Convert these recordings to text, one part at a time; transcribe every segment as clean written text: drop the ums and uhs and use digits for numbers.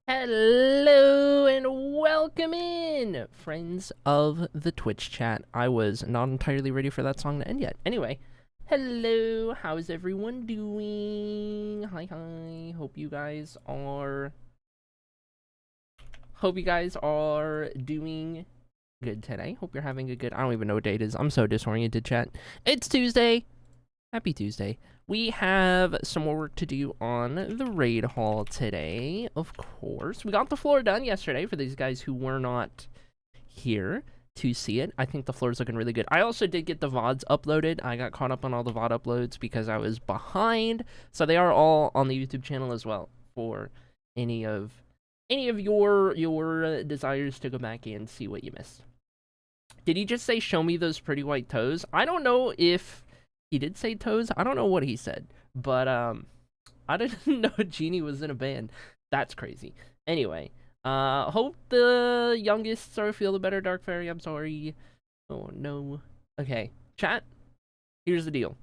Hello and welcome in, friends of the Twitch chat. I was not entirely ready for that song to end yet. Anyway, hello, how's everyone doing? Hi. Hope you guys are doing good today. Hope you're having a good I don't even know what day it is. I'm so disoriented, chat. It's Tuesday. Happy Tuesday. We have some more work to do on the raid hall today, of course. We got the floor done yesterday for these guys who were not here to see it. I think the floor is looking really good. I also did get the VODs uploaded. I got caught up on all the VOD uploads because I was behind. So they are all on the YouTube channel as well for any of your desires to go back and see what you missed. Did he just say, show me those pretty white toes? I don't know if he did say toes. I don't know what he said, but I didn't know Genie was in a band. That's crazy. Anyway, hope the youngest are feeling better, Dark Fairy. I'm sorry. Oh no. Okay, chat. Here's the deal.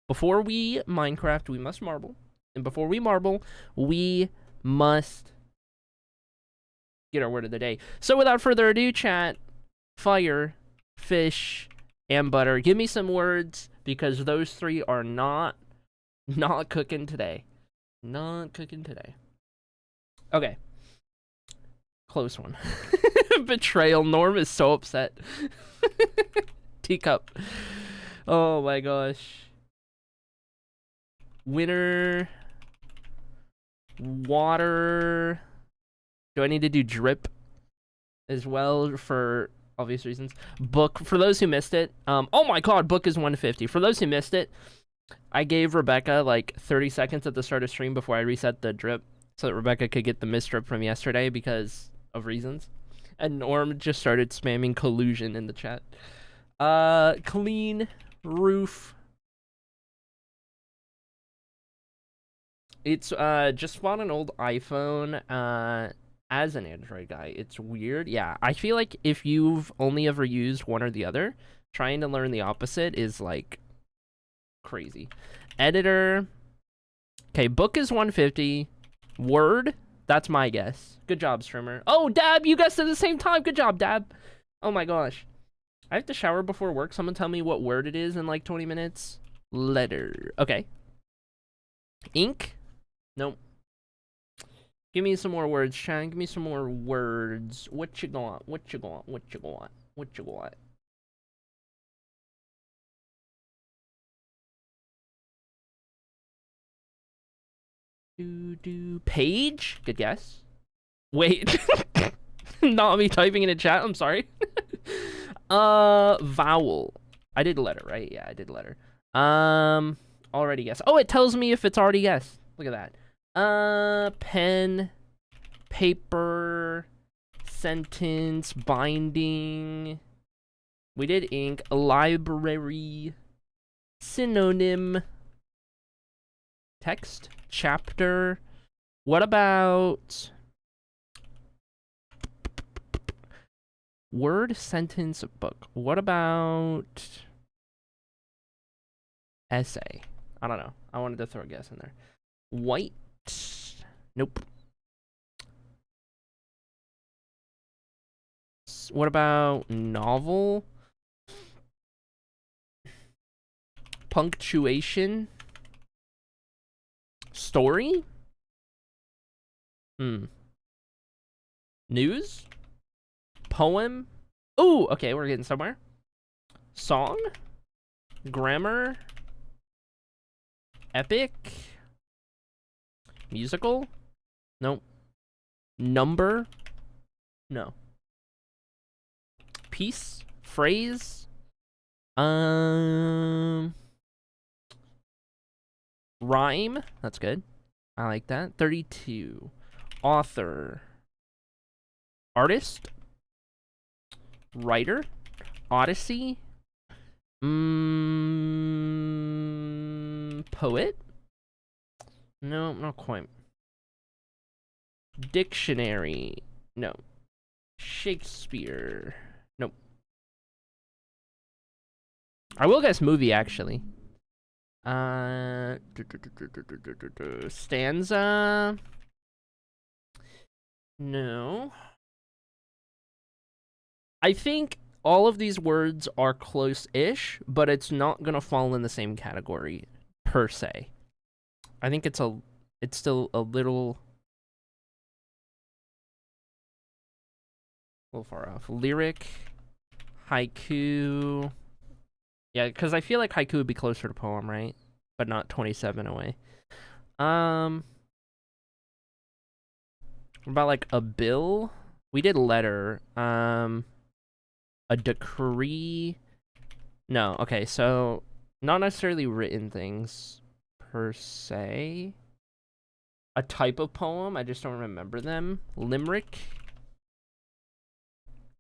Before we Minecraft, we must marble, and before we marble, we must get our word of the day. So without further ado, chat, fire, fish, and butter. Give me some words, because those three are not cooking today. Not cooking today. Okay. Close one. Betrayal. Norm is so upset. Teacup. Oh my gosh. Winner. Water. Do I need to do drip as well for obvious reasons? Book, for those who missed it, oh my god, book is 150. For those who missed it, I gave Rebecca like 30 seconds at the start of stream before I reset the drip so that Rebecca could get the missed drip from yesterday because of reasons. And Norm just started spamming collusion in the chat. Clean roof. It's just bought an old iPhone as an Android guy. It's weird. Yeah, I feel like if you've only ever used one or the other, trying to learn the opposite is like crazy. Editor. Okay, book is 150. Word, that's my guess. Good job, streamer. Oh, Dab, you guessed at the same time. Good job, Dab. Oh my gosh. I have to shower before work. Someone tell me what word it is in like 20 minutes. Letter. Okay. Ink. Nope. Give me some more words, Shine. Give me some more words. What you got? What you got? What you got? What you got? Page? Good guess. Wait. Not me typing in a chat. I'm sorry. Vowel. I did letter, right? Yeah, I did letter. Already guessed. Oh, it tells me if it's already guessed. Look at that. Pen, paper, sentence, binding. We did ink, library, synonym, text, chapter. What about word, sentence, book? What about essay? I don't know. I wanted to throw a guess in there. White. Nope. What about novel? Punctuation. Story? News? Poem? Ooh, okay, we're getting somewhere. Song? Grammar? Epic? Musical? Nope. Number? No. Piece? Phrase? Rhyme? That's good. I like that. 32. Author? Artist? Writer? Odyssey? Poet? No, not quite. Dictionary? No. Shakespeare? Nope. I will guess movie, actually. Stanza? No. I think all of these words are close-ish, but it's not gonna fall in the same category per se. I think it's still a little far off. Lyric, haiku. Yeah, because I feel like haiku would be closer to poem, right? But not 27 away. What about like a bill? We did letter. A decree. No, okay, so not necessarily written things per se. A type of poem, I just don't remember them. Limerick.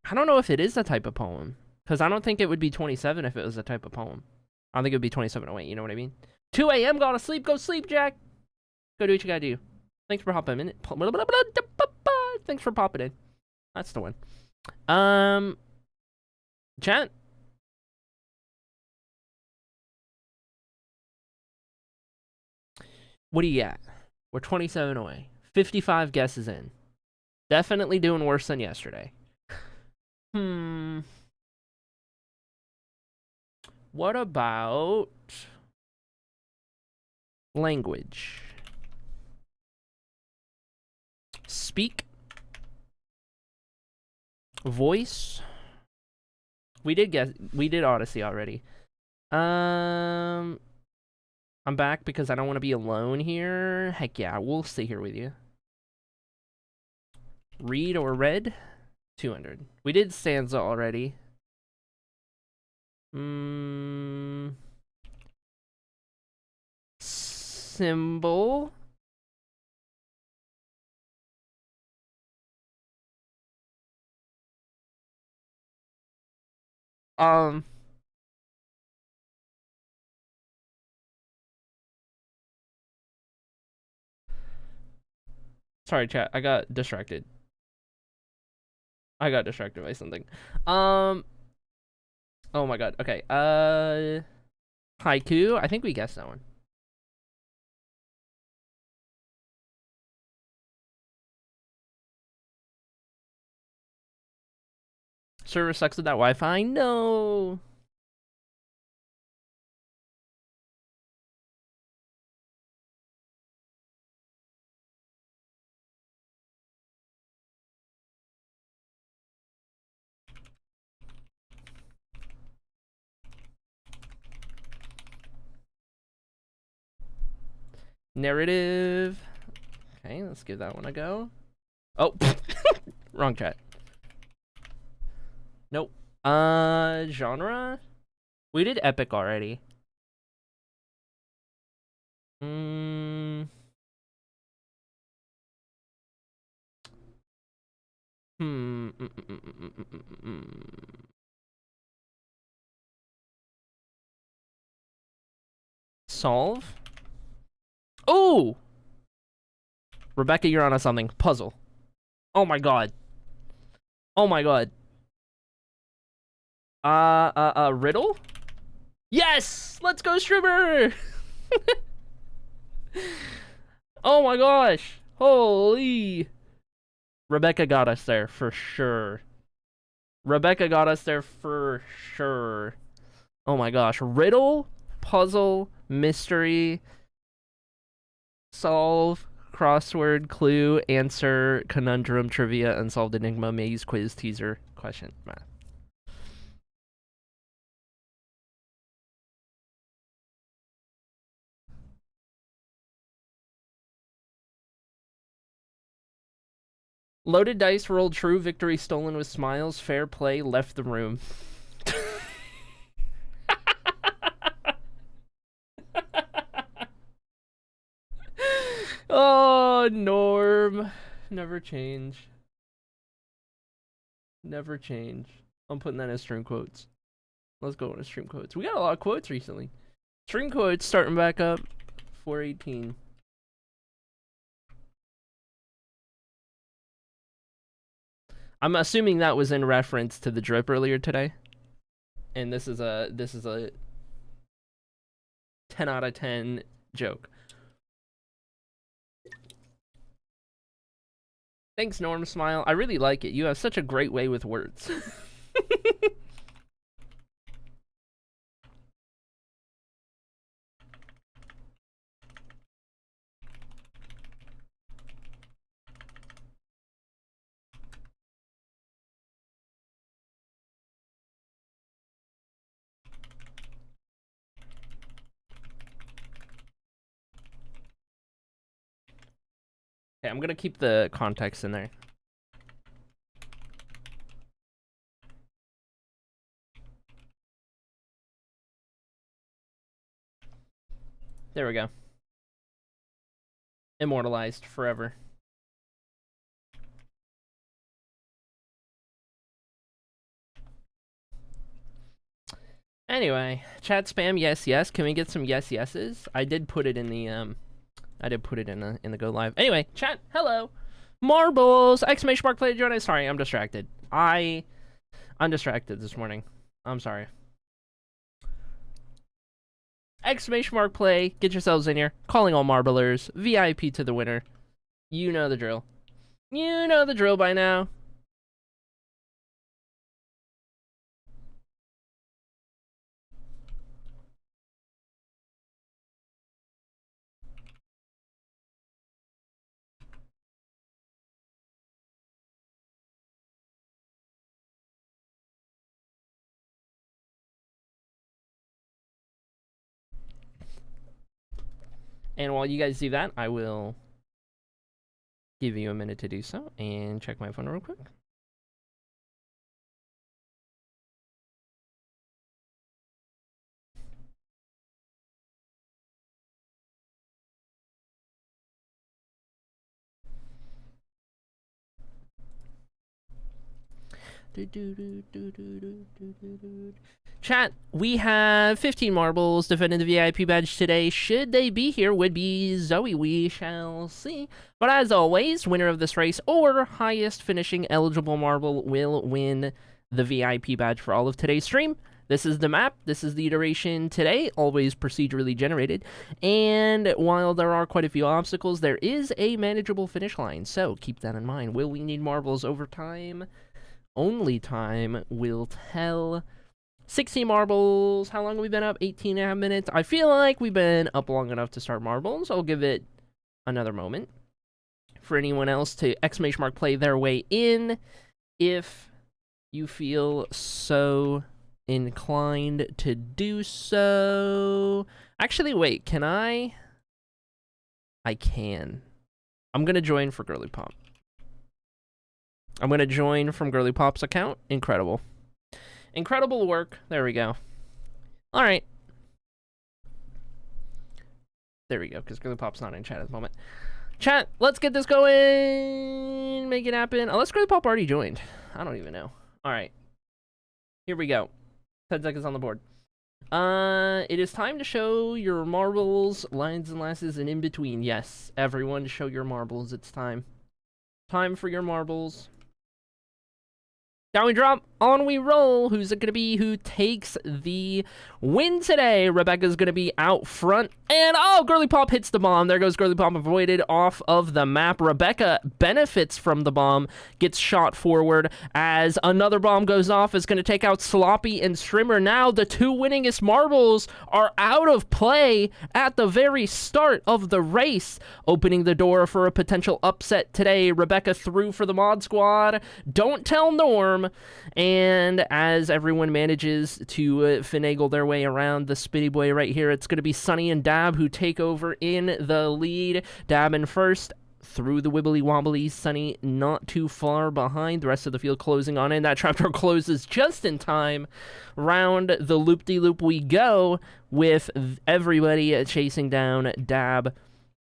I don't know if it is a type of poem, because I don't think it would be 27 if it was a type of poem. I don't think it would be 2708, you know what I mean? 2 a.m. Gotta sleep, go sleep, Jack. Go do what you gotta do. Thanks for hopping in. Thanks for popping in. That's the one. Chat. What do you got? We're 27 away. 55 guesses in. Definitely doing worse than yesterday. What about language? Speak. Voice. We did Odyssey already. I'm back because I don't want to be alone here. Heck yeah, we'll stay here with you. Read or read? 200. We did stanza already. Symbol. Sorry, chat. I got distracted. I got distracted by something. Oh my god. Okay. Haiku. I think we guessed that one. Server sucks with that Wi-Fi. No. Narrative. Okay, let's give that one a go. Oh, wrong chat. Nope. Genre? We did epic already. Solve? Oh! Rebecca, you're onto something. Puzzle. Oh my god. Oh my god. Riddle? Yes! Let's go, streamer! Oh my gosh. Holy. Rebecca got us there for sure. Rebecca got us there for sure. Oh my gosh. Riddle, puzzle, mystery, solve, crossword, clue, answer, conundrum, trivia, unsolved enigma, maze, quiz, teaser, question, math. Loaded dice, rolled true, victory stolen with smiles, fair play, left the room. Oh, Norm. Never change. Never change. I'm putting that in stream quotes. Let's go into stream quotes. We got a lot of quotes recently. Stream quotes starting back up. 418. I'm assuming that was in reference to the drip earlier today. And this is a 10 out of 10 joke. Thanks, Norm Smile. I really like it. You have such a great way with words. Okay, I'm gonna keep the context in there. There we go. Immortalized forever. Anyway, chat spam, yes, yes. Can we get some yes, yeses? I did put it in the in the go live. Anyway, chat, hello. Marbles! Exclamation mark play join us. Sorry, I'm distracted. I'm distracted this morning. I'm sorry. Exclamation mark play. Get yourselves in here. Calling all marblers. VIP to the winner. You know the drill. You know the drill by now. And while you guys do that, I will give you a minute to do so and check my phone real quick. Chat, we have 15 marbles defending the VIP badge today. Should they be here, would be Zoe. We shall see. But as always, winner of this race or highest finishing eligible marble will win the VIP badge for all of today's stream. This is the map. This is the iteration today, always procedurally generated. And while there are quite a few obstacles, there is a manageable finish line. So keep that in mind. Will we need marbles over time? Only time will tell. 16 marbles. How long have we been up? 18 and a half minutes. I feel like we've been up long enough to start marbles. I'll give it another moment for anyone else to exclamation mark play their way in if you feel so inclined to do so. Actually, wait, can I can. I'm gonna join for Girly Pop. I'm going to join from Girly Pop's account. Incredible. Incredible work. There we go. All right. There we go, because Girly Pop's not in chat at the moment. Chat, let's get this going. Make it happen. Unless Girly Pop already joined. I don't even know. All right. Here we go. 10 seconds on the board. It is time to show your marbles, lines and lasses, and in between. Yes, everyone, show your marbles. It's time. Time for your marbles. Down we drop, on we roll. Who's it going to be? Who takes the win today? Rebecca's going to be out front. And, oh, Girly Pop hits the bomb. There goes Girly Pop, avoided off of the map. Rebecca benefits from the bomb, gets shot forward as another bomb goes off. It's going to take out Sloppy and Strimmer. Now the two winningest marbles are out of play at the very start of the race, opening the door for a potential upset today. Rebecca through for the mod squad. Don't tell Norm. And as everyone manages to finagle their way around the Spitty Boy right here, it's going to be Sunny and Dab who take over in the lead. Dab in first. Through the wibbly wobbly, Sunny not too far behind. The rest of the field closing on in. That trapdoor closes just in time. Round the loop-de-loop we go with everybody chasing down Dab.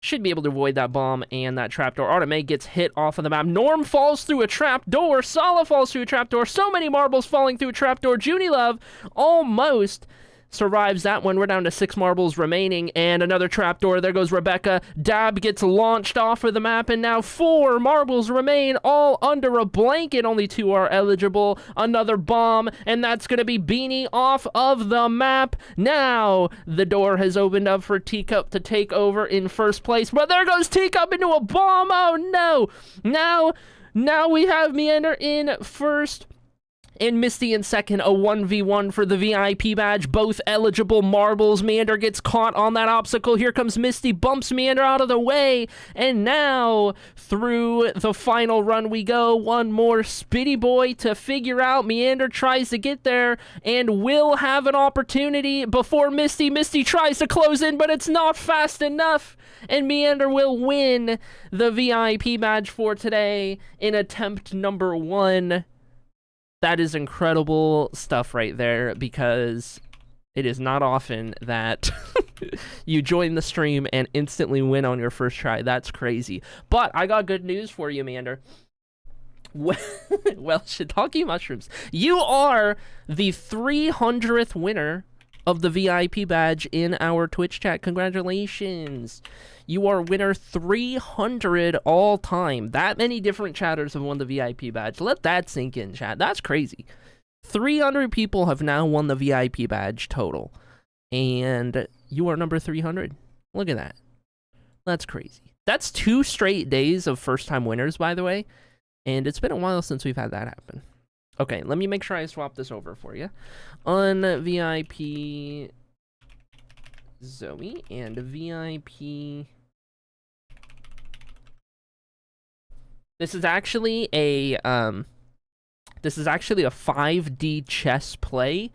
Should be able to avoid that bomb and that trapdoor. Arteme gets hit off of the map. Norm falls through a trapdoor. Sala falls through a trapdoor. So many marbles falling through a trapdoor. Junie Love almost survives that one. We're down to 6 marbles remaining and another trapdoor. There goes Rebecca. Dab gets launched off of the map and now 4 marbles remain, all under a blanket. Only 2 are eligible. Another bomb and that's going to be Beanie off of the map. Now the door has opened up for Teacup to take over in first place, but there goes Teacup into a bomb. Oh no! Now Now we have Meander in first and Misty in second, a 1v1 for the VIP badge. Both eligible marbles. Meander gets caught on that obstacle. Here comes Misty, bumps Meander out of the way. And now, through the final run we go. One more Spitty Boy to figure out. Meander tries to get there and will have an opportunity before Misty. Misty tries to close in, but it's not fast enough. And Meander will win the VIP badge for today in attempt number 1. That is incredible stuff right there, because it is not often that you join the stream and instantly win on your first try. That's crazy. But I got good news for you, Meander. Well, shiitake mushrooms. You are the 300th winner of the VIP badge in our Twitch chat. Congratulations. You are winner 300 all time. That many different chatters have won the VIP badge. Let that sink in, chat. That's crazy. 300 people have now won the VIP badge total. And you are number 300. Look at that. That's crazy. That's 2 straight days of first-time winners, by the way. And it's been a while since we've had that happen. Okay, let me make sure I swap this over for you. On VIP Zoe and VIP... This is actually a 5D chess play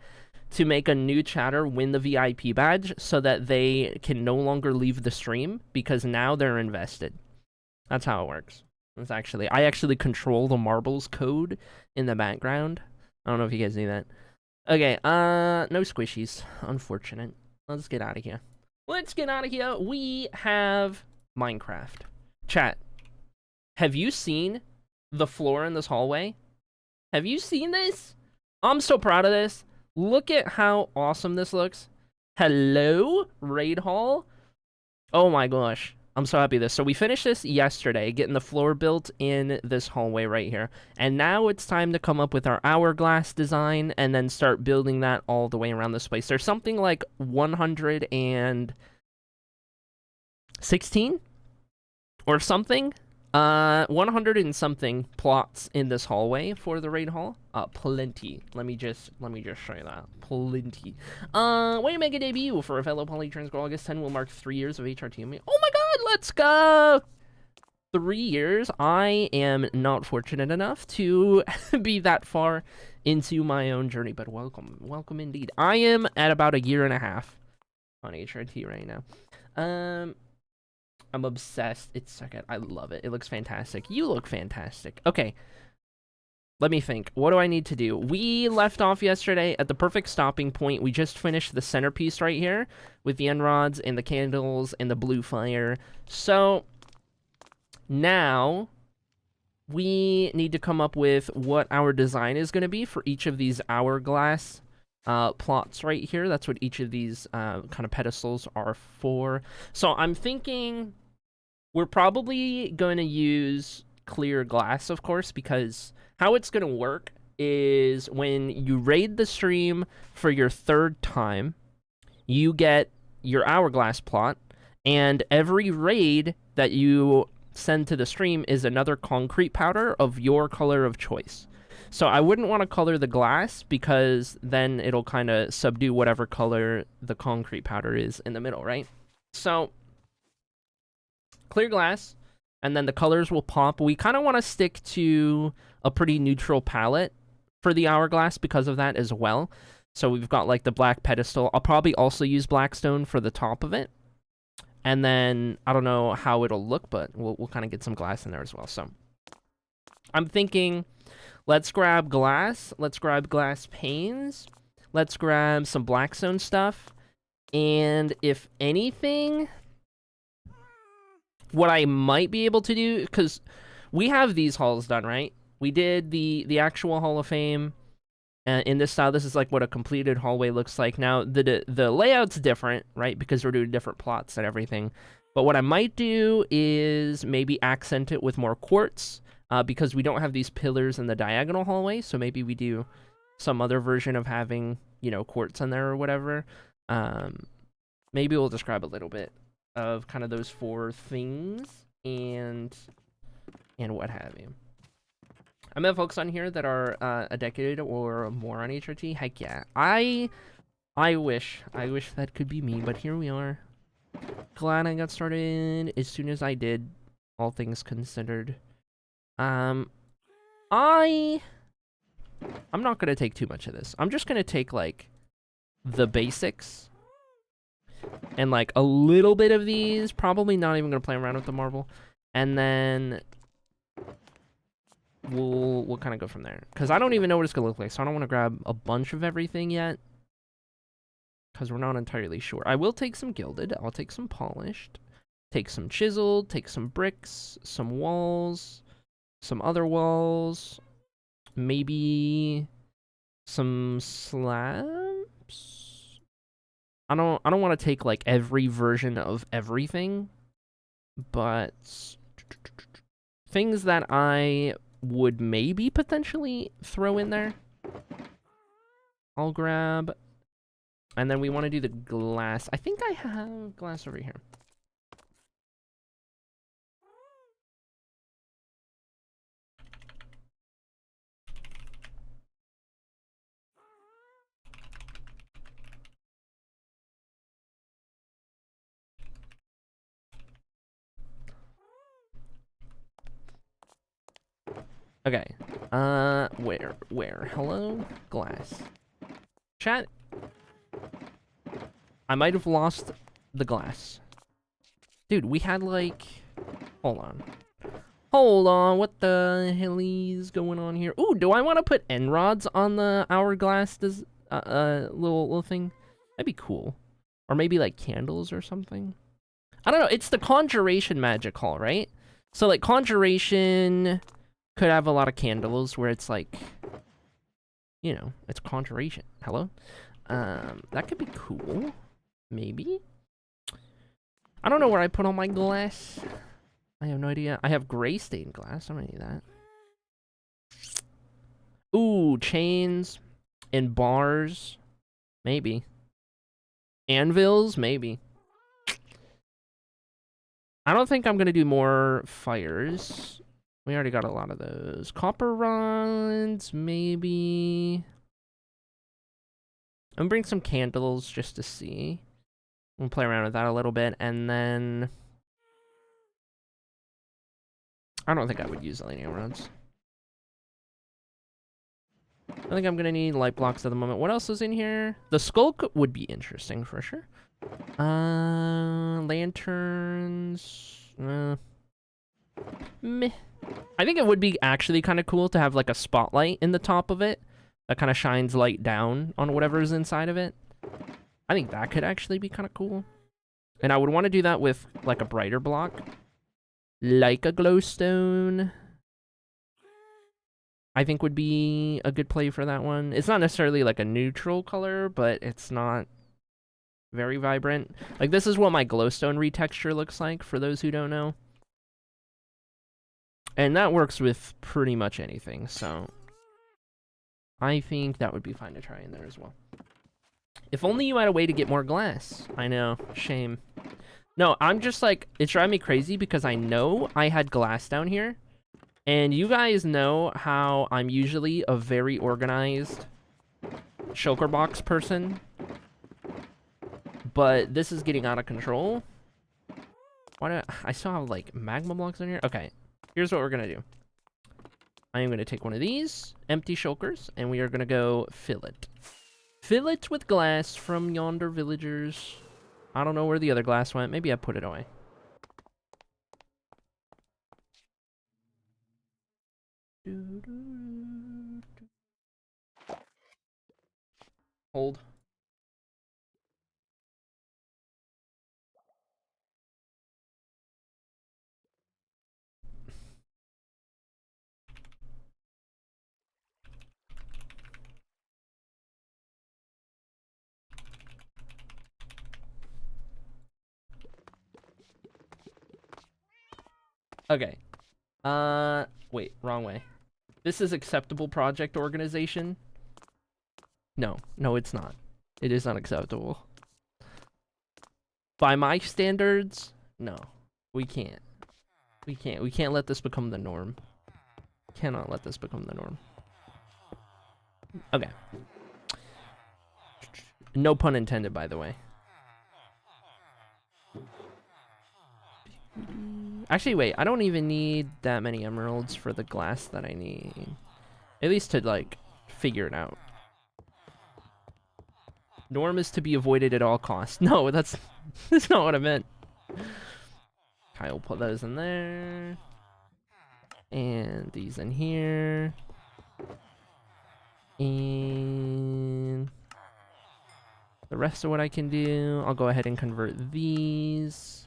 to make a new chatter win the VIP badge so that they can no longer leave the stream because now they're invested. That's how it works. I actually control the marbles code in the background. I don't know if you guys knew that. Okay, no squishies. Unfortunate. Let's get out of here. We have Minecraft. Chat. Have you seen the floor in this hallway? Have you seen this? I'm so proud of this. Look at how awesome this looks. Hello, Raid Hall. Oh my gosh. I'm so happy with this. So we finished this yesterday, getting the floor built in this hallway right here. And now it's time to come up with our hourglass design and then start building that all the way around this place. There's something like 116 or something. 100 and something plots in this hallway for the raid hall. Plenty. Let me just show you that. Plenty. Way to make a debut for a fellow Polytrans girl. August 10 will mark 3 years of HRT. Oh my god, let's go! 3 years. I am not fortunate enough to be that far into my own journey, but welcome. Welcome indeed. I am at about a year and a half on HRT right now. I'm obsessed. It's so good. I love it. It looks fantastic. You look fantastic. Okay. Let me think. What do I need to do? We left off yesterday at the perfect stopping point. We just finished the centerpiece right here with the end rods and the candles and the blue fire. So now we need to come up with what our design is going to be for each of these hourglass plots right here. That's what each of these kind of pedestals are for. So I'm thinking we're probably going to use clear glass, of course, because how it's going to work is when you raid the stream for your 3rd time, you get your hourglass plot, and every raid that you send to the stream is another concrete powder of your color of choice. So I wouldn't want to color the glass because then it'll kind of subdue whatever color the concrete powder is in the middle, right? So clear glass, and then the colors will pop. We kind of want to stick to a pretty neutral palette for the hourglass because of that as well. So we've got like the black pedestal. I'll probably also use blackstone for the top of it. And then I don't know how it'll look, but we'll kind of get some glass in there as well. So I'm thinking, let's grab glass. Let's grab glass panes. Let's grab some blackstone stuff. And if anything, what I might be able to do, because we have these halls done, right? We did the actual Hall of Fame in this style. This is like what a completed hallway looks like. Now, the layout's different, right? Because we're doing different plots and everything. But what I might do is maybe accent it with more quartz, because we don't have these pillars in the diagonal hallway. So maybe we do some other version of having, you know, quartz in there or whatever. Maybe we'll describe a little bit of kind of those 4 things and what have you. I met folks on here that are a decade or more on HRT. Heck yeah. I wish that could be me, but here we are. Glad I got started as soon as I did, all things considered. I'm not gonna take too much of this. I'm just gonna take like the basics and like a little bit of these. Probably not even gonna play around with the marble, and then we'll kind of go from there. Cause I don't even know what it's gonna look like, so I don't want to grab a bunch of everything yet. Cause we're not entirely sure. I will take some gilded. I'll take some polished. Take some chiseled. Take some bricks. Some walls. Some other walls. Maybe some slabs. I don't want to take like every version of everything, but things that I would maybe potentially throw in there, I'll grab. And then we want to do the glass. I think I have glass over here. Okay. Where? Hello? Glass. Chat. I might have lost the glass. Dude, we had like... Hold on. What the hell is going on here? Ooh, do I want to put end rods on the hourglass little thing? That'd be cool. Or maybe like candles or something. I don't know. It's the Conjuration Magic Hall, right? So like Conjuration could have a lot of candles where it's like, you know, it's Conjuration. Hello? That could be cool. Maybe. I don't know where I put all my glass. I have no idea. I have gray stained glass. I'm gonna need that. Ooh, chains and bars. Maybe. Anvils? Maybe. I don't think I'm gonna do more fires. We already got a lot of those. Copper rods, maybe. I'm gonna bring some candles just to see. We'll play around with that a little bit, and then... I don't think I would use lighting rods. I think I'm gonna need light blocks at the moment. What else is in here? The skulk would be interesting for sure. Lanterns. Meh. I think it would be actually kind of cool to have like a spotlight in the top of it that kind of shines light down on whatever is inside of it. I think that could actually be kind of cool. And I would want to do that with like a brighter block. Like a glowstone. I think would be a good play for that one. It's not necessarily like a neutral color, but it's not very vibrant. Like this is what my glowstone retexture looks like, for those who don't know. And that works with pretty much anything, so I think that would be fine to try in there as well. If only you had a way to get more glass. I know, shame. No, I'm just like, it's driving me crazy because I know I had glass down here. And you guys know how I'm usually a very organized shulker box person. But this is getting out of control. Why do I still have like magma blocks in here? Okay, here's what we're gonna do. I am gonna take one of these empty shulkers and we are gonna go fill it. Fill it with glass from yonder villagers. I don't know where the other glass went. Maybe I put it away. Hold. Okay. Wait, wrong way. This is acceptable project organization. No, it's not. It is unacceptable. By my standards, no. We can't. We can't let this become the norm. Cannot let this become the norm. Okay. No pun intended, by the way. Actually, wait. I don't even need that many emeralds for the glass that I need. At least to, like, figure it out. Norm is to be avoided at all costs. No, that's not what I meant. I will put those in there. And these in here. And the rest of what I can do, I'll go ahead and convert these.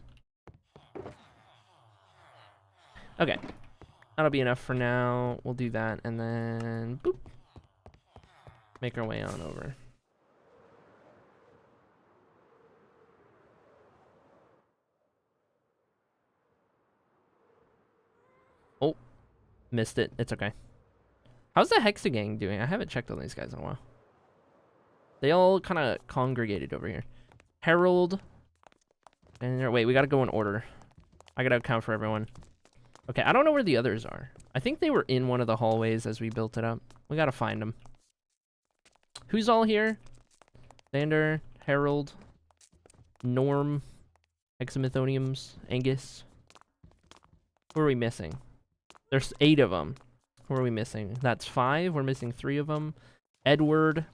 Okay. That'll be enough for now. We'll do that and then boop. Make our way on over. Oh, missed it. It's okay. How's the Hexa gang doing? I haven't checked on these guys in a while. They all kind of congregated over here. Harold. And wait, we gotta go in order. I gotta account for everyone. Okay, I don't know where the others are. I think they were in one of the hallways as we built it up. We gotta find them. Who's all here? Xander, Harold, Norm, Hexamythoniums, Angus. Who are we missing? There's 8 of them. Who are we missing? That's 5. We're missing 3 of them. Edward,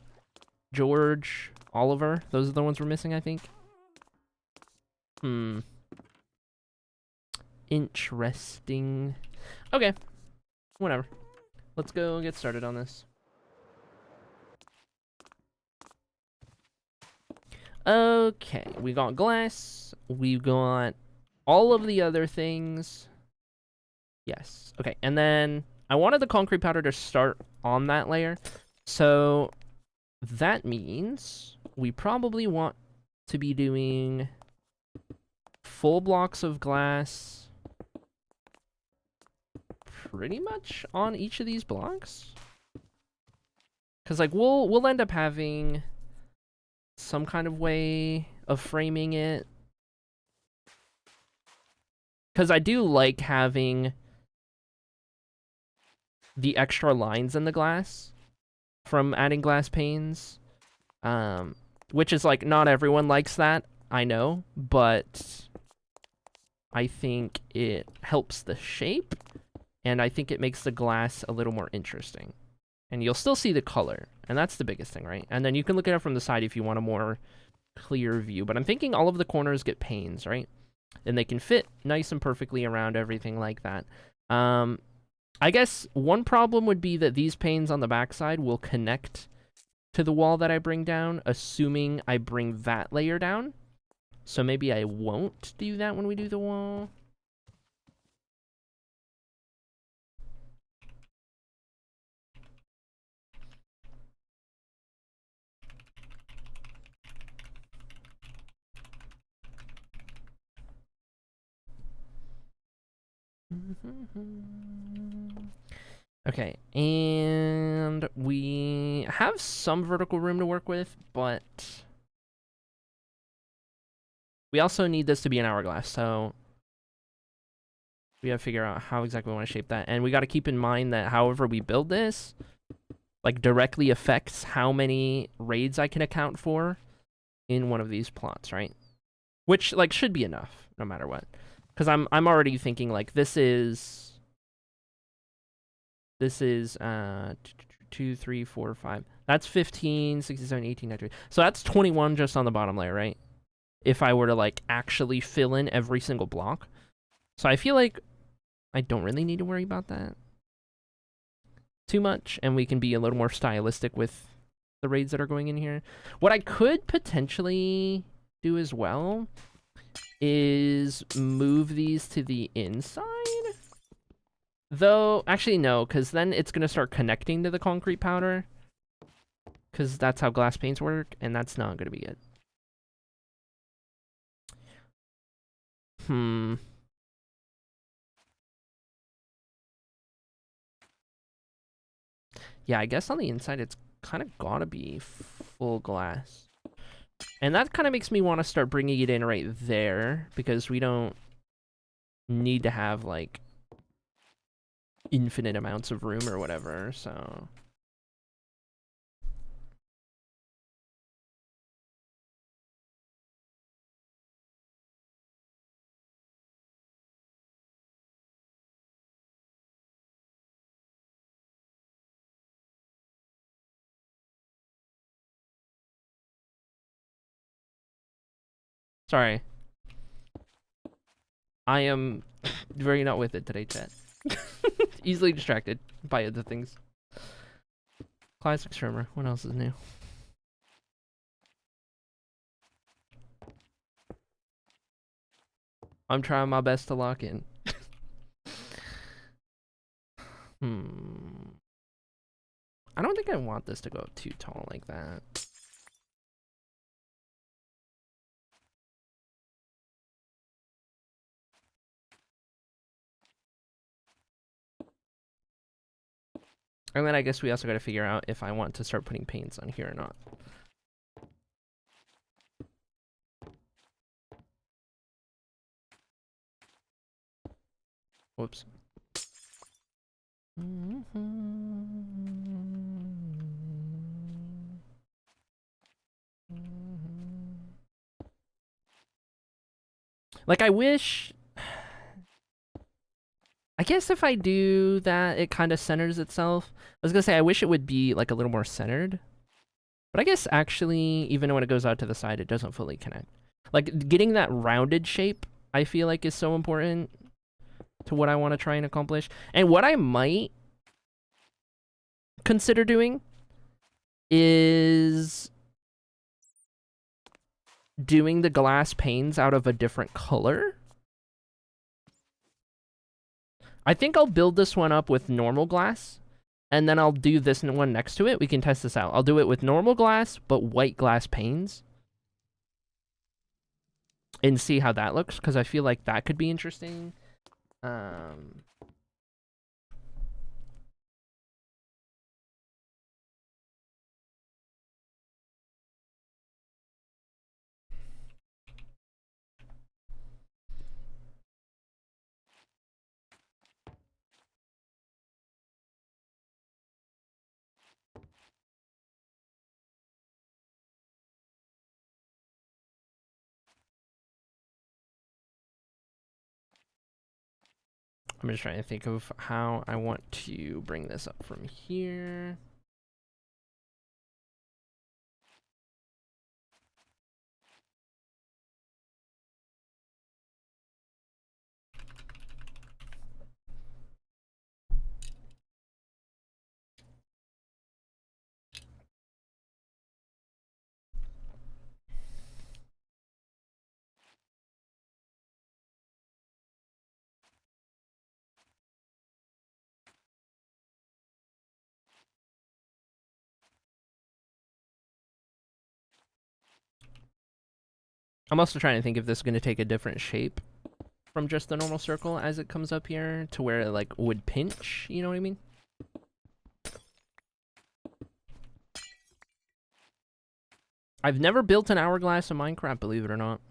George, Oliver. Those are the ones we're missing, I think. Interesting. Okay. Whatever. Let's go get started on this. Okay. We got glass. We got all of the other things. Yes. Okay. And then I wanted the concrete powder to start on that layer. So that means we probably want to be doing full blocks of glass pretty much on each of these blocks. Because like we'll end up having some kind of way of framing it. Because I do like having the extra lines in the glass from adding glass panes. Which is like, not everyone likes that, I know, but I think it helps the shape, and I think it makes the glass a little more interesting. And you'll still see the color, and that's the biggest thing, right? And then you can look at it from the side if you want a more clear view. But I'm thinking all of the corners get panes, right? And they can fit nice and perfectly around everything like that. I guess one problem would be that these panes on the backside will connect to the wall that I bring down, assuming I bring that layer down. So maybe I won't do that when we do the wall. Okay, and we have some vertical room to work with, but we also need this to be an hourglass, so we gotta figure out how exactly we want to shape that. And we gotta keep in mind that however we build this, like, directly affects how many raids I can account for in one of these plots, right? Which, like, should be enough, no matter what. Because I'm already thinking, like, this is 2, 3, 4, 5. That's 15, 67, 18, 19. So that's 21 just on the bottom layer, right? If I were to, like, actually fill in every single block. So I feel like I don't really need to worry about that too much, and we can be a little more stylistic with the raids that are going in here. What I could potentially do as well is move these to the inside. Though, actually no, because then it's going to start connecting to the concrete powder. Because that's how glass paints work, and that's not going to be good. Yeah, I guess on the inside it's kind of got to be full glass. And that kind of makes me want to start bringing it in right there, because we don't need to have, like, infinite amounts of room or whatever, so... Sorry. I am very not with it today, chat. Easily distracted by other things. Classic streamer. What else is new? I'm trying my best to lock in. I don't think I want this to go too tall like that. And then I guess we also got to figure out if I want to start putting paints on here or not. Whoops. Like, I wish... I guess if I do that, it kind of centers itself. I was gonna say, I wish it would be, like, a little more centered. But I guess, actually, even when it goes out to the side, it doesn't fully connect. Like, getting that rounded shape, I feel like, is so important to what I want to try and accomplish. And what I might consider doing is doing the glass panes out of a different color. I think I'll build this one up with normal glass, and then I'll do this one next to it. We can test this out. I'll do it with normal glass, but white glass panes, and see how that looks, because I feel like that could be interesting. I'm just trying to think of how I want to bring this up from here. I'm also trying to think if this is going to take a different shape from just the normal circle as it comes up here to where it, like, would pinch, you know what I mean? I've never built an hourglass in Minecraft, believe it or not.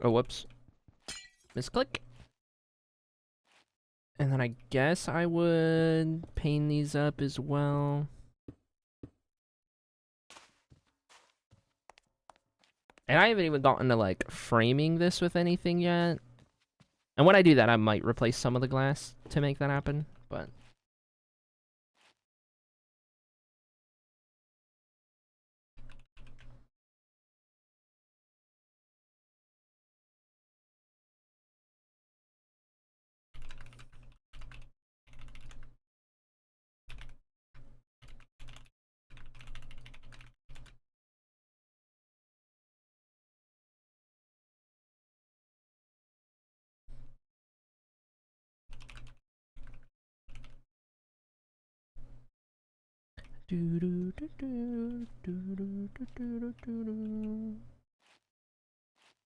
Oh, whoops. Misclick. And then I guess I would paint these up as well. And I haven't even gotten to, like, framing this with anything yet. And when I do that, I might replace some of the glass to make that happen, but...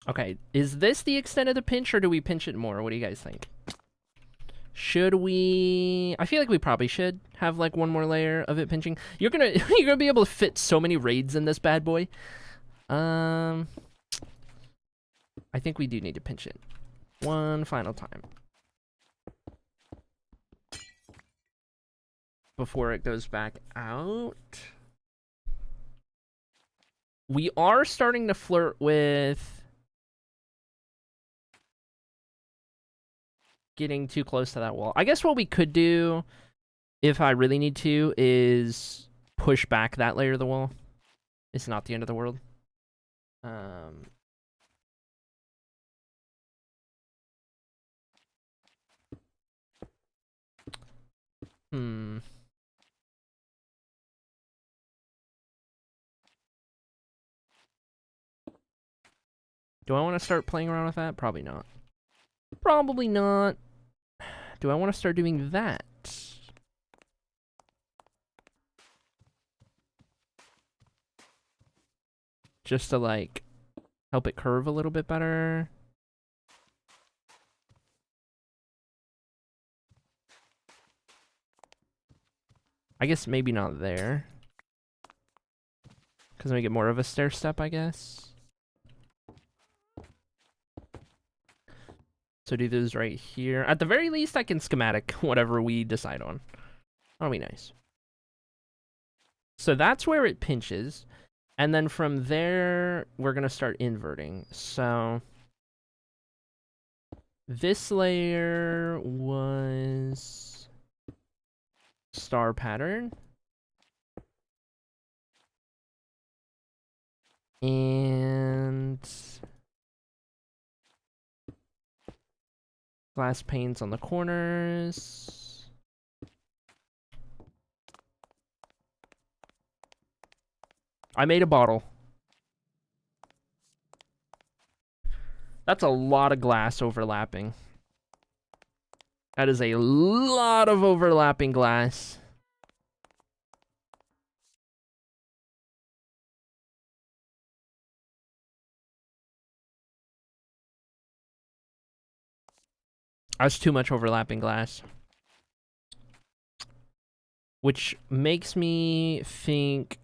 Okay, is this the extent of the pinch, or do we pinch it more? What do you guys think? Should we? I feel like we probably should have like one more layer of it pinching. You're gonna you're gonna be able to fit so many raids in this bad boy. I think we do need to pinch it one final time before it goes back out. We are starting to flirt with getting too close to that wall. I guess what we could do, if I really need to, is push back that layer of the wall. It's not the end of the world. Do I want to start playing around with that? Probably not. Probably not. Do I want to start doing that? Just to, like, help it curve a little bit better. I guess maybe not there. Because then we get more of a stair step, I guess. So do those right here. At the very least, I can schematic whatever we decide on. That'll be nice. So that's where it pinches. And then from there, we're going to start inverting. So this layer was star pattern. And glass panes on the corners. I made a bottle. That's a lot of glass overlapping. That is a lot of overlapping glass. That's too much overlapping glass. Which makes me think,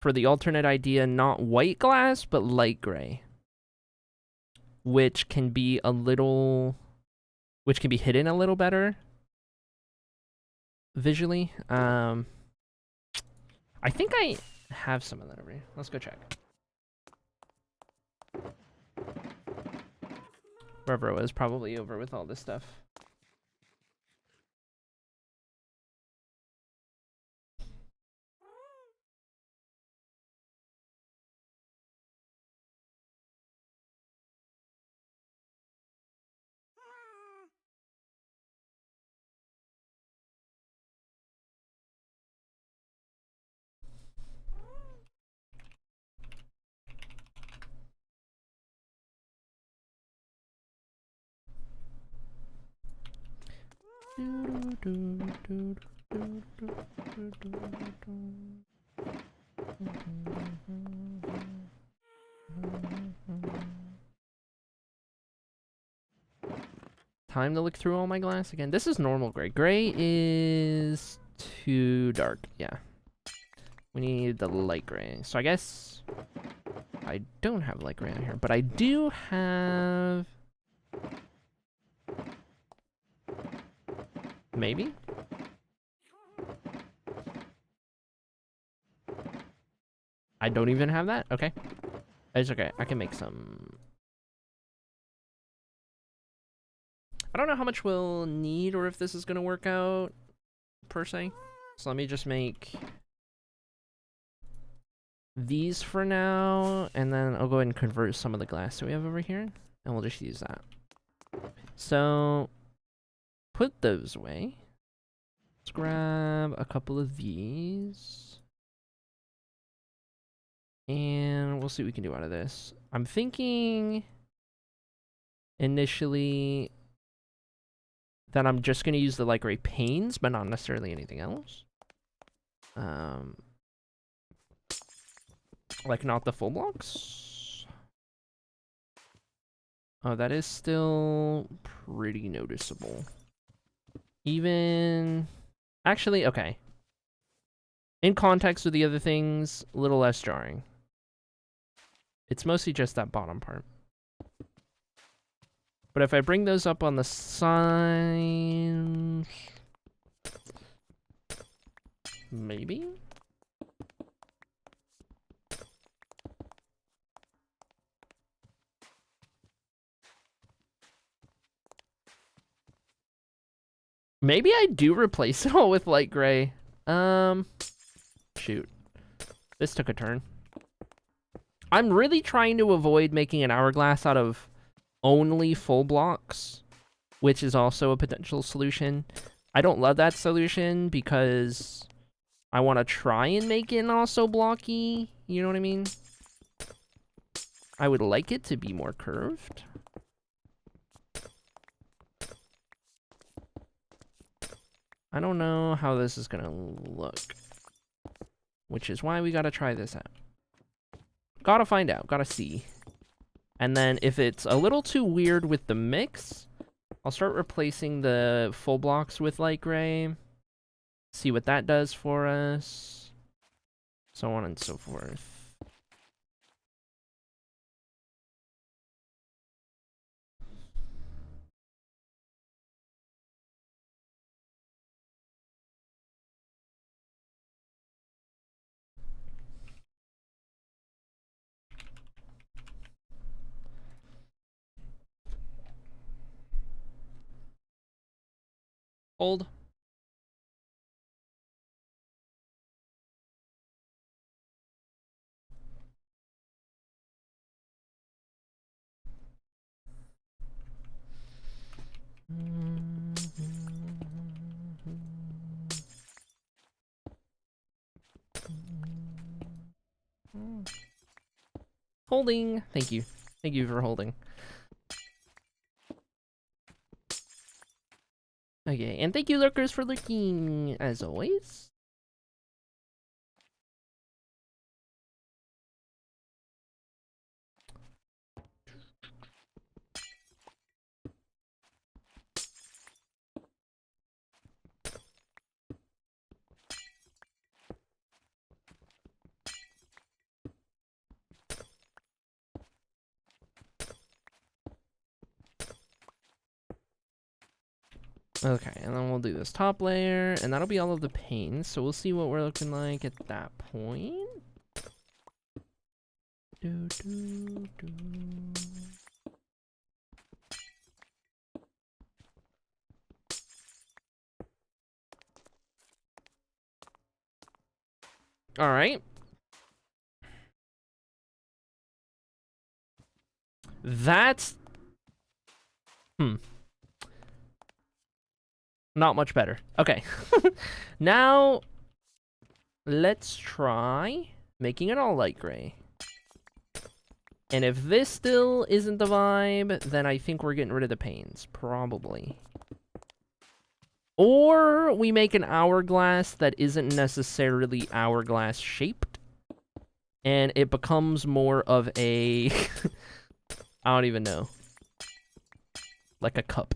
for the alternate idea, not white glass, but light gray. Which can be a little... Which can be hidden a little better visually. I think I have some of that over here. Let's go check. Wherever it was, probably over with all this stuff. Time to look through all my glass again. This is normal gray. Gray is too dark. Yeah. We need the light gray. So I guess I don't have light gray on here, but I do have... Maybe? I don't even have that? Okay. It's okay. I can make some... I don't know how much we'll need or if this is going to work out, per se. So let me just make these for now, and then I'll go ahead and convert some of the glass that we have over here, and we'll just use that. So, put those away. Let's grab a couple of these. And we'll see what we can do out of this. I'm thinking initially that I'm just going to use the light gray panes, but not necessarily anything else. Like not the full blocks. Oh, that is still pretty noticeable. Even... Actually, okay. In context with the other things, a little less jarring. It's mostly just that bottom part. But if I bring those up on the signs... Maybe? Maybe I do replace it all with light gray. Shoot. This took a turn. I'm really trying to avoid making an hourglass out of only full blocks, which is also a potential solution. I don't love that solution because I want to try and make it also blocky. You know what I mean? I would like it to be more curved. I don't know how this is gonna look, which is why we gotta try this out. Gotta find out, gotta see. And then if it's a little too weird with the mix, I'll start replacing the full blocks with light gray. See what that does for us. So on and so forth. Hold. Holding. Thank you. Thank you for holding. Okay, and thank you, lurkers, for lurking, as always. Okay, and then we'll do this top layer, and that'll be all of the panes, so we'll see what we're looking like at that point. All right. That's... Not much better. Okay. Now, let's try making it all light gray. And if this still isn't the vibe, then I think we're getting rid of the panes. Probably. Or we make an hourglass that isn't necessarily hourglass shaped. And it becomes more of a... I don't even know. Like a cup.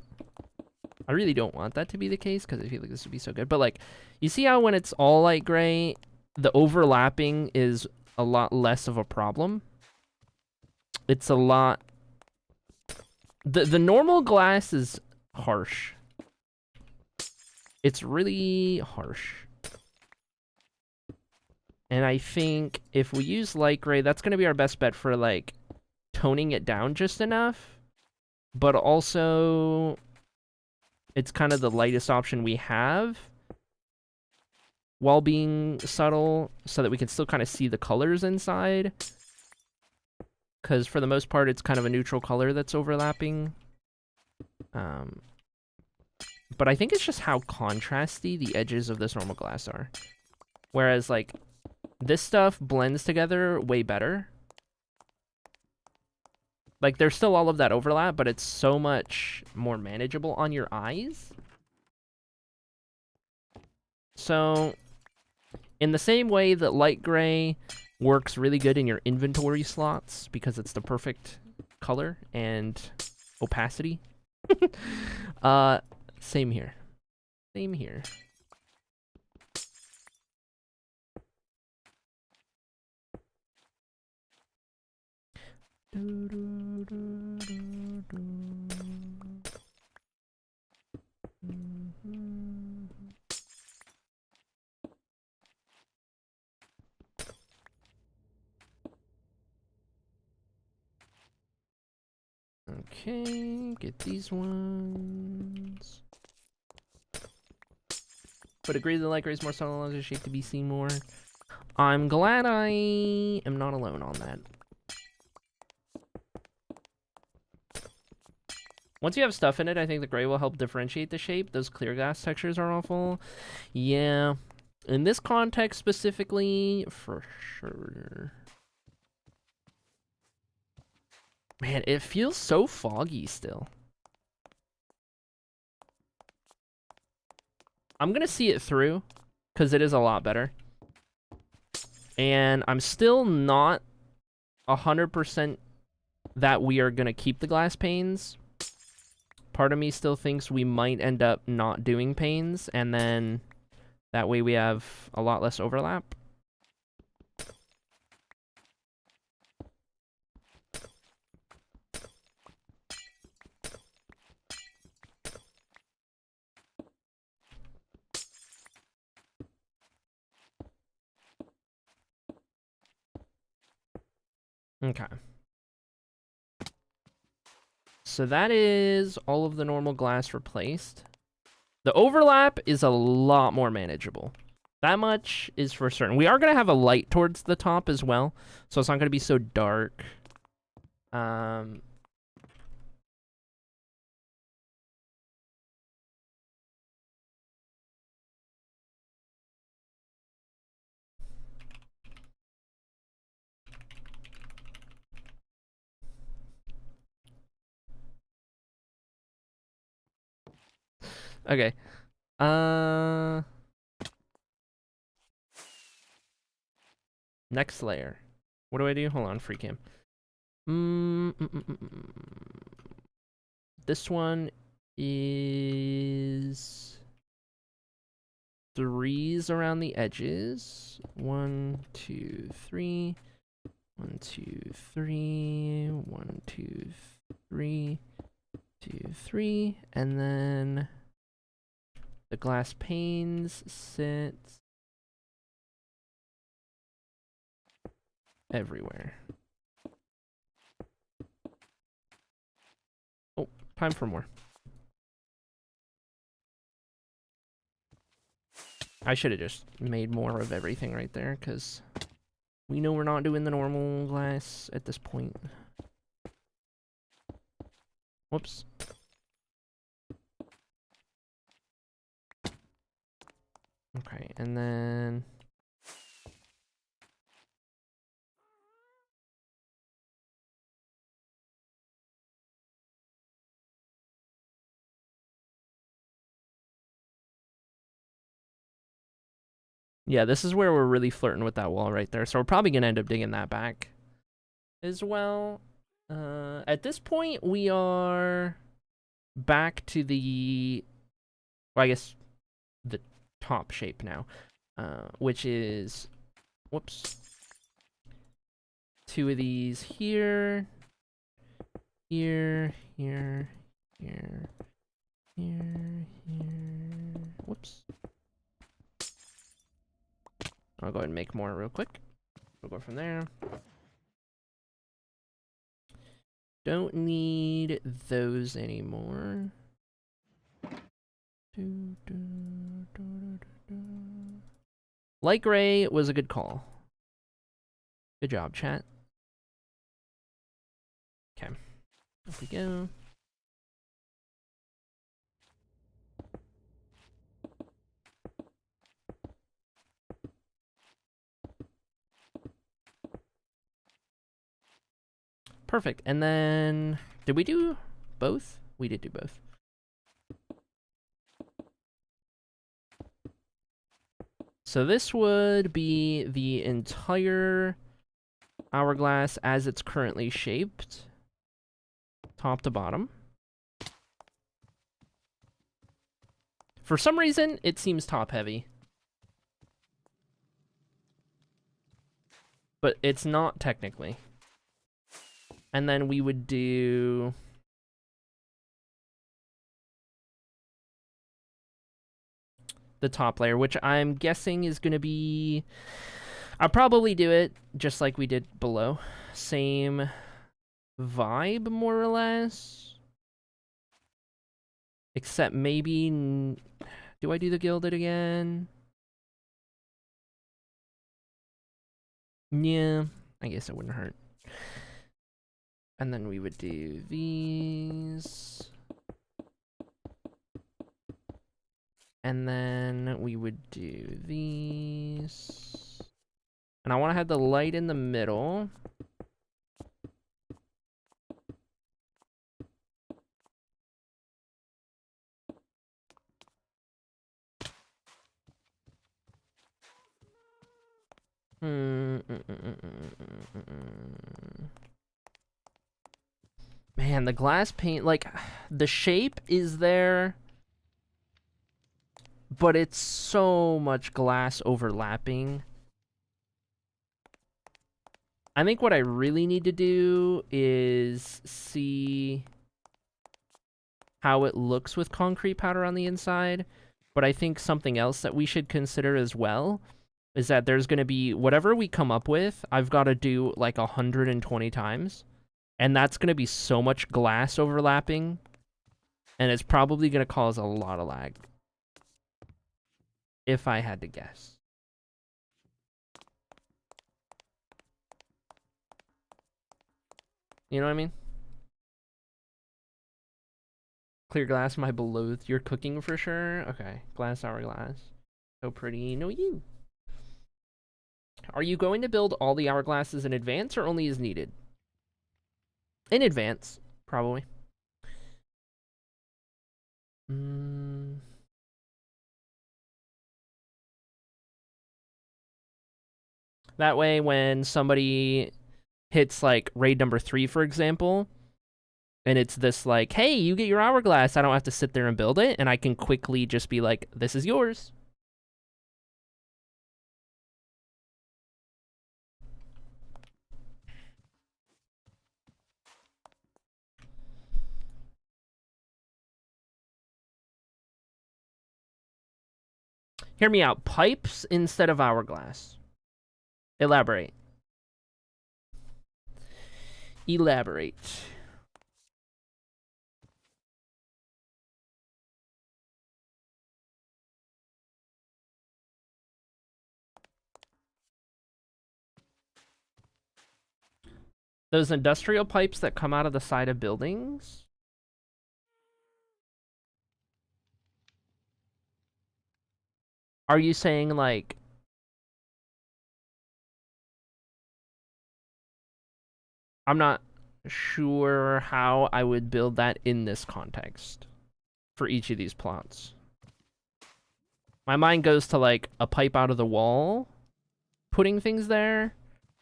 I really don't want that to be the case because I feel like this would be so good. But like, you see how when it's all light gray, the overlapping is a lot less of a problem? It's a lot... The normal glass is harsh. It's really harsh. And I think if we use light gray, that's going to be our best bet for like toning it down just enough. But also, it's kind of the lightest option we have while being subtle so that we can still kind of see the colors inside. Because for the most part, it's kind of a neutral color that's overlapping. But I think it's just how contrasty the edges of this normal glass are. Whereas, like, this stuff blends together way better. Like, there's still all of that overlap, but it's so much more manageable on your eyes. So, in the same way that light gray works really good in your inventory slots because it's the perfect color and opacity, same here. Same here. Okay, get these ones. But agree the light gray is more subtle, allows the shape to be seen more. I'm glad I am not alone on that. Once you have stuff in it, I think the gray will help differentiate the shape. Those clear glass textures are awful. Yeah. In this context specifically, for sure. Man, it feels so foggy still. I'm gonna see it through, because it is a lot better. And I'm still not 100% that we are gonna keep the glass panes. Part of me still thinks we might end up not doing panes, and then that way we have a lot less overlap. Okay. So that is all of the normal glass replaced. The overlap is a lot more manageable. That much is for certain. We are going to have a light towards the top as well, so it's not going to be so dark. Okay. Next layer. What do I do? Hold on, free cam. This one is threes around the edges. 1, 2, 3. 1, 2, 3. 1, 2, 3. 2, 3. And then the glass panes sit everywhere. Oh, time for more. I should have just made more of everything right there, because we know we're not doing the normal glass at this point. Whoops. Okay, and then... yeah, this is where we're really flirting with that wall right there. So we're probably going to end up digging that back as well. At this point, we are back to the... well, I guess the top shape now. Which is... whoops. 2 of these here. Here, here, here, here, here. Whoops. I'll go ahead and make more real quick. We'll go from there. Don't need those anymore. Light gray was a good call. Good job, chat. Okay. Off we go. Perfect. And then, did we do both? We did do both. So this would be the entire hourglass as it's currently shaped, top to bottom. For some reason, it seems top heavy. But it's not technically. And then we would do... the top layer, which I'm guessing is going to be... I'll probably do it just like we did below. Same vibe, more or less. Except maybe... do I do the gilded again? Yeah, I guess it wouldn't hurt. And then we would do these. And then we would do these. And I want to have the light in the middle. Man, the glass paint, like, the shape is there, but it's so much glass overlapping. I think what I really need to do is see how it looks with concrete powder on the inside. But I think something else that we should consider as well is that there's going to be, whatever we come up with, I've got to do like 120 times. And that's going to be so much glass overlapping. And it's probably going to cause a lot of lag. If I had to guess. You know what I mean? Clear glass, my beloved. You're cooking for sure? Okay. Glass hourglass. So pretty. No, you. Are you going to build all the hourglasses in advance or only as needed? In advance, probably. That way, when somebody hits, like, raid number 3, for example, and it's this, like, hey, you get your hourglass, I don't have to sit there and build it, and I can quickly just be like, this is yours. Hear me out. Pipes instead of hourglass. Elaborate. Elaborate. Those industrial pipes that come out of the side of buildings? Are you saying, like... I'm not sure how I would build that in this context for each of these plots. My mind goes to, like, a pipe out of the wall, putting things there,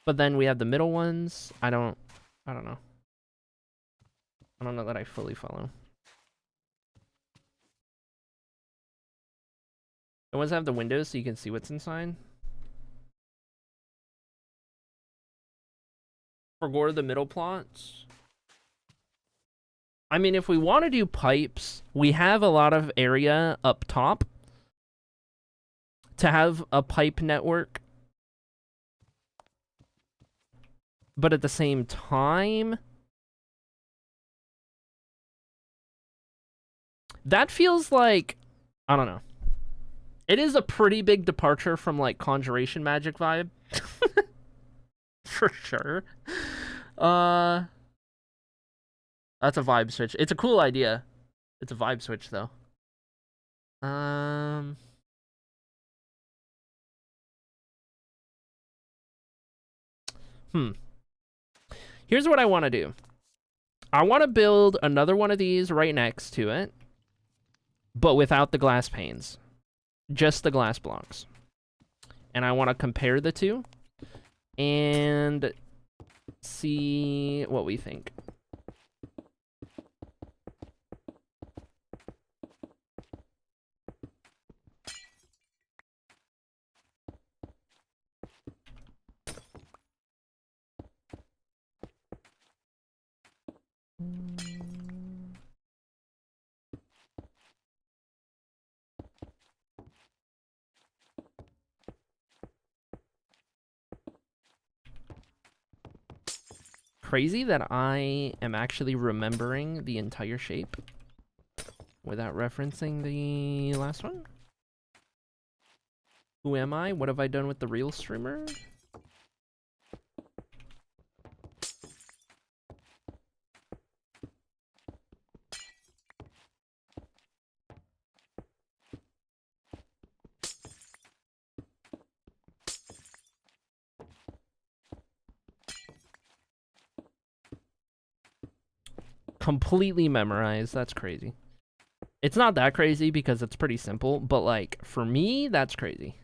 but then we have the middle ones. I don't know. I don't know that I fully follow. The ones that have the windows so you can see what's inside. For the middle plots. I mean, if we want to do pipes, we have a lot of area up top to have a pipe network. But at the same time, that feels like, I don't know. It is a pretty big departure from, like, Conjuration Magic vibe. For sure. That's a vibe switch. It's a cool idea. It's a vibe switch, though. Here's what I want to do. I want to build another one of these right next to it, but without the glass panes. Just the glass blocks. And I want to compare the two and see what we think. Crazy that I am actually remembering the entire shape without referencing the last one. Who am I? What have I done with the real streamer? Completely memorized. That's crazy. It's not that crazy because it's pretty simple, but like for me, that's crazy.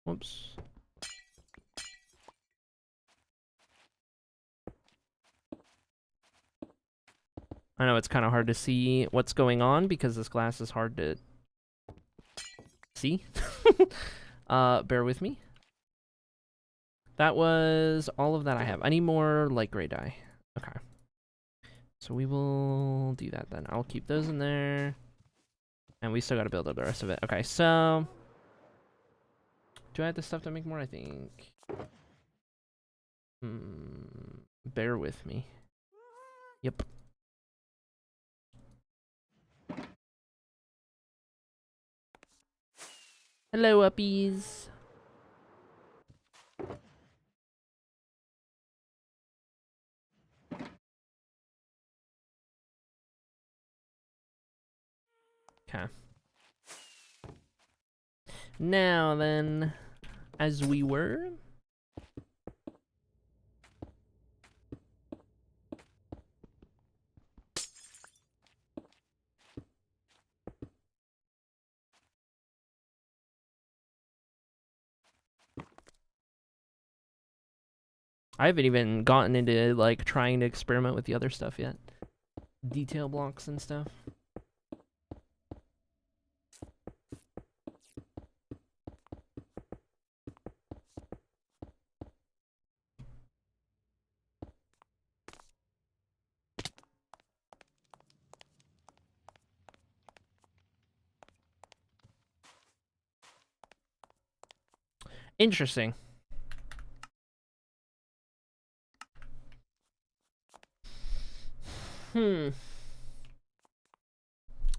Whoops. I know it's kind of hard to see what's going on because this glass is hard to see. Bear with me. That was all of that I have. I need more light gray dye. Okay. So we will do that then. I'll keep those in there. And we still got to build up the rest of it. Okay, so... do I have the stuff to make more? I think... bear with me. Yep. Hello, uppies. Okay. Now then, as we were... I haven't even gotten into, like, trying to experiment with the other stuff yet. Detail blocks and stuff. Interesting.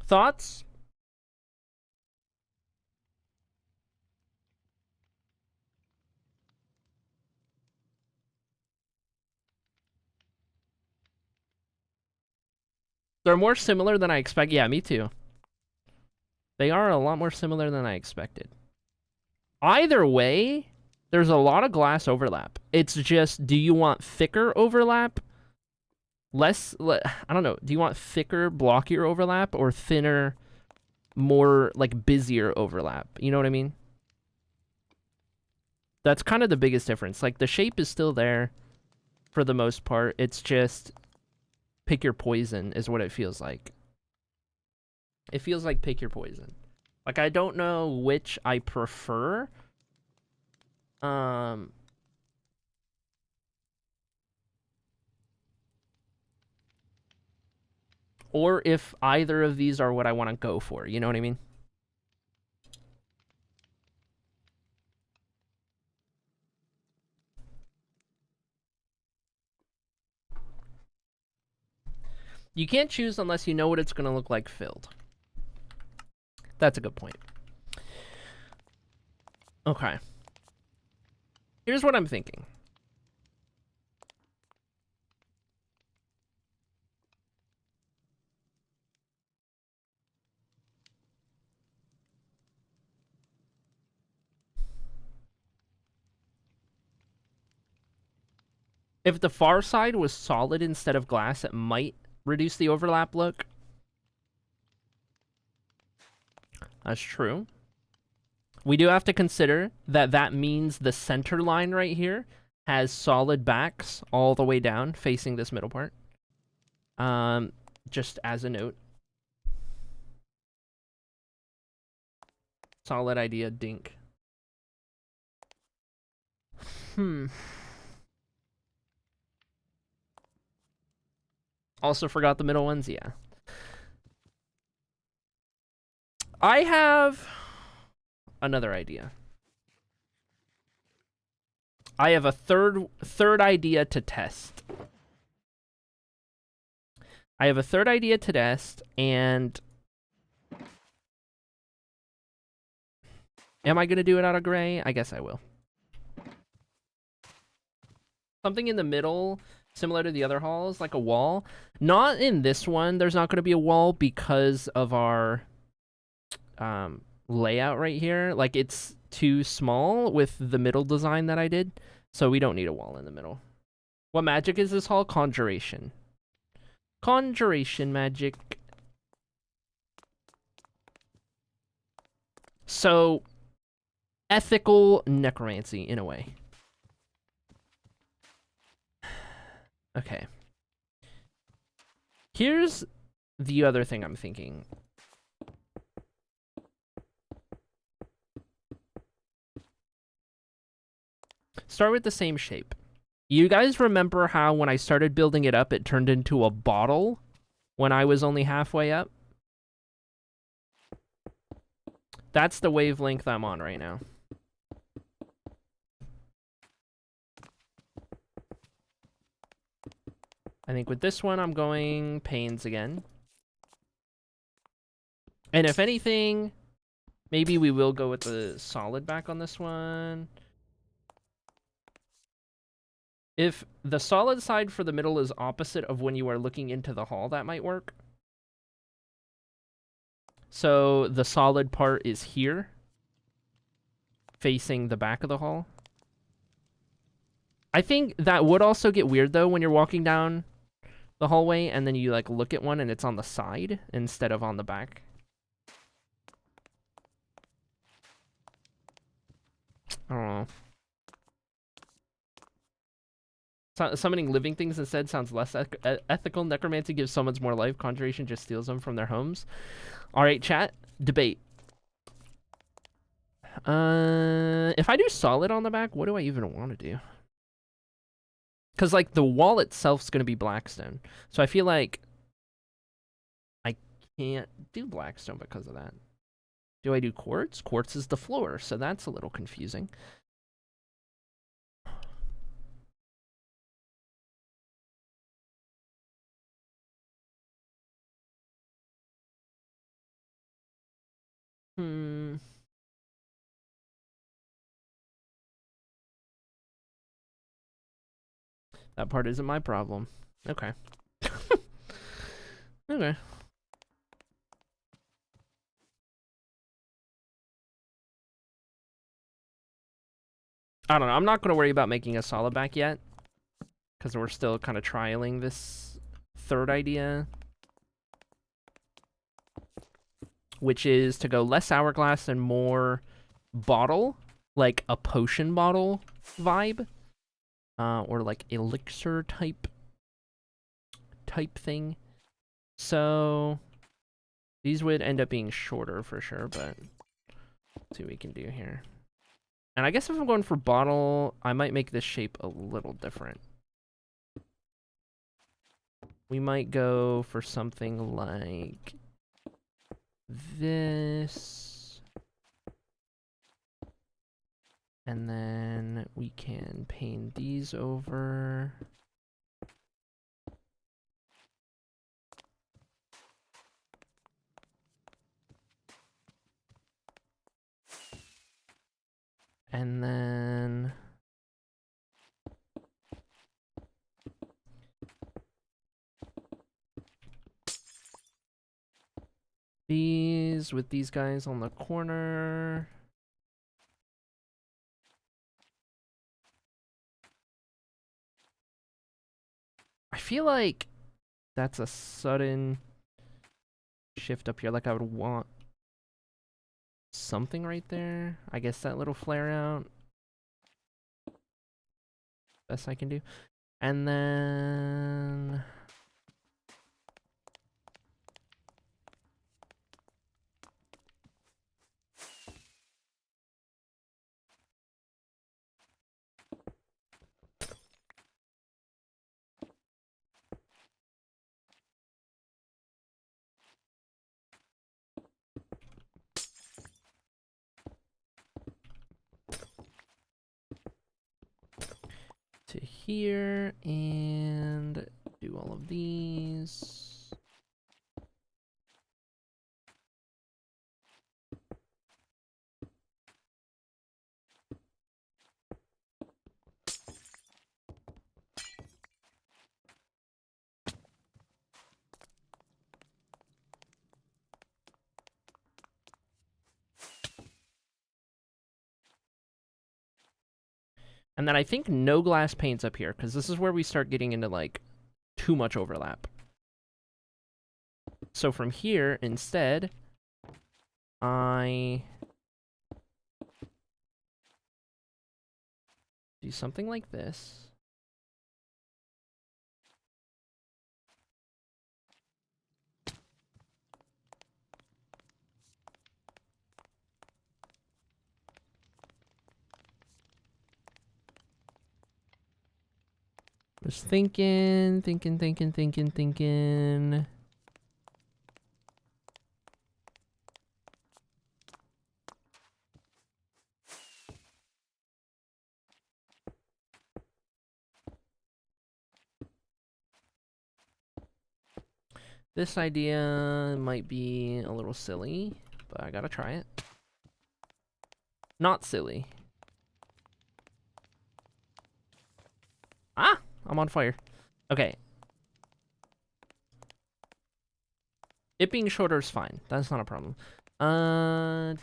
Thoughts? They're more similar than I expect. Yeah, me too. They are a lot more similar than I expected. Either way, there's a lot of glass overlap. It's just, do you want thicker overlap? I don't know. Do you want thicker, blockier overlap or thinner, more, like, busier overlap? You know what I mean? That's kind of the biggest difference. Like, the shape is still there for the most part. It's just pick your poison is what it feels like. It feels like pick your poison. Like, I don't know which I prefer. Or if either of these are what I want to go for. You know what I mean? You can't choose unless you know what it's going to look like filled. That's a good point. Okay. Here's what I'm thinking. If the far side was solid instead of glass, it might reduce the overlap look. That's true. We do have to consider that that means the center line right here has solid backs all the way down facing this middle part. Just as a note. Solid idea, dink. Also forgot the middle ones, yeah. I have another idea. I have a third idea to test. I have a third idea to test, and am I going to do it out of gray? I guess I will. Something in the middle, similar to the other halls, like a wall. Not in this one, there's not going to be a wall because of our layout right here. Like, it's too small with the middle design that I did, so we don't need a wall in the middle. What magic is this hall? Conjuration. Conjuration magic. So, ethical necromancy, in a way. Okay. Here's the other thing I'm thinking. Start with the same shape. You guys remember how when I started building it up, it turned into a bottle when I was only halfway up? That's the wavelength I'm on right now. I think with this one, I'm going panes again. And if anything, maybe we will go with the solid back on this one. If the solid side for the middle is opposite of when you are looking into the hall, that might work. So the solid part is here, facing the back of the hall. I think that would also get weird, though, when you're walking down the hallway and then you, like, look at one and it's on the side instead of on the back. I don't know. Summoning living things instead sounds less ethical. Necromancy gives summons more life. Conjuration just steals them from their homes. All right, chat. Debate. If I do solid on the back, what do I even want to do? Because, like, the wall itself's going to be blackstone. So I feel like I can't do blackstone because of that. Do I do quartz? Quartz is the floor, so that's a little confusing. That part isn't my problem. Okay. Okay. I don't know. I'm not going to worry about making a solid back yet, because we're still kind of trialing this third idea, which is to go less hourglass and more bottle, like a potion bottle vibe, or like elixir type thing. So these would end up being shorter for sure, but let's see what we can do here. And I guess if I'm going for bottle, I might make this shape a little different. We might go for something like this. And then we can paint these over. And then these with these guys on the corner. I feel like that's a sudden shift up here. Like I would want something right there. I guess that little flare out. Best I can do. And then here and do all of these. And then I think no glass panes up here, because this is where we start getting into, like, too much overlap. So from here, instead, I do something like this. Just thinking. This idea might be a little silly, but I gotta try it. Not silly. Ah! I'm on fire. Okay. It being shorter is fine. That's not a problem. And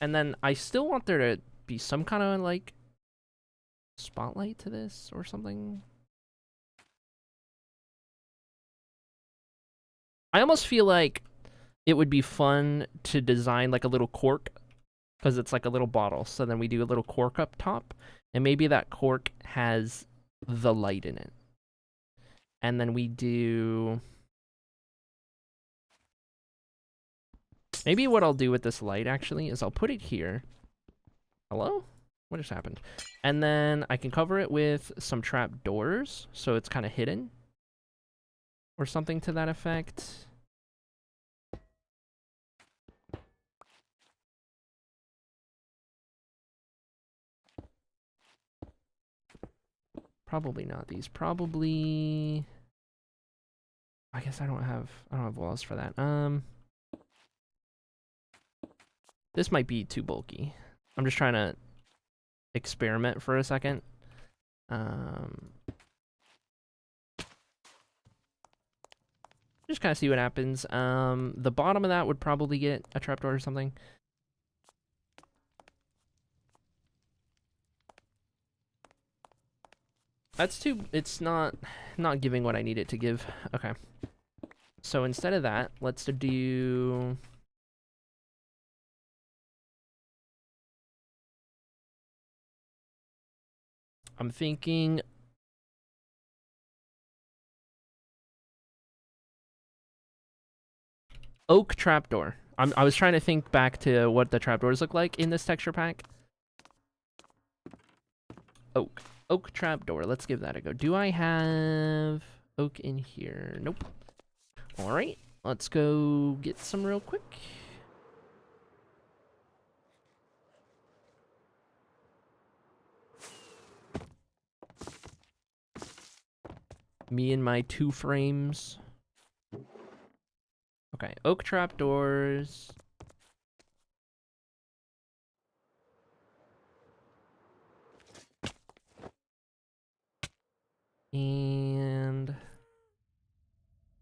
then I still want there to be some kind of, like, spotlight to this or something. I almost feel like it would be fun to design, like, a little cork, because it's like a little bottle. So then we do a little cork up top, and maybe that cork has the light in it. And then we do... Maybe what I'll do with this light, actually, is I'll put it here. Hello? What just happened? And then I can cover it with some trap doors, so it's kind of hidden. Or something to that effect. Probably not these. Probably... I guess I don't have walls for that. This might be too bulky. I'm just trying to experiment for a second. Just kind of see what happens. The bottom of that would probably get a trapdoor or something. That's too... It's not giving what I need it to give. Okay. So instead of that, let's do... I'm thinking... Oak trapdoor. I was trying to think back to what the trapdoors look like in this texture pack. Oak. Oak trapdoor. Let's give that a go. Do I have oak in here? Nope. Alright. Let's go get some real quick. Me and my 2 frames. Okay, oak trapdoors. And...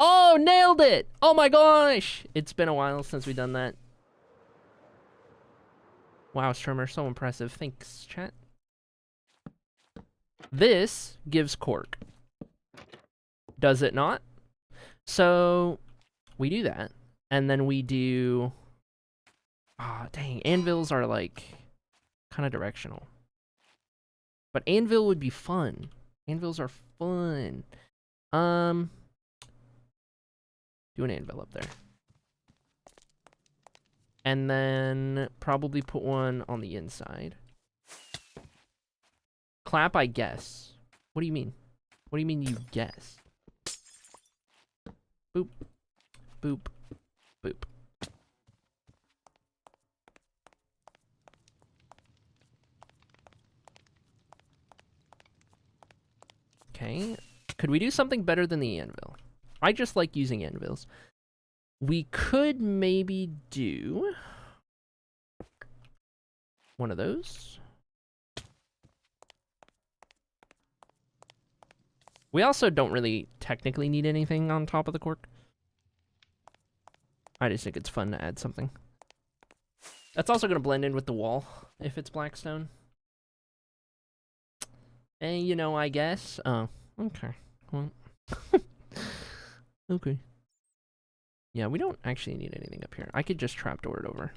Oh, nailed it! Oh my gosh! It's been a while since we've done that. Wow, Strimmer, so impressive. Thanks, chat. This gives cork. Does it not? So, we do that. And then we do... Ah, dang, anvils are, like, kind of directional. But anvil would be fun. Anvils are fun. Do an anvil up there. And then probably put one on the inside. Clap, I guess. What do you mean? What do you mean you guess? Boop. Boop. Boop. Okay. Could we do something better than the anvil? I just like using anvils. We could maybe do one of those. We also don't really technically need anything on top of the cork. I just think it's fun to add something. That's also going to blend in with the wall if it's blackstone. And, you know, I guess... Oh, okay. Well... okay. Yeah, we don't actually need anything up here. I could just trapdoor it over.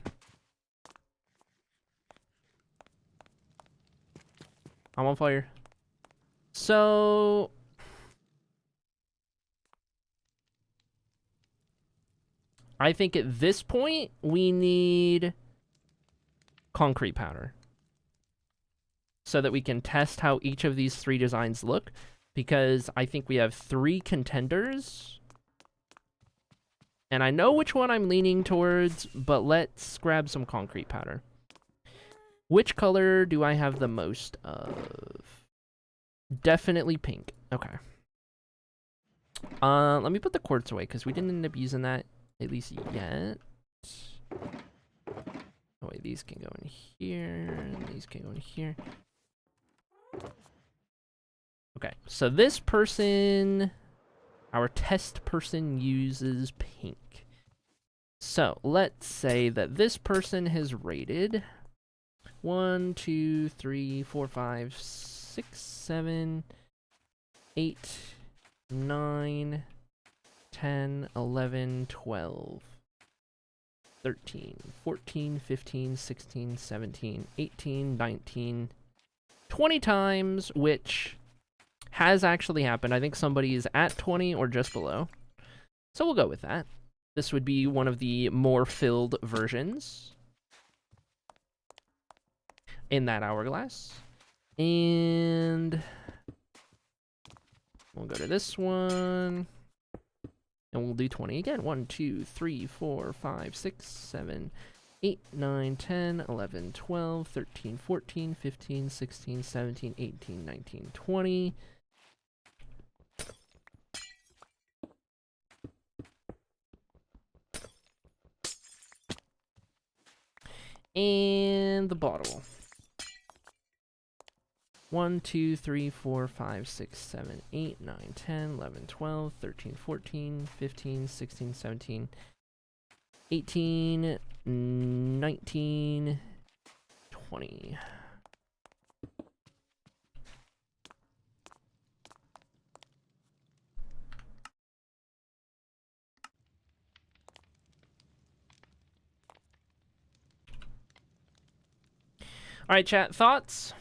I'm on fire. So... I think at this point, we need concrete powder. So that we can test how each of these 3 designs look. Because I think we have 3 contenders. And I know which one I'm leaning towards, but let's grab some concrete powder. Which color do I have the most of? Definitely pink. Okay. Let me put the quartz away, because we didn't end up using that, at least yet. Oh wait, these can go in here, and these can go in here. Okay, so this person, our test person, uses pink. So, let's say that this person has rated 1, 2, 3, 4, 5, 6, 7, 8, 9, 10, 11, 12, 13, 14, 15, 16, 17, 18, 19, 20 times, which has actually happened. I think somebody is at 20 or just below. So we'll go with that. This would be one of the more filled versions in that hourglass. And we'll go to this one. And we'll do 20 again. 1, 2, 3, 4, 5, 6, 7, 8, 9, 10, 11, 12, 13, 14, 15, 16, 17, 18, 19, 20. And the bottle. 1, 2, 3, 4, 5, 6, 7, 8, 9, 10, 11, 12, 13, 14, 15, 16, 17, 18, 19, 20. All right, chat, thoughts?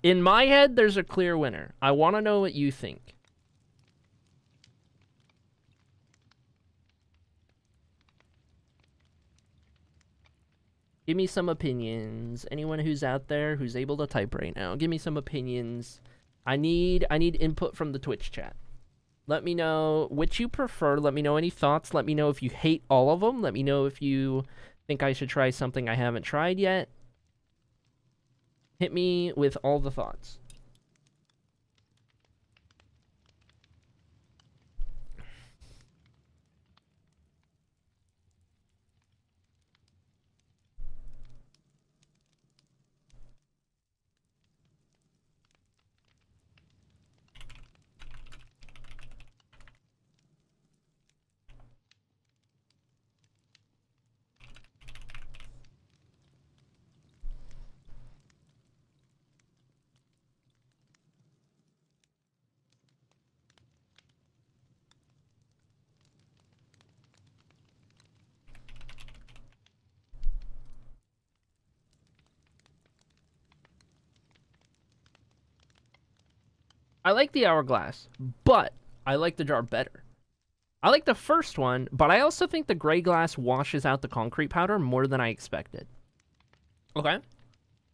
In my head, there's a clear winner. I want to know what you think. Give me some opinions. Anyone who's out there who's able to type right now, give me some opinions. I need input from the Twitch chat. Let me know which you prefer. Let me know any thoughts. Let me know if you hate all of them. Let me know if you think I should try something I haven't tried yet. Hit me with all the thoughts. I like the hourglass, but I like the jar better. I like the first one, but I also think the gray glass washes out the concrete powder more than I expected. Okay.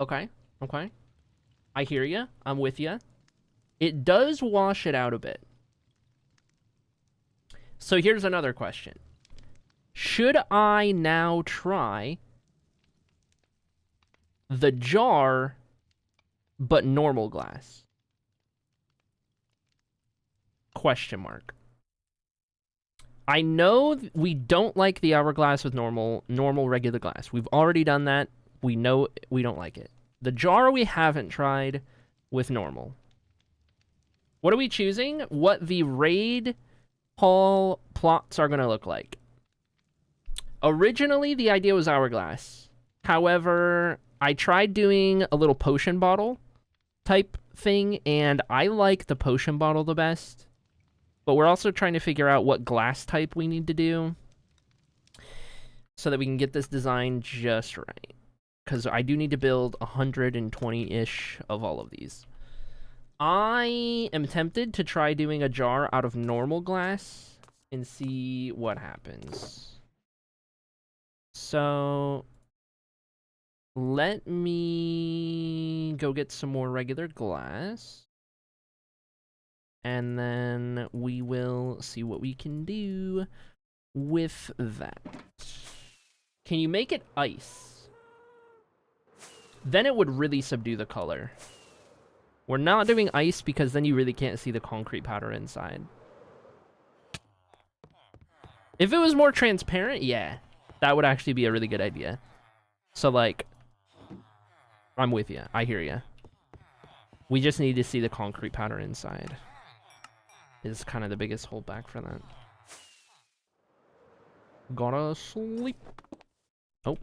Okay. Okay. I hear you. I'm with you. It does wash it out a bit. So here's another question. Should I now try the jar, but normal glass? Question mark. I know we don't like the hourglass with normal regular glass. We've already done that. We know we don't like it. The jar we haven't tried with normal. What are we choosing? What the raid hall plots are going to look like. Originally, the idea was hourglass. However, I tried doing a little potion bottle type thing, and I like the potion bottle the best. But we're also trying to figure out what glass type we need to do so that we can get this design just right. Because I do need to build 120-ish of all of these. I am tempted to try doing a jar out of normal glass and see what happens. So let me go get some more regular glass. And then we will see what we can do with that. Can you make it ice? Then it would really subdue the color. We're not doing ice because then you really can't see the concrete powder inside. If it was more transparent, yeah. That would actually be a really good idea. So, like, I'm with you. I hear you. We just need to see the concrete powder inside. Is kind of the biggest holdback for that. Gotta sleep. Oh.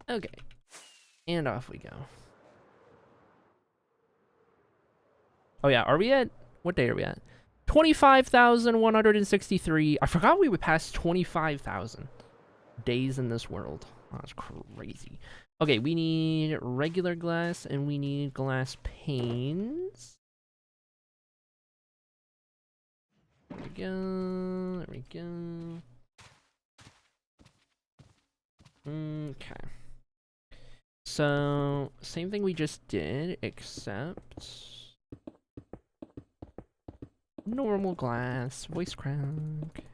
Okay. And off we go. Oh yeah, are we at... What day are we at? 25,163. I forgot we would pass 25,000 days in this world. Oh, that's crazy. Okay, we need regular glass and we need glass panes. There we go. There we go. Okay. So, same thing we just did, except normal glass, voice crack.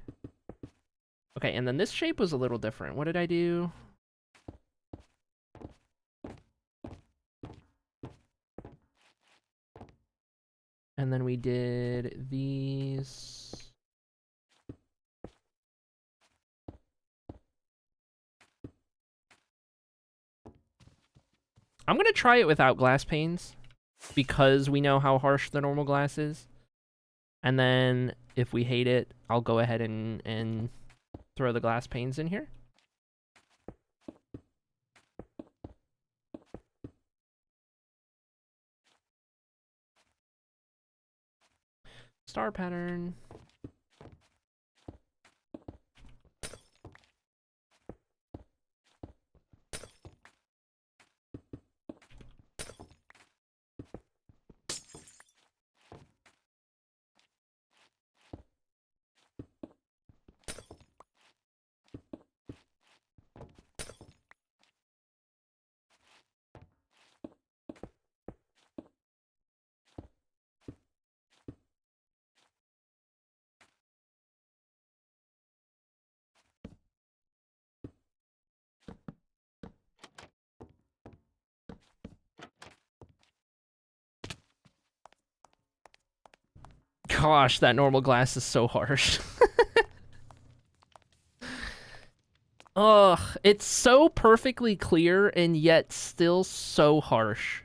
Okay, and then this shape was a little different. What did I do? And then we did these. I'm going to try it without glass panes because we know how harsh the normal glass is. And then if we hate it, I'll go ahead and throw the glass panes in here. Star pattern. Gosh, that normal glass is so harsh. Ugh, it's so perfectly clear and yet still so harsh.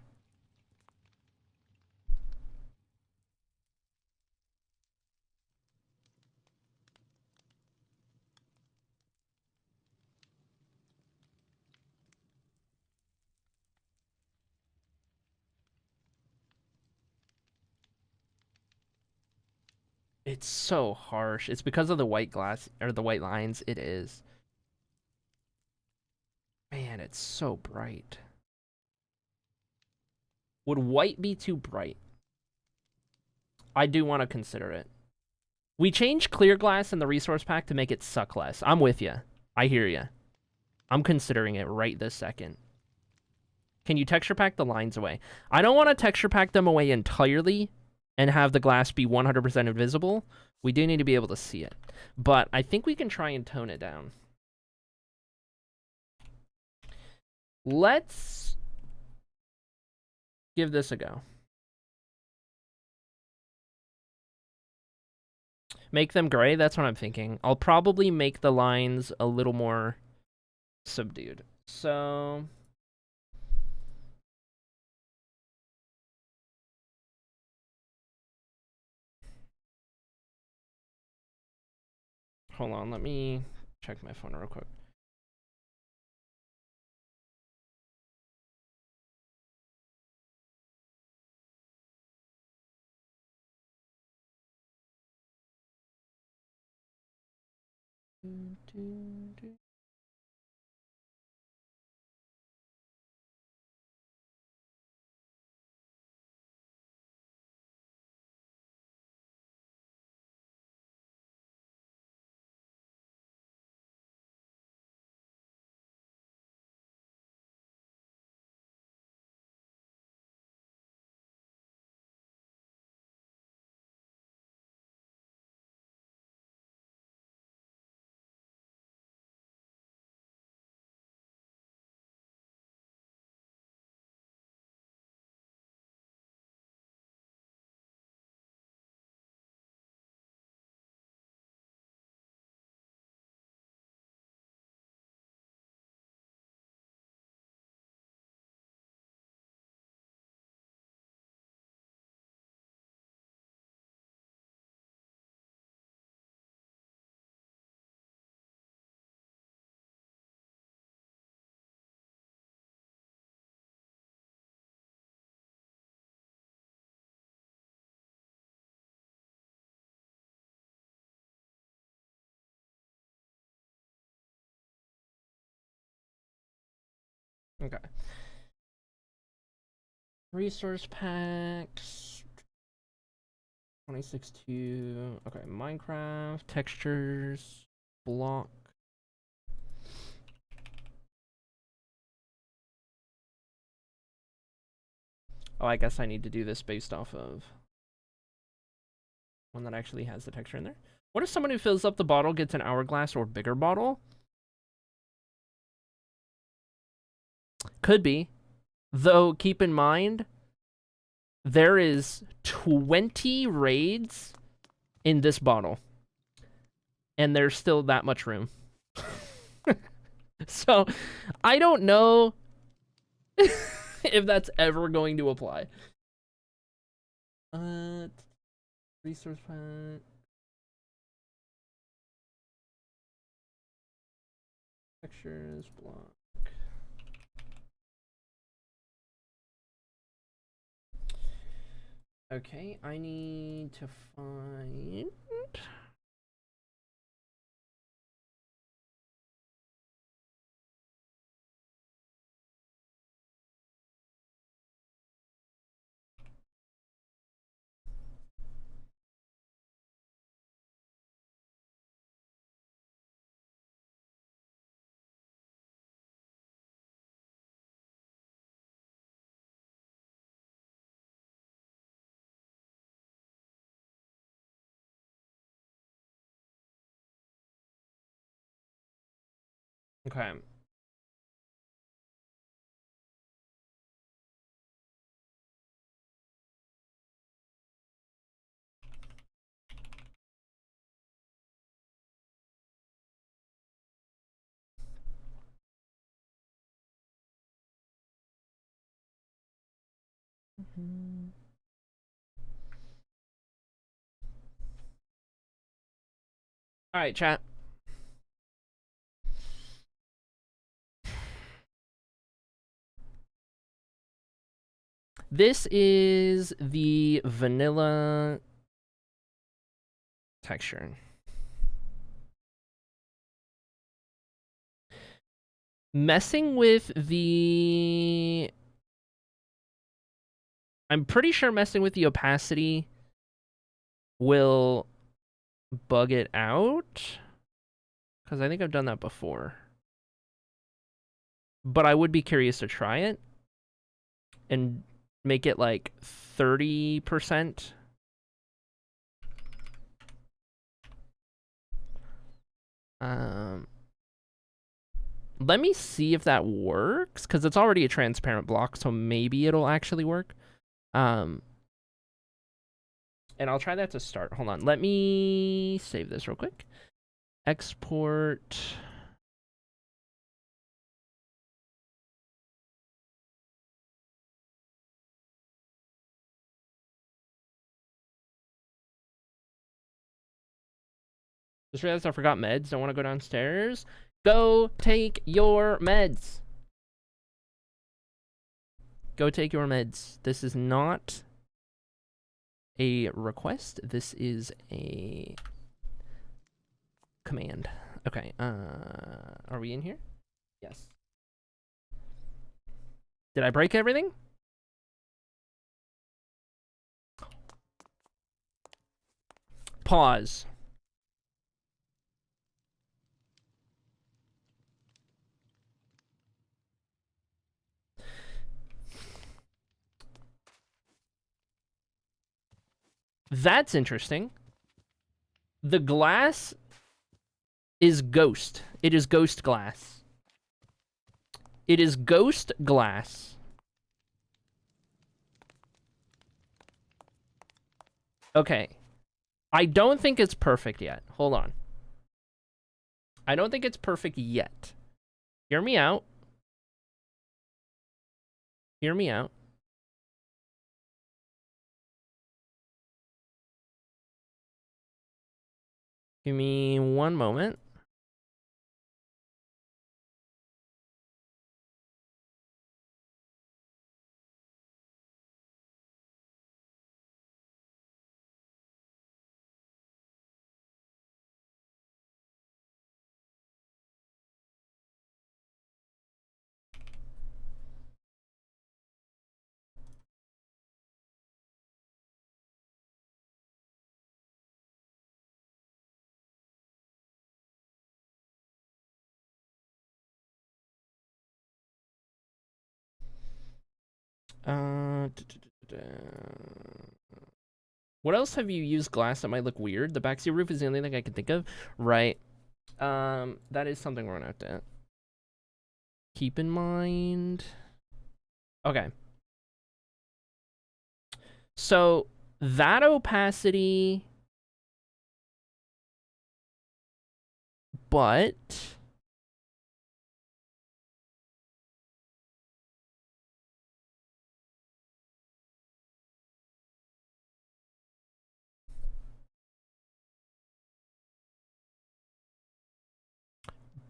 It's so harsh. It's because of the white glass, or the white lines. It is. Man, it's so bright. Would white be too bright? I do want to consider it. We changed clear glass in the resource pack to make it suck less. I'm with you. I hear you. I'm considering it right this second. Can you texture pack the lines away? I don't want to texture pack them away entirely and have the glass be 100% invisible. We do need to be able to see it. But I think we can try and tone it down. Let's give this a go. Make them gray? That's what I'm thinking. I'll probably make the lines a little more subdued. So... hold on, let me check my phone real quick. Okay. Resource packs. 26.2. Okay, Minecraft. Textures. Block. Oh, I guess I need to do this based off of one that actually has the texture in there. What if someone who fills up the bottle gets an hourglass or bigger bottle? Could be. Though, keep in mind, there is 20 raids in this bottle. And there's still that much room. So, I don't know if that's ever going to apply. Resource pack. Textures, block. Okay, I need to find... Okay. All right, chat. This is the vanilla texture. Messing with the... I'm pretty sure messing with the opacity will bug it out. Because I think I've done that before. But I would be curious to try it. and make it like 30%. Let me see if that works, because it's already a transparent block, so maybe it'll actually work. And I'll try that to start. Hold on. Let me save this real quick. Export. Just realized I forgot meds. Don't want to go downstairs. Go take your meds. Go take your meds. This is not a request. This is a command. Okay. Are we in here? Yes. Did I break everything? Pause. That's interesting. The glass is ghost. It is ghost glass. It is ghost glass. Okay. I don't think it's perfect yet. Hold on. I don't think it's perfect yet. Hear me out. Hear me out. Give me one moment. What else have you used glass that might look weird? The backseat roof is the only thing I can think of. Right. That is something we're gonna have to keep in mind. Okay. So that opacity, but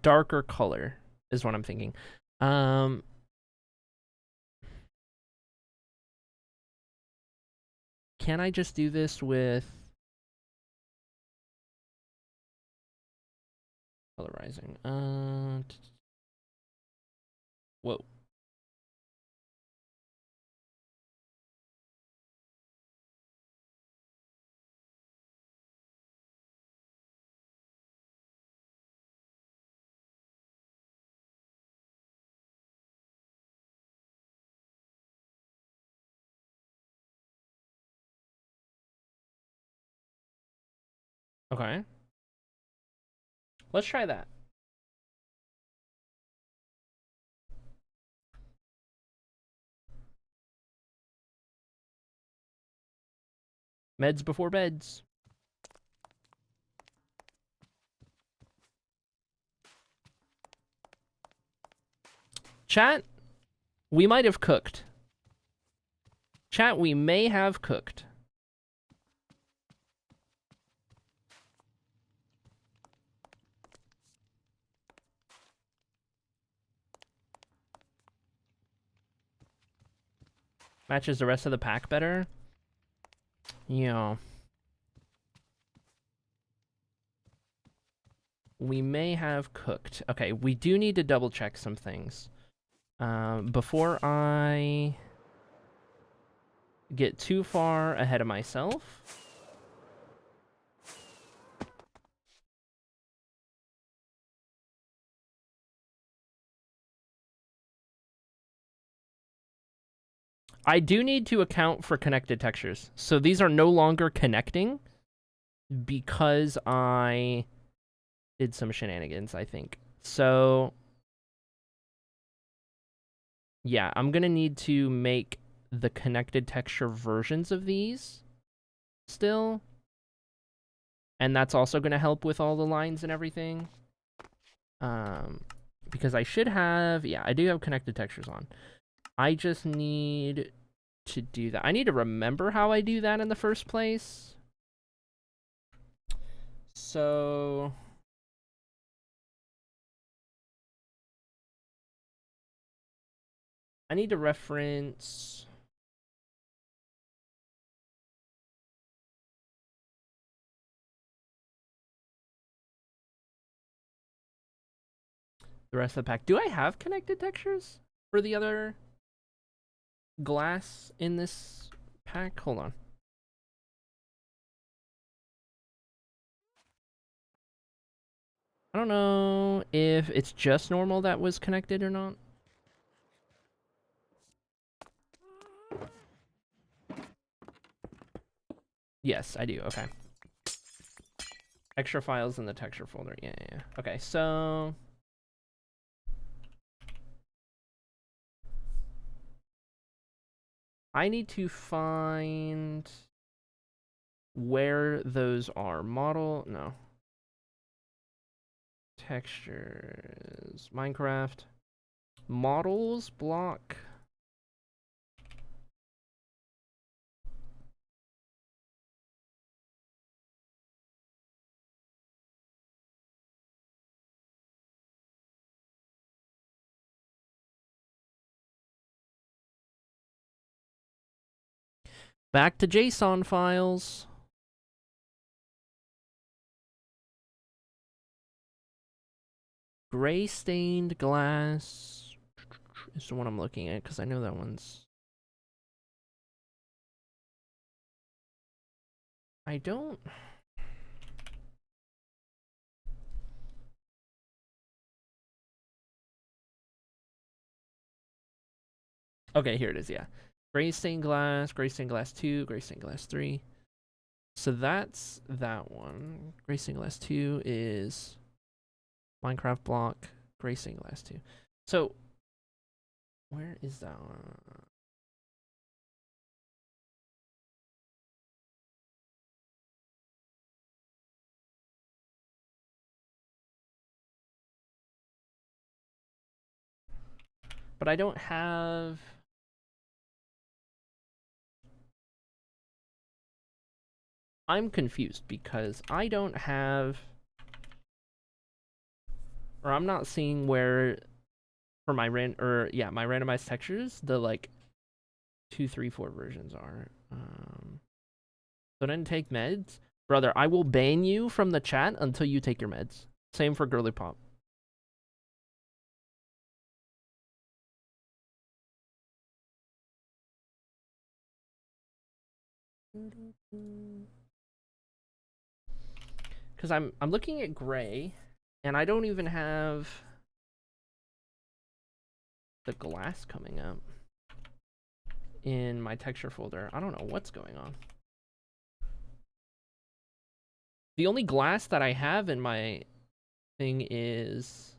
darker color is what I'm thinking. Can I just do this with colorizing? Whoa. Okay. Let's try that. Meds before beds. Chat, we might have cooked. Chat, we may have cooked. Matches the rest of the pack better. Yeah. We may have cooked. Okay, we do need to double check some things. Before I get too far ahead of myself. I do need to account for connected textures. So these are no longer connecting because I did some shenanigans, I think. So yeah, I'm going to need to make the connected texture versions of these still. And that's also going to help with all the lines and everything. Because I should have, yeah, I do have connected textures on. I just need to do that. I need to remember how I do that in the first place. So I need to reference the rest of the pack. Do I have connected textures for the other glass in this pack? Hold on. I don't know if it's just normal that was connected or not. Yes, I do. Okay. Extra files in the texture folder. Yeah. Okay, so I need to find where those are. Model, no. Textures, Minecraft. Models, block. Back to JSON files. Gray stained glass is the one I'm looking at because I know that one's. I don't. Okay, here it is. Yeah. Gray stained glass 2, gray stained glass 3. So that's that one. Gray stained glass 2 is Minecraft block, gray stained glass 2. So where is that one? But I don't have. I'm confused because I don't have, or I'm not seeing where for my my randomized textures the like 2, 3, 4 versions are. So I didn't take meds, brother. I will ban you from the chat until you take your meds. Same for Girly Pop. Because I'm looking at gray, and I don't even have the glass coming up in my texture folder. I don't know what's going on. The only glass that I have in my thing is...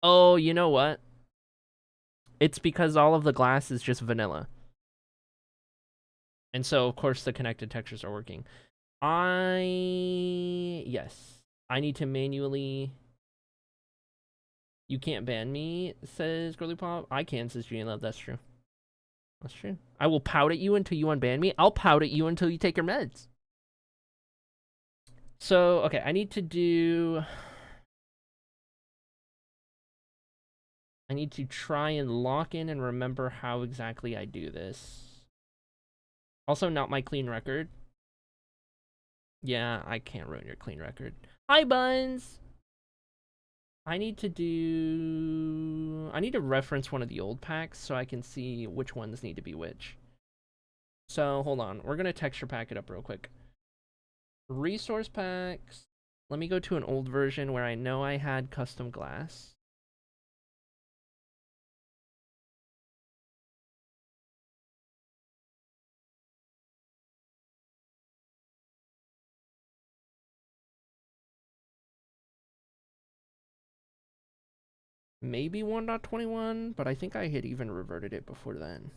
Oh, you know what? It's because all of the glass is just vanilla. And so, of course, the connected textures are working. Yes. I need to manually... You can't ban me, says Girly Pop. I can, says Julian Love. That's true. That's true. I will pout at you until you unban me. I'll pout at you until you take your meds. So, okay, I need to do... I need to try and lock in and remember how exactly I do this. Also, not my clean record. Yeah, I can't ruin your clean record. Hi, Buns! I need to reference one of the old packs so I can see which ones need to be which. So, hold on. We're going to texture pack it up real quick. Resource packs. Let me go to an old version where I know I had custom glass. maybe 1.21, but I think I had even reverted it before then.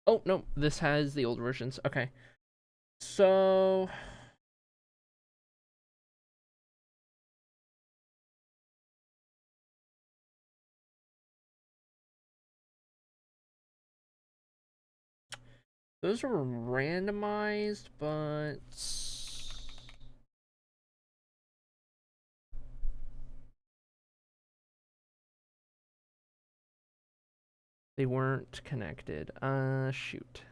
Oh, no, this has the old versions. Okay. So those were randomized, but they weren't connected. Shoot.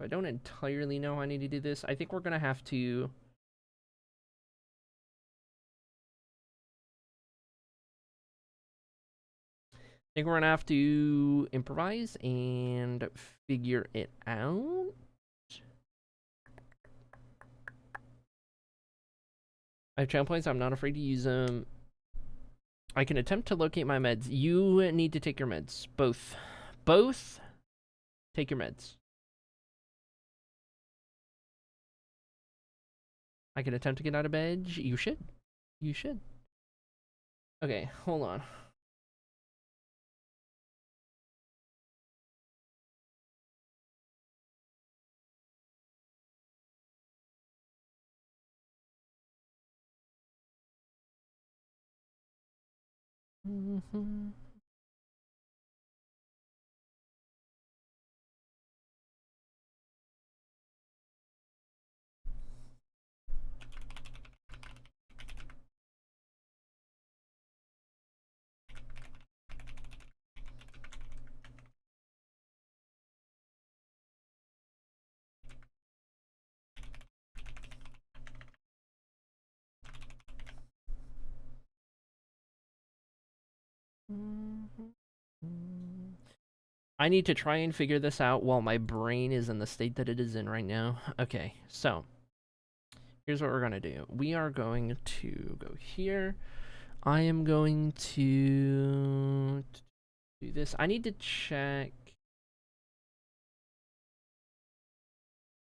I don't entirely know how I need to do this. I think we're gonna have to. I think we're gonna have to improvise and figure it out. I have channel points. I'm not afraid to use them. I can attempt to locate my meds. You need to take your meds. Both. Both. Take your meds. I can attempt to get out of bed. You should. You should. Okay, hold on. Mm-hmm. I need to try and figure this out while my brain is in the state that it is in right now. Okay, so here's what we're gonna do. We are going to go here. I am going to do this. I need to check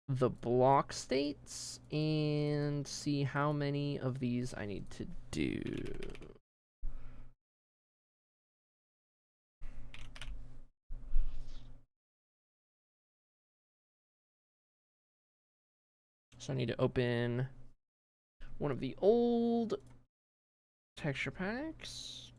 the block states and see how many of these I need to do. So I need to open one of the old texture packs.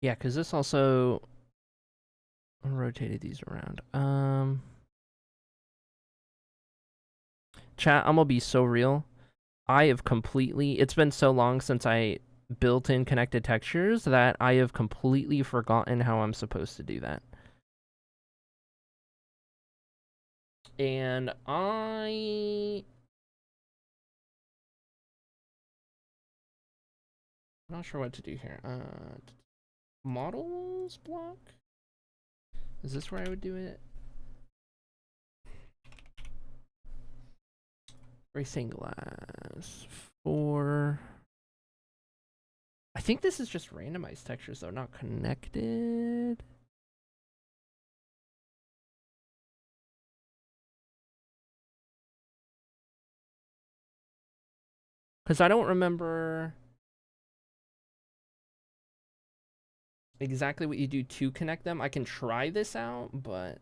Yeah, because this also rotated these around. Chat, I'm gonna be so real. I have completely, it's been so long since I built in connected textures that I have completely forgotten how I'm supposed to do that. And I'm not sure what to do here. Models block? Is this where I would do it? Racing glass for. I think this is just randomized textures though, not connected. Because I don't remember exactly what you do to connect them. I can try this out, but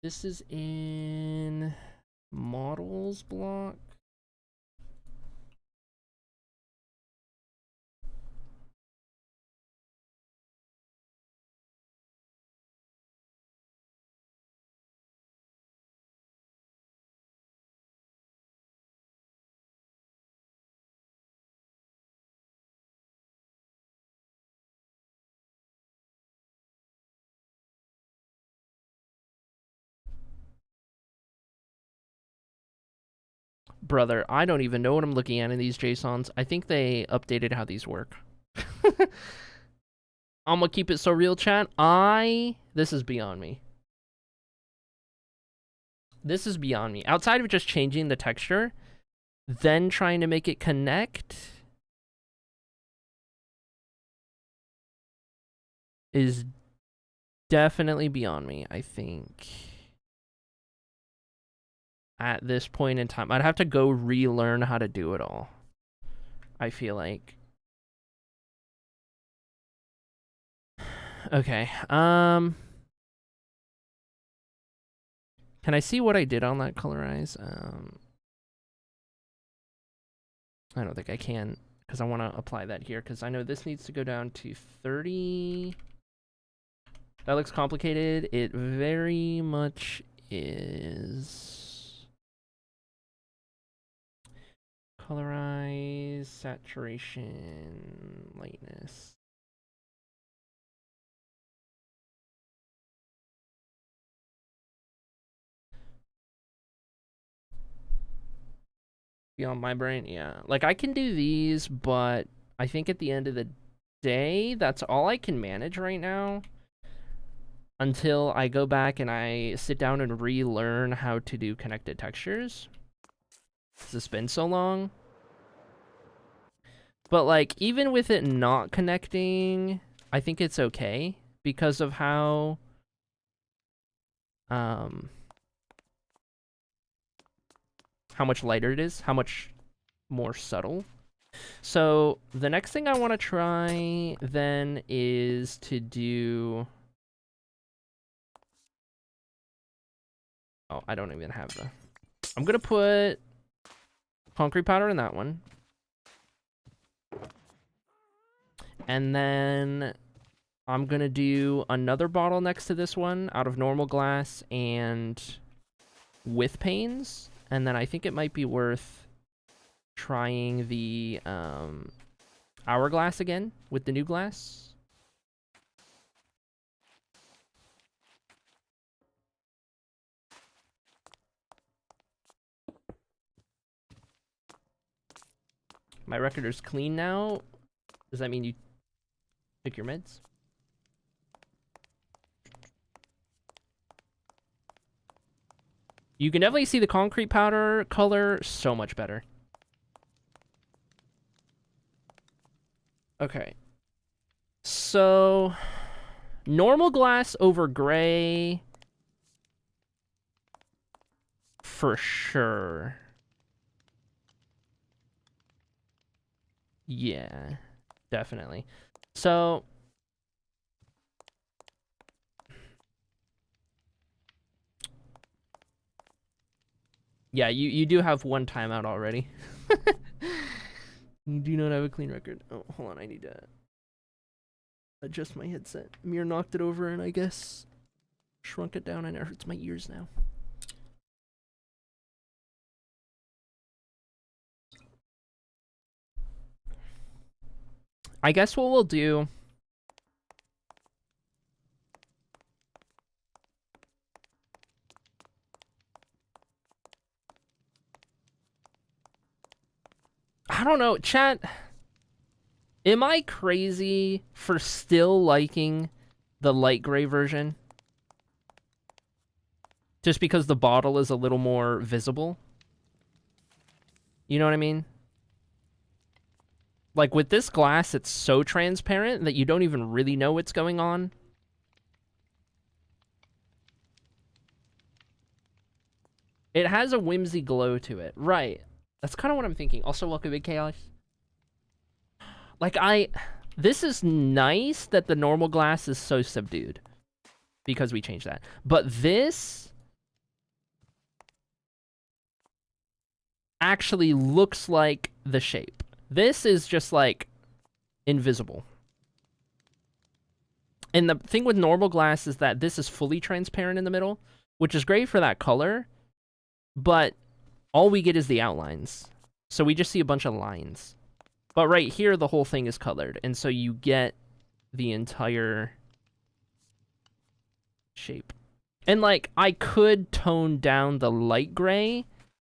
This is in models block. Brother, I don't even know what I'm looking at in these JSONs. I think they updated how these work. I'm gonna keep it so real, chat. This is beyond me. This is beyond me. Outside of just changing the texture, then trying to make it connect is definitely beyond me, I think. At this point in time, I'd have to go relearn how to do it all, I feel like. Okay, can I see what I did on that colorize? I don't think I can, because I want to apply that here, because I know this needs to go down to 30. That looks complicated. It very much is. Colorize, saturation, lightness. Beyond my brain, yeah. Like, I can do these, but I think at the end of the day, that's all I can manage right now. Until I go back and I sit down and relearn how to do connected textures. It's been so long. But, like, even with it not connecting, I think it's okay because of how much lighter it is, how much more subtle. So the next thing I want to try then is to do... Oh, I don't even have the... I'm going to put concrete powder in that one. And then I'm going to do another bottle next to this one out of normal glass and with panes. And then I think it might be worth trying the hourglass again with the new glass. My record is clean now. Does that mean you took your meds? You can definitely see the concrete powder color so much better. Okay. So, normal glass over gray. For sure. Yeah, definitely. So, yeah, you do have one timeout already. You do not have a clean record. Oh, hold on, I need to adjust my headset. Mir knocked it over and I guess shrunk it down and it hurts my ears now. I guess what we'll do... I don't know, chat. Am I crazy for still liking the light gray version? Just because the bottle is a little more visible? You know what I mean? Like, with this glass, it's so transparent that you don't even really know what's going on. It has a whimsy glow to it. Right. That's kind of what I'm thinking. Also, welcome, Big Chaos. Like, this is nice that the normal glass is so subdued. Because we changed that. But this actually looks like the shape. This is just like invisible. And the thing with normal glass is that this is fully transparent in the middle, which is great for that color, but all we get is the outlines. So we just see a bunch of lines. But right here, the whole thing is colored, and so you get the entire shape. And like, I could tone down the light gray.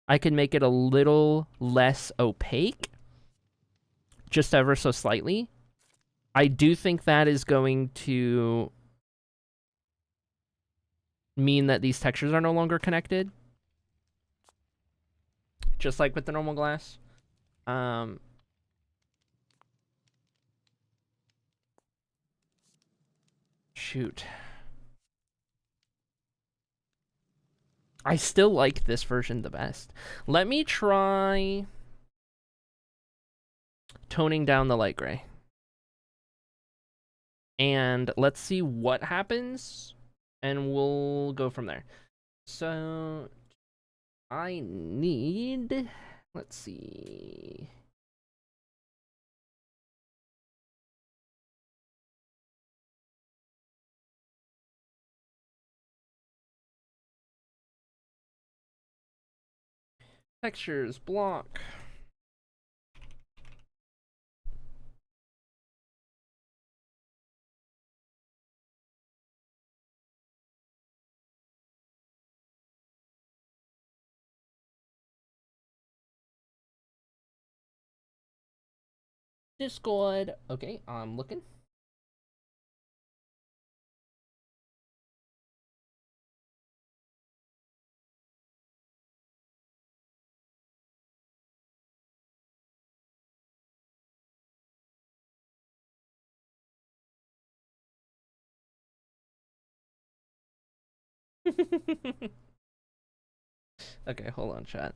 I could make it a little less opaque, just ever so slightly. I do think that is going to mean that these textures are no longer connected, just like with the normal glass. Shoot. I still like this version the best. Let me try toning down the light gray. And let's see what happens, and we'll go from there. So I need, let's see. Textures, block. Discord. Okay, I'm looking. Okay, hold on, chat.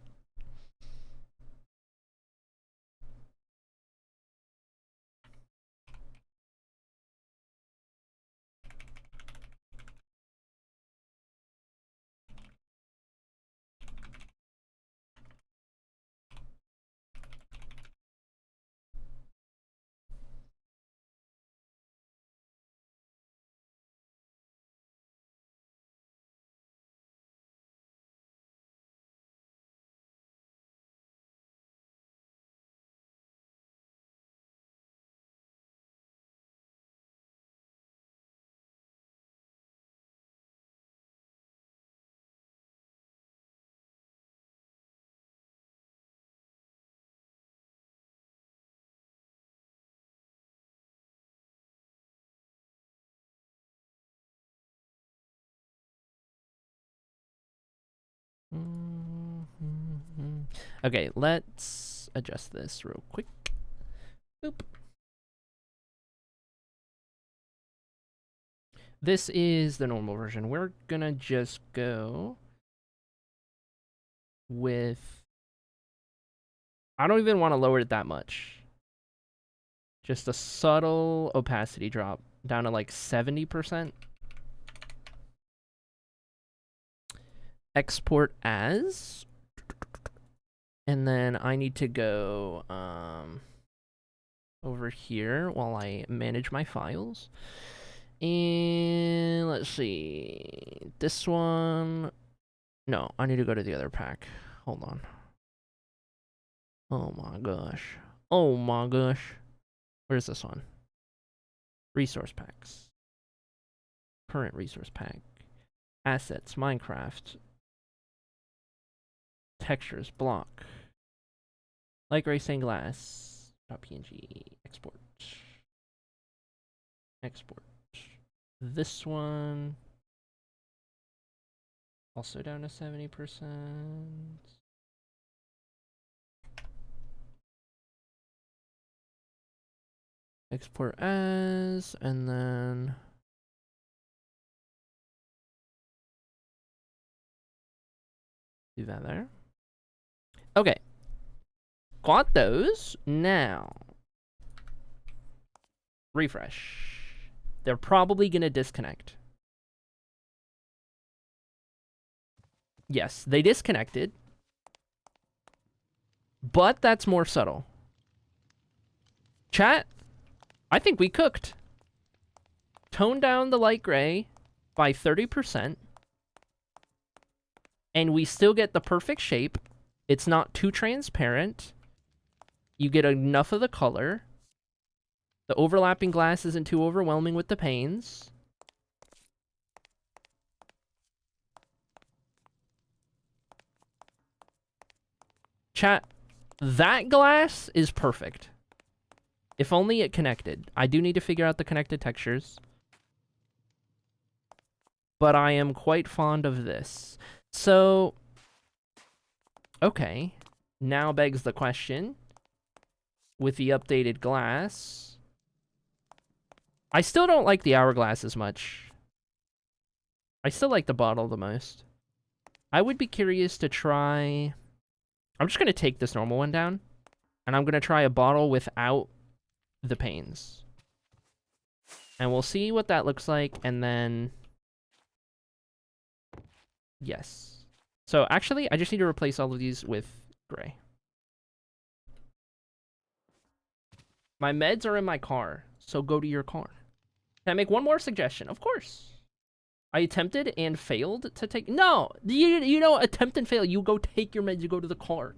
Okay, let's adjust this real quick. Boop. This is the normal version. We're gonna just go with, I don't even want to lower it that much. Just a subtle opacity drop down to like 70%. Export as. And then I need to go over here while I manage my files. And let's see. This one. No, I need to go to the other pack. Hold on. Oh my gosh. Oh my gosh. Where's this one? Resource packs. Current resource pack. Assets, Minecraft. Textures, block. Light gray stained glass. .png. Export. Export. This one. Also down to 70%. Export as, and then do that there. Okay. Got those. Now, refresh. They're probably going to disconnect. Yes, they disconnected. but that's more subtle. Chat, I think we cooked. Tone down the light gray by 30%, and we still get the perfect shape. It's not too transparent. You get enough of the color. The overlapping glass isn't too overwhelming with the panes. Chat, that glass is perfect. If only it connected. I do need to figure out the connected textures. But I am quite fond of this. So, okay. Now begs the question. With the updated glass. I still don't like the hourglass as much. I still like the bottle the most. I would be curious to try... I'm just going to take this normal one down. And I'm going to try a bottle without the panes. And we'll see what that looks like, and then... Yes. So, actually, I just need to replace all of these with gray. My meds are in my car, so go to your car. Can I make one more suggestion? Of course. I attempted and failed to take... No! You know, attempt and fail. You go take your meds, you go to the car.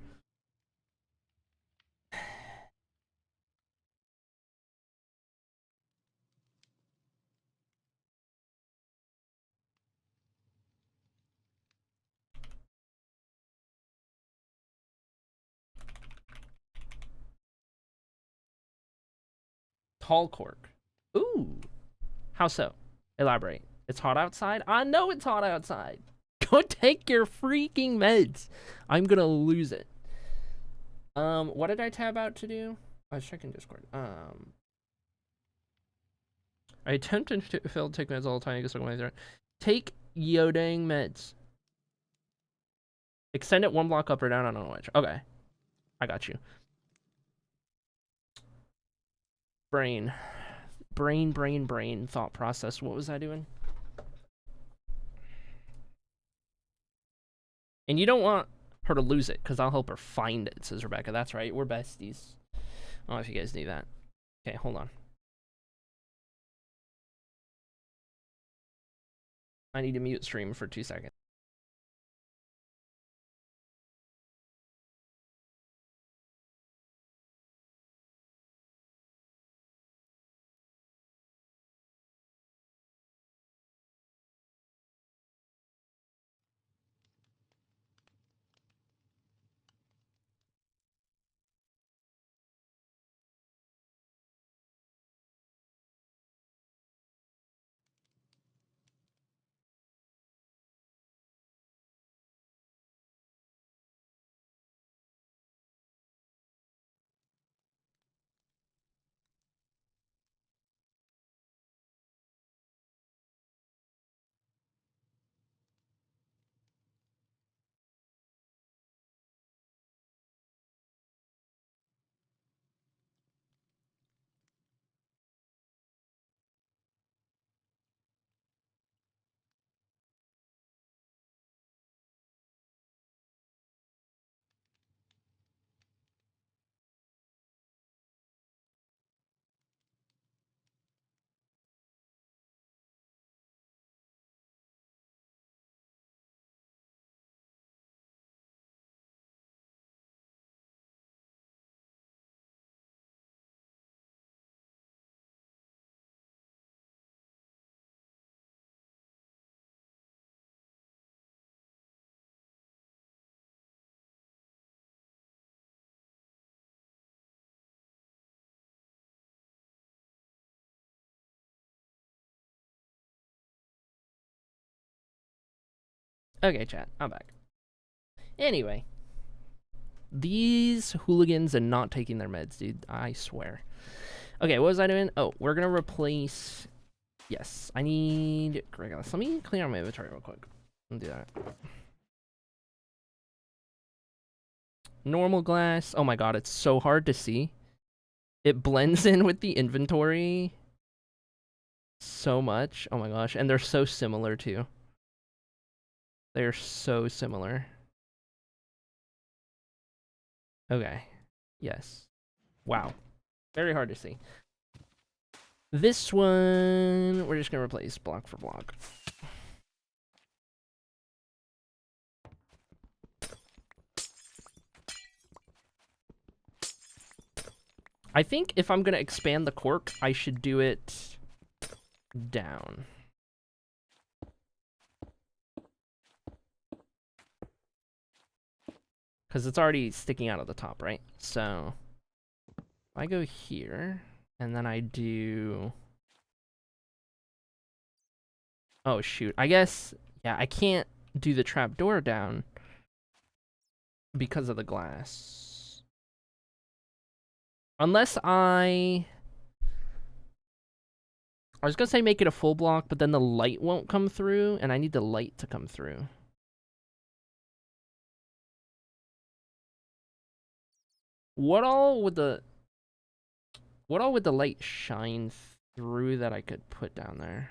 Tall cork. Ooh. How so? Elaborate. It's hot outside? I know it's hot outside. Go take your freaking meds. I'm gonna lose it. What did I tab out to do? I was checking Discord. I attempted to fail to take meds all the time. I guess I'm take Yodang meds. Extend it one block up or down. I don't know which. Okay. I got you. Brain. Brain. Thought process. What was I doing? And you don't want her to lose it, because I'll help her find it, says Rebecca. That's right. We're besties. I don't know if you guys knew that. Okay, hold on. I need to mute stream for 2 seconds. Okay, chat. I'm back. Anyway. These hooligans and not taking their meds, dude. I swear. Okay, what was I doing? Oh, we're gonna replace... Yes, I need... Let me clear out my inventory real quick. I'll do that. Normal glass. Oh my god, it's so hard to see. It blends in with the inventory so much. Oh my gosh, and they're so similar too. They're so similar. Okay. Yes. Wow. Very hard to see. This one, we're just gonna replace block for block. I think if I'm gonna expand the cork, I should do it down. Because it's already sticking out of the top, right? So if I go here, and then I do... Oh, shoot. I guess, yeah, I can't do the trapdoor down because of the glass. Unless I was gonna say make it a full block, but then the light won't come through, and I need the light to come through. What all would the light shine through that I could put down there?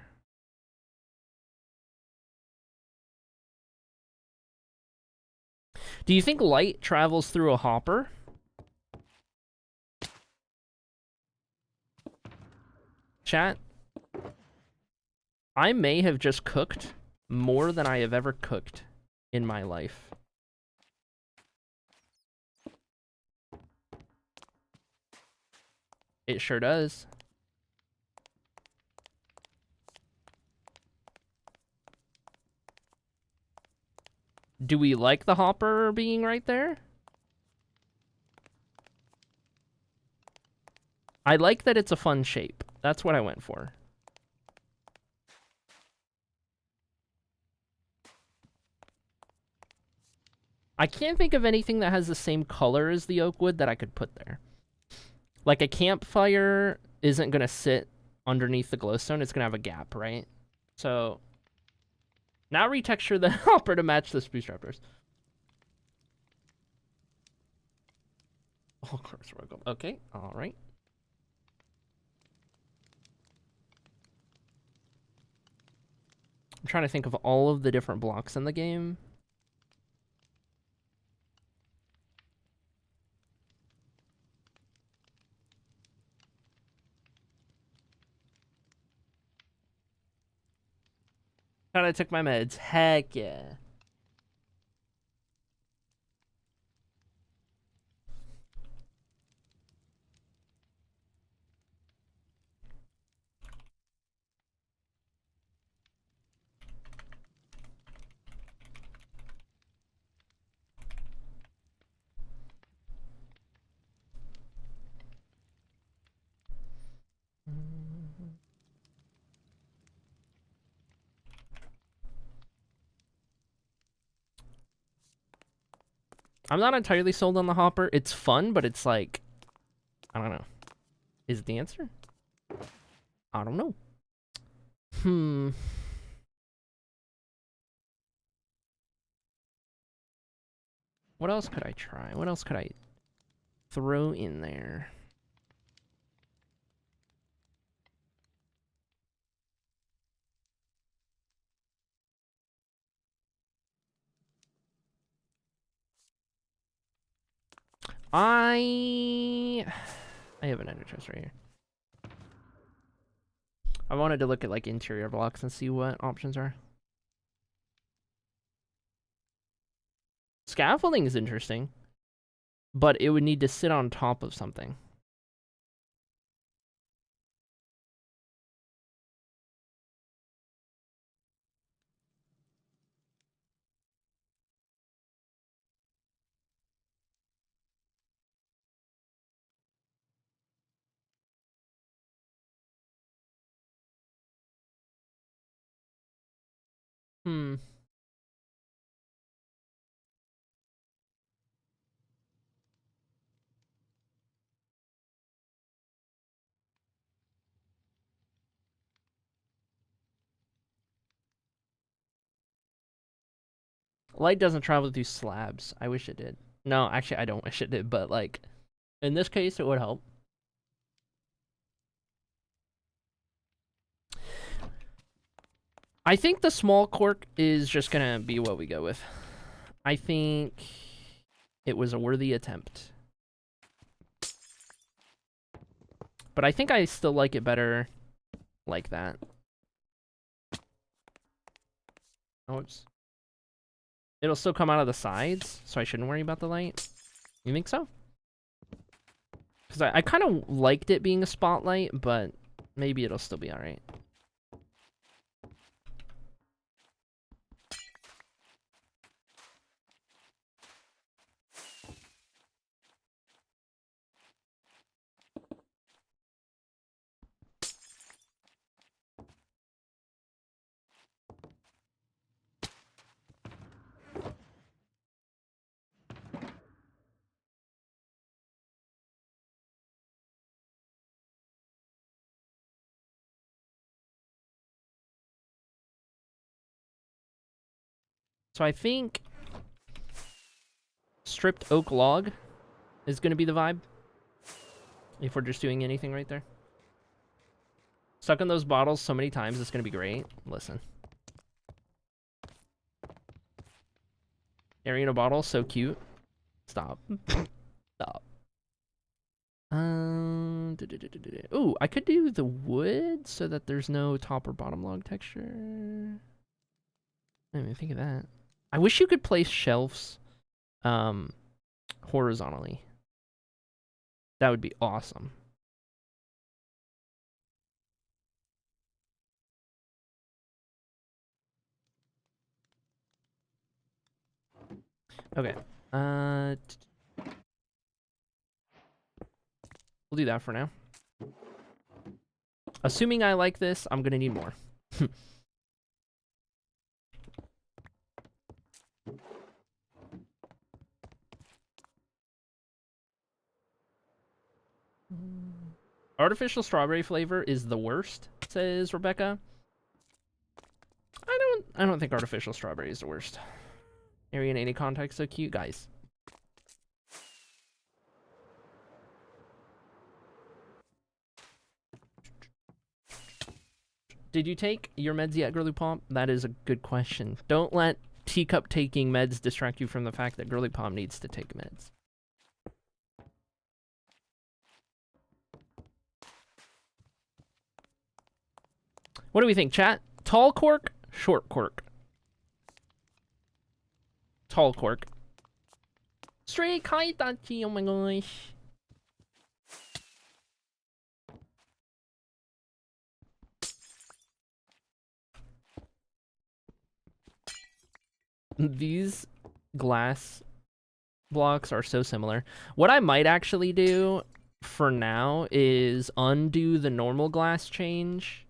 Do you think light travels through a hopper? Chat, I may have just cooked more than I have ever cooked in my life. It sure does. Do we like the hopper being right there? I like that it's a fun shape. That's what I went for. I can't think of anything that has the same color as the oak wood that I could put there. Like a campfire isn't going to sit underneath the glowstone. It's going to have a gap, right? So now retexture the hopper to match the spruce wrappers. Oh, of course, we're going. Okay, all right. I'm trying to think of all of the different blocks in the game. Thought I took my meds. Heck yeah. I'm not entirely sold on the hopper. It's fun, but it's like, I don't know. Is it the answer? I don't know. What else could I try? What else could I throw in there? I have an ender chest right here. I wanted to look at like interior blocks and see what options are. Scaffolding is interesting, but it would need to sit on top of something. Light doesn't travel through slabs. I wish it did. No, actually, I don't wish it did, but like, in this case, it would help. I think the small cork is just gonna be what we go with. I think it was a worthy attempt. But I think I still like it better like that. Oops. It'll still come out of the sides, so I shouldn't worry about the light. You think so? Because I kind of liked it being a spotlight, but maybe it'll still be alright. So I think stripped oak log is going to be the vibe. If we're just doing anything right there. Stuck in those bottles so many times, it's going to be great. Listen. Carrying a bottle, so cute. Stop. Stop. Ooh, I could do the wood so that there's no top or bottom log texture. I didn't even think of that. I wish you could place shelves horizontally. That would be awesome. Okay. We'll do that for now. Assuming I like this, I'm gonna need more. Artificial strawberry flavor is the worst, says Rebecca. I don't think artificial strawberry is the worst. Area in any context, so cute, guys. Did you take your meds yet, Girly Pop? That is a good question. Don't let teacup taking meds distract you from the fact that Girly Pop needs to take meds. What do we think, chat? Tall cork, short cork? Tall cork. Straight kaitachi, oh my gosh. These glass blocks are so similar. What I might actually do for now is undo the normal glass change.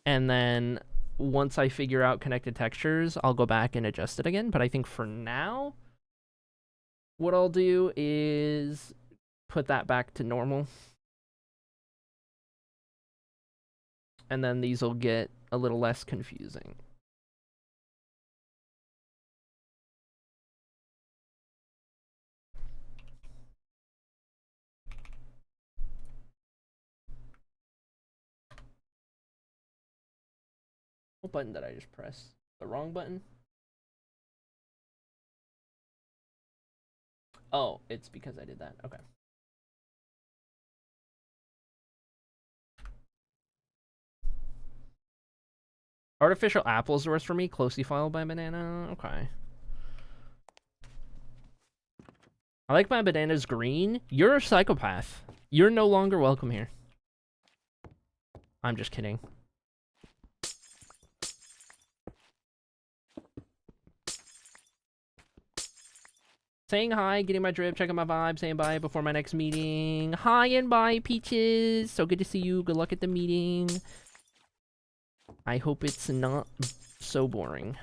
And then once I figure out connected textures, I'll go back and adjust it again. But I think for now, what I'll do is put that back to normal. And then these will get a little less confusing. What button did I just press? The wrong button? Oh, it's because I did that. Okay. Artificial apples are worse for me, closely followed by banana. Okay. I like my bananas green. You're a psychopath. You're no longer welcome here. I'm just kidding. Saying hi, getting my drip, checking my vibe, saying bye before my next meeting. Hi and bye, Peaches. So good to see you. Good luck at the meeting. I hope it's not so boring.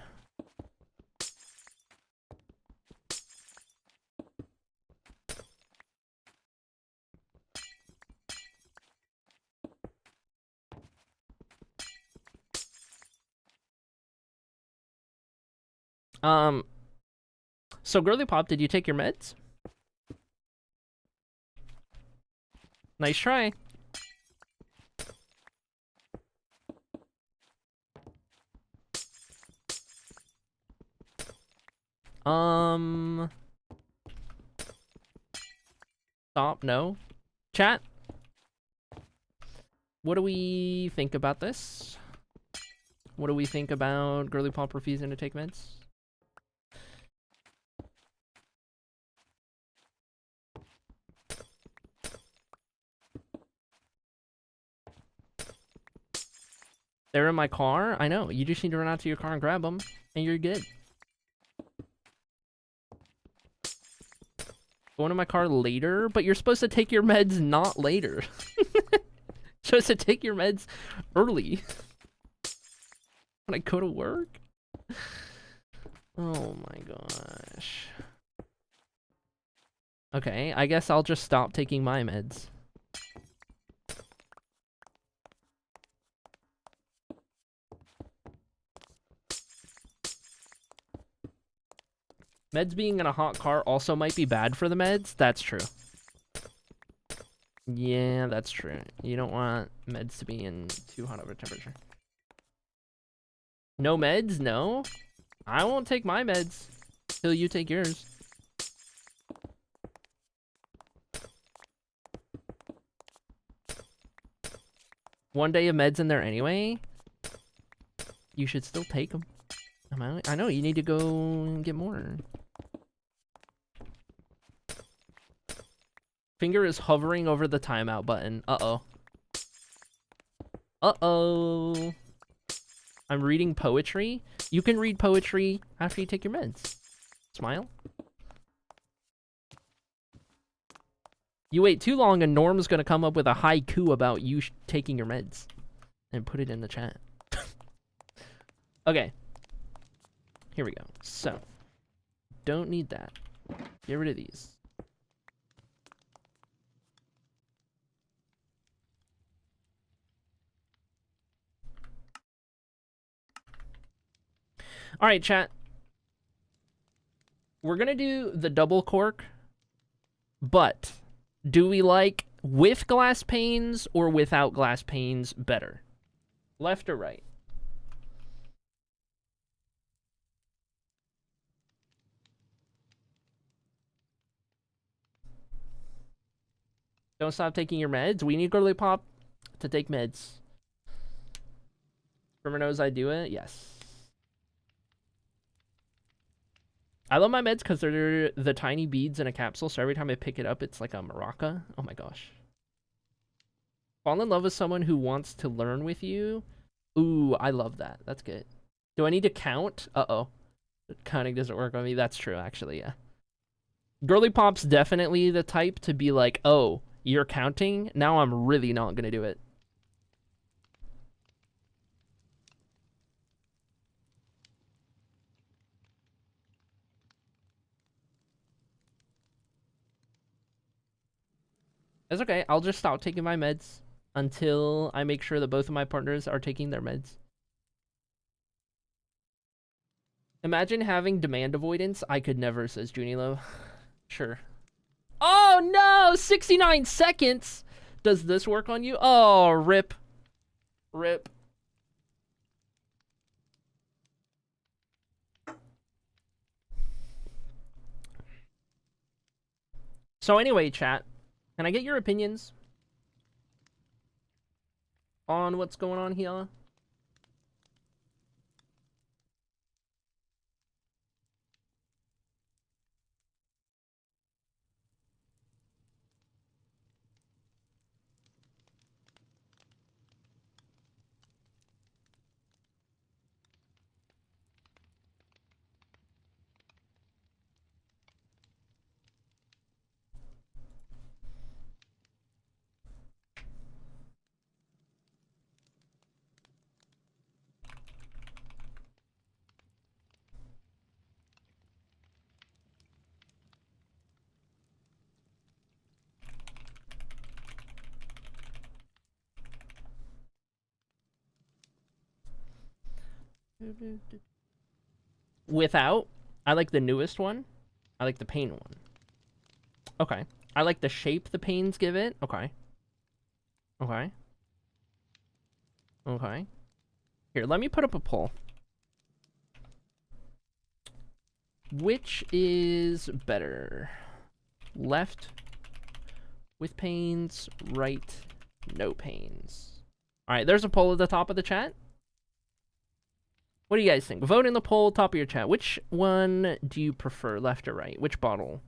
So Girly Pop, did you take your meds? Nice try. Stop, no. Chat, What do we think about this? What do we think about Girly Pop refusing to take meds? They're in my car? I know. You just need to run out to your car and grab them, and you're good. Go into my car later, but you're supposed to take your meds not later. Supposed to take your meds early. When I go to work? Oh my gosh. Okay, I guess I'll just stop taking my meds. Meds being in a hot car also might be bad for the meds. That's true. Yeah, that's true. You don't want meds to be in too hot of a temperature. No meds? No? I won't take my meds till you take yours. One day of meds in there anyway. You should still take them. I know, you need to go and get more. Finger is hovering over the timeout button. Uh-oh. Uh-oh. I'm reading poetry. You can read poetry after you take your meds. Smile. You wait too long and Norm's gonna come up with a haiku about you taking your meds. And put it in the chat. Okay. Here we go. So. Don't need that. Get rid of these. Alright, chat. We're gonna do the double cork, but do we like with glass panes or without glass panes better? Left or right? Don't stop taking your meds. We need Girly Pop to take meds. Rumor knows I do it? Yes. I love my meds because they're the tiny beads in a capsule, so every time I pick it up, it's like a maraca. Oh my gosh. Fall in love with someone who wants to learn with you. Ooh, I love that. That's good. Do I need to count? Uh-oh. Counting doesn't work on me. That's true, actually, yeah. Girly Pop's definitely the type to be like, oh, you're counting? Now I'm really not gonna do it. It's okay. I'll just stop taking my meds until I make sure that both of my partners are taking their meds. Imagine having demand avoidance. I could never, says Junilo. Sure. Oh no! 69 seconds! Does this work on you? Oh, rip. Rip. So anyway, chat. Can I get your opinions on what's going on here? Without, I like the newest one. I like the pain one. Okay. I like the shape the panes give it. Okay. Okay. Okay. Here, let me put up a poll. Which is better? Left with panes, right, no panes. All right, there's a poll at the top of the chat. What do you guys think? Vote in the poll, top of your chat. Which one do you prefer, left or right? Which bottle?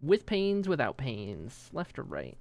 With pains, without pains, left or right?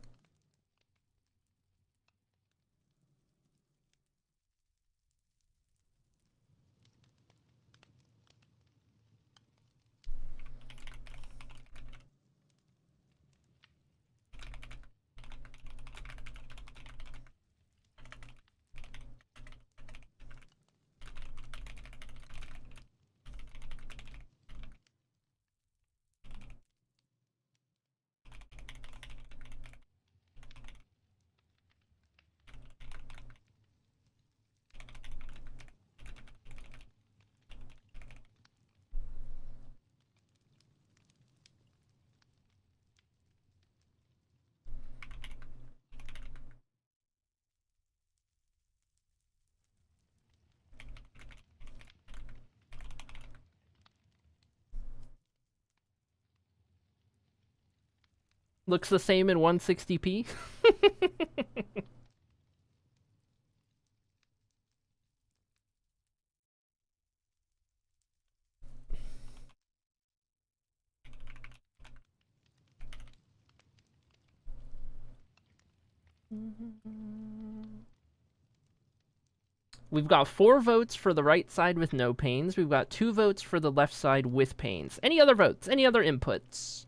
Looks the same in 160p. We've got 4 votes for the right side with no pains. We've got 2 votes for the left side with pains. Any other votes? Any other inputs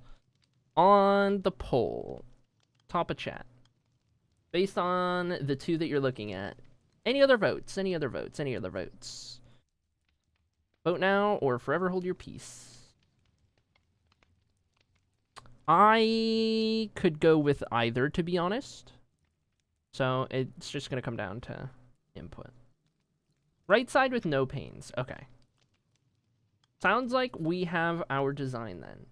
on the poll? Top of chat. Based on the 2 that you're looking at. Any other votes? Any other votes? Any other votes? Vote now or forever hold your peace. I could go with either, to be honest. So it's just going to come down to input. Right side with no pains. Okay. Sounds like we have our design then.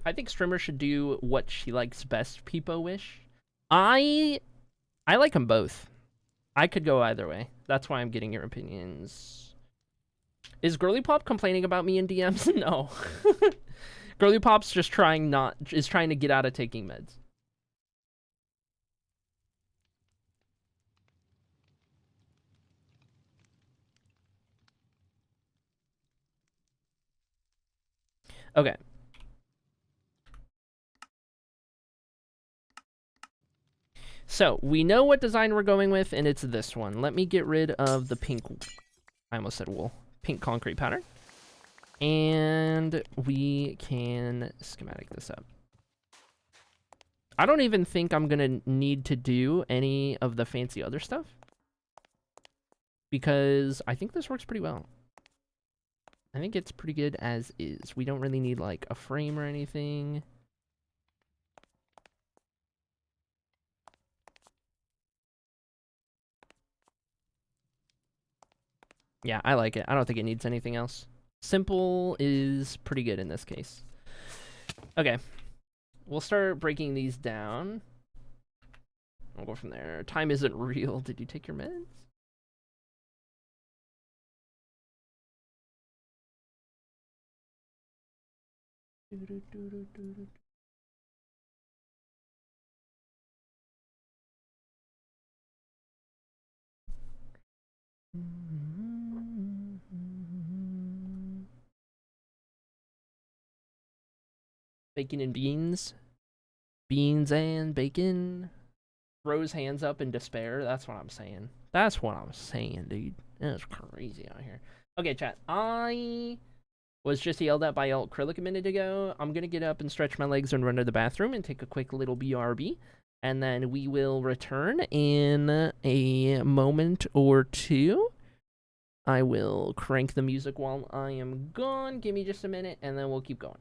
I think Strimmer should do what she likes best, Peepo Wish. I like them both. I could go either way. That's why I'm getting your opinions. Is Girly Pop complaining about me in DMs? No. Girly Pop's just trying to get out of taking meds. Okay. So, we know what design we're going with, and it's this one. Let me get rid of the pink... I almost said wool. Pink concrete pattern. And we can schematic this up. I don't even think I'm going to need to do any of the fancy other stuff. Because I think this works pretty well. I think it's pretty good as is. We don't really need, like, a frame or anything. Yeah, I like it. I don't think it needs anything else. Simple is pretty good in this case. Okay. We'll start breaking these down. I'll go from there. Time isn't real. Did you take your meds? Bacon and beans. Beans and bacon. Throws hands up in despair. That's what I'm saying. That's what I'm saying, dude. It's crazy out here. Okay, chat. I was just yelled at by Acrylic a minute ago. I'm going to get up and stretch my legs and run to the bathroom and take a quick little BRB. And then we will return in a moment or two. I will crank the music while I am gone. Give me just a minute, and then we'll keep going.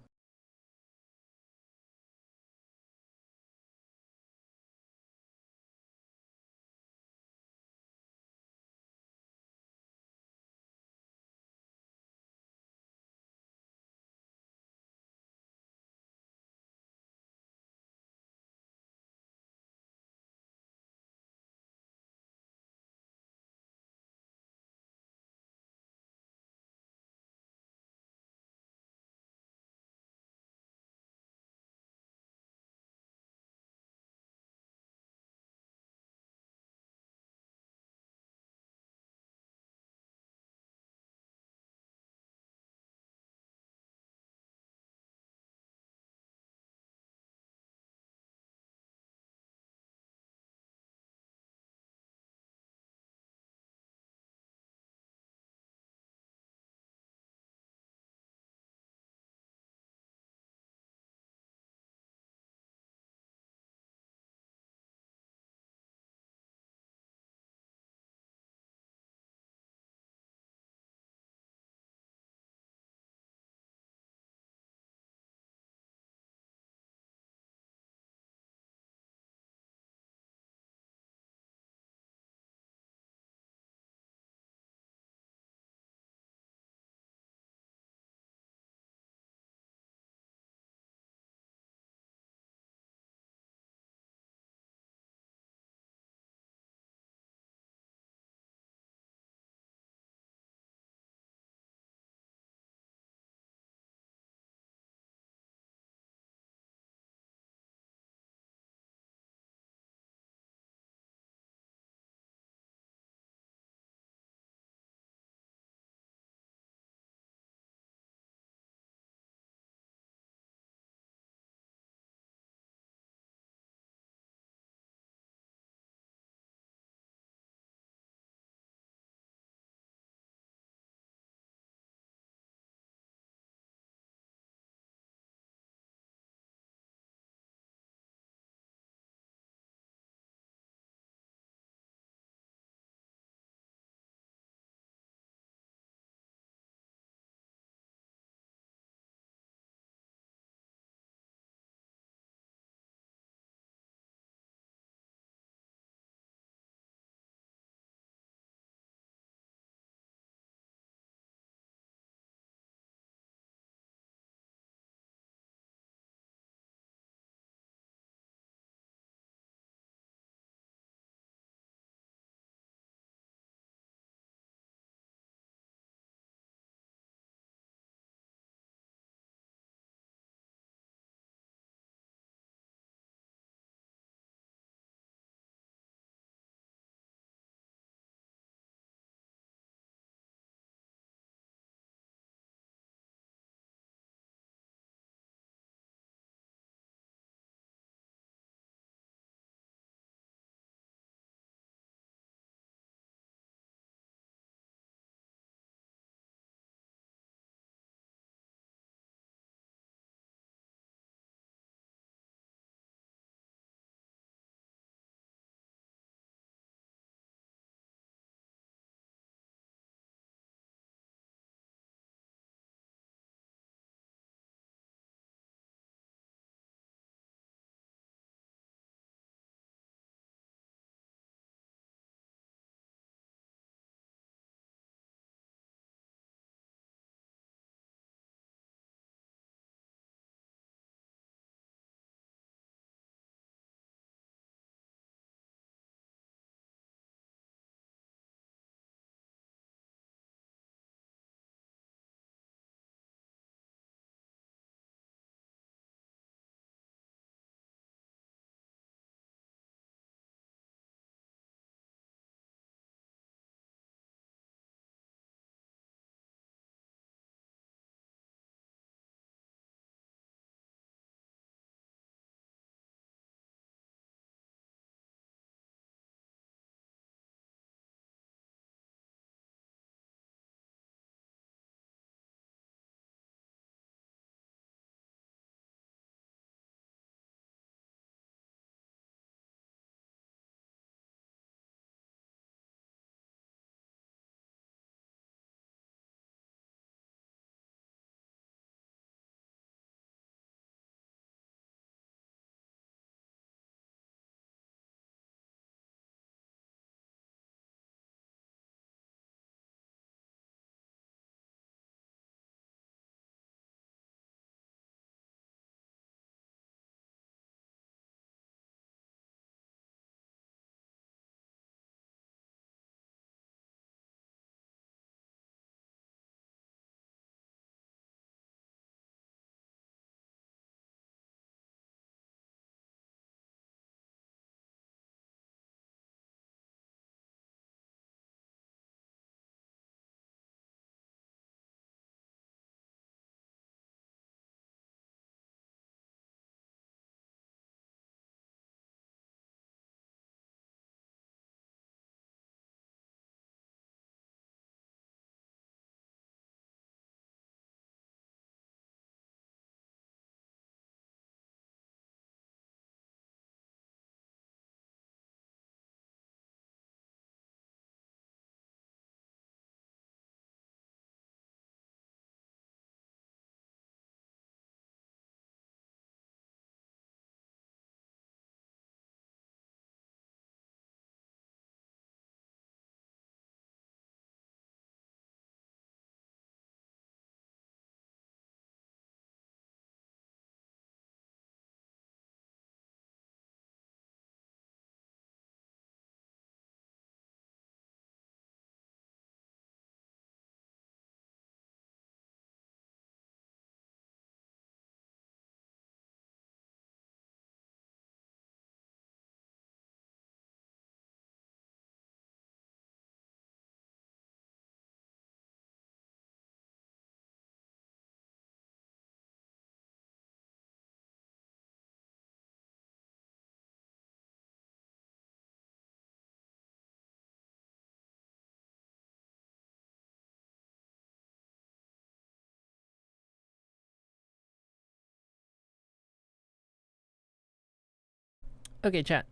Okay, chat.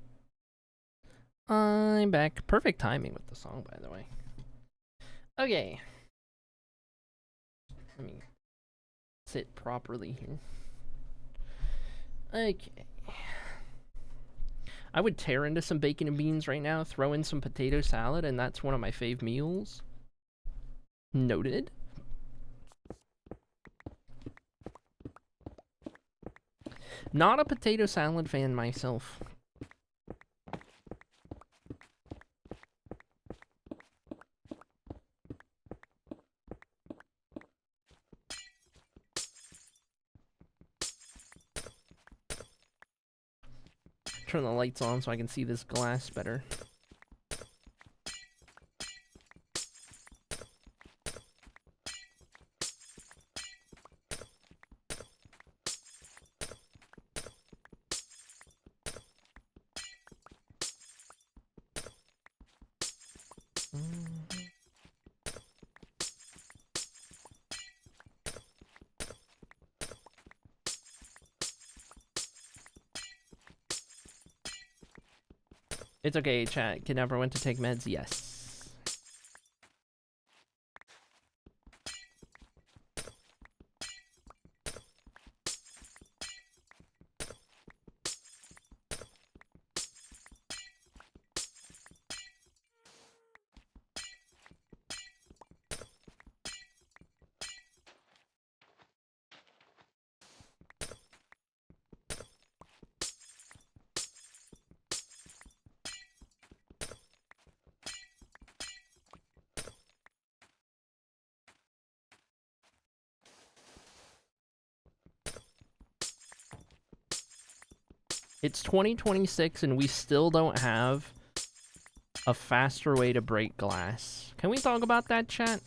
I'm back. Perfect timing with the song, by the way. Okay. Let me sit properly here. Okay. I would tear into some bacon and beans right now, throw in some potato salad, and that's one of my fave meals. Noted. Not a potato salad fan myself. Turn the lights on so I can see this glass better. It's okay, chat. Kid never went to take meds? Yes. It's 2026 and we still don't have a faster way to break glass. Can we talk about that, chat?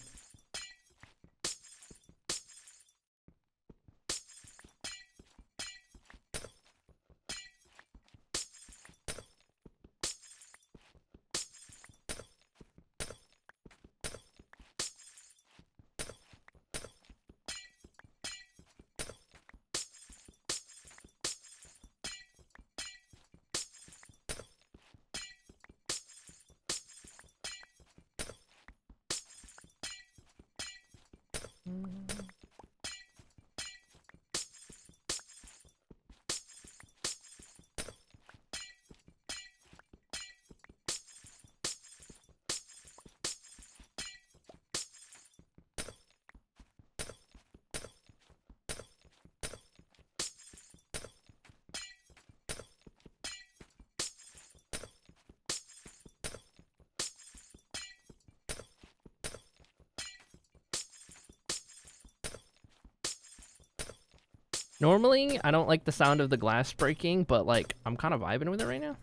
Normally, I don't like the sound of the glass breaking, but like, I'm kind of vibing with it right now.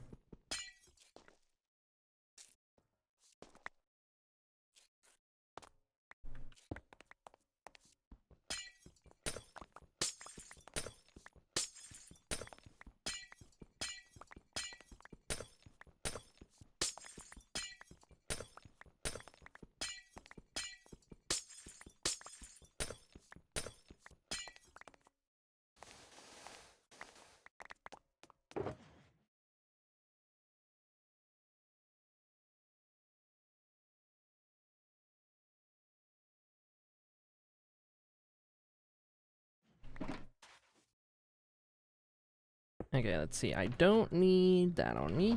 Okay, let's see. I don't need that on me.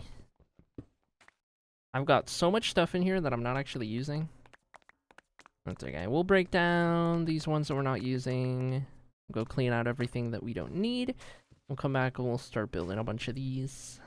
I've got so much stuff in here that I'm not actually using. That's okay. We'll break down these ones that we're not using. We'll go clean out everything that we don't need. We'll come back and we'll start building a bunch of these.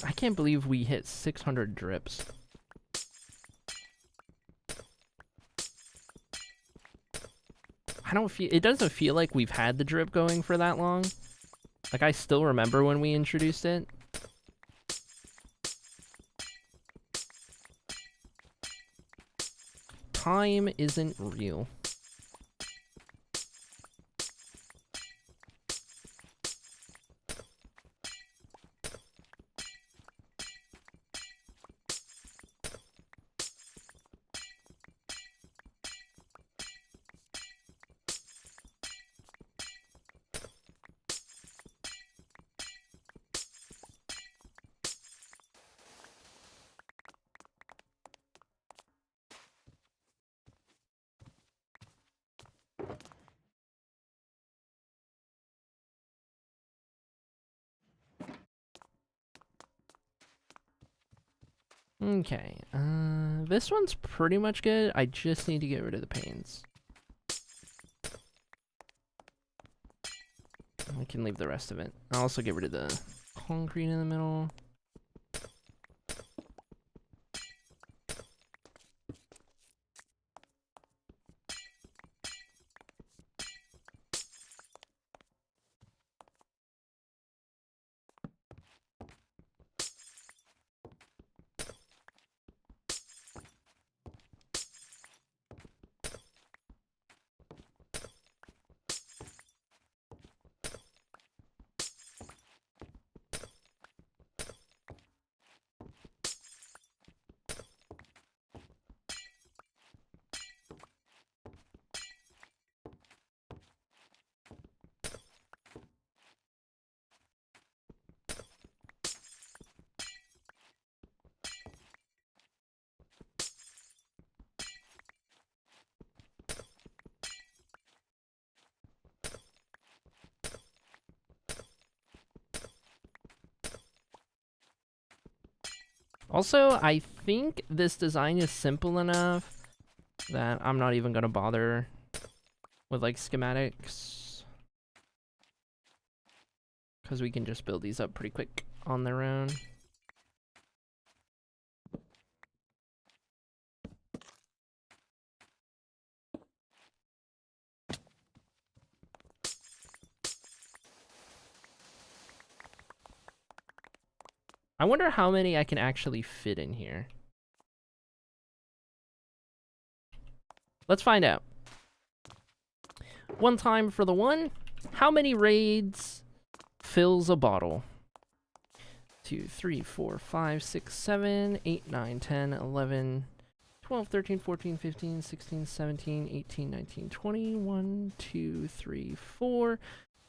I can't believe we hit 600 drips. I don't feel, it doesn't feel like we've had the drip going for that long. Like, I still remember when we introduced it. Time isn't real. Okay, this one's pretty much good. I just need to get rid of the panes. I can leave the rest of it. I'll also get rid of the concrete in the middle. Also, I think this design is simple enough that I'm not even gonna bother with like schematics, because we can just build these up pretty quick on their own. I wonder how many I can actually fit in here. Let's find out. One time for the one. How many raids fills a bottle? 2, 3, 4, 5, 6, 7, 8, 9, 10, 11, 12, 13, 14, 15, 16, 17, 18, 19, 20, 1, 2, 3, 4,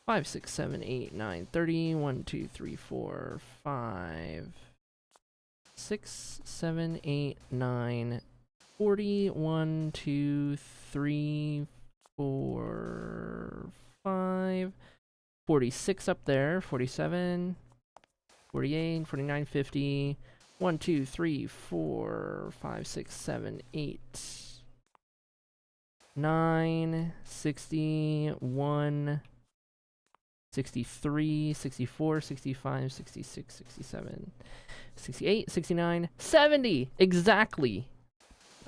5, 6, 7, 8, 9, 30, 1, 2, 3, 4, 5, 6, 7, 8, 9, 40, 1, 2, 3, 4, 5, 46 up there, 47, 48, 49, 50, 1, 2, 3, 4, 5, 6, 7, 8, 9, 61, 63, 64, 65, 66, 67, 68, 69, 70! Exactly!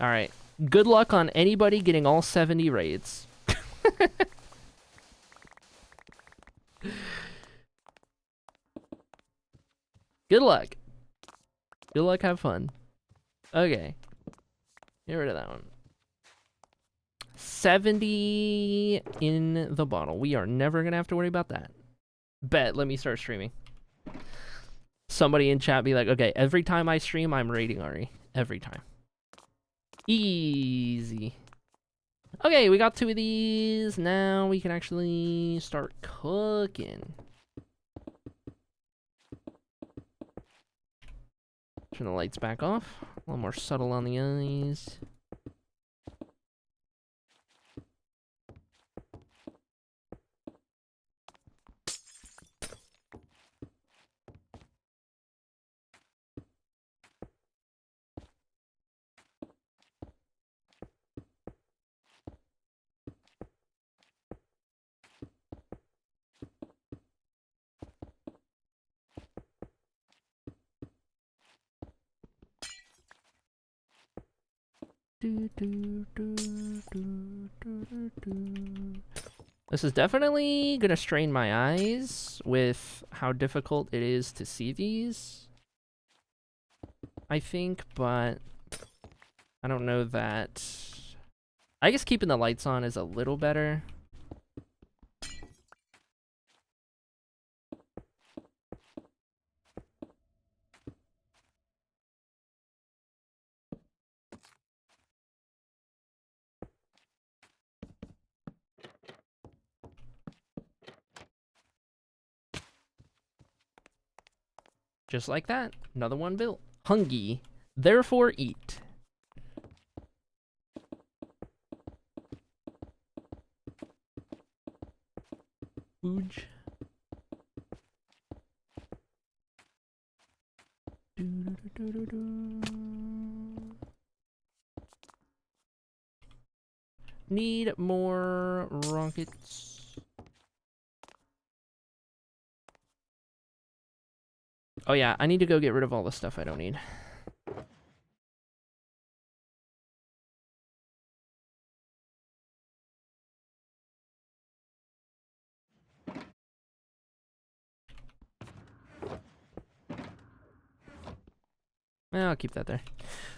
Alright. Good luck on anybody getting all 70 raids. Good luck. Good luck, have fun. Okay. Get rid of that one. 70 in the bottle. We are never gonna have to worry about that. Bet, let me start streaming. Somebody in chat be like, okay, every time I stream, I'm raiding Ari. Every time. Easy. Okay, we got 2 of these. Now we can actually start cooking. Turn the lights back off. A little more subtle on the eyes. This is definitely gonna strain my eyes with how difficult it is to see these, I think, but I don't know that... I guess keeping the lights on is a little better. Just like that, another one built. Hungry, therefore eat. Ooge. Need more rockets. Oh yeah, I need to go get rid of all the stuff I don't need. I'll keep that there.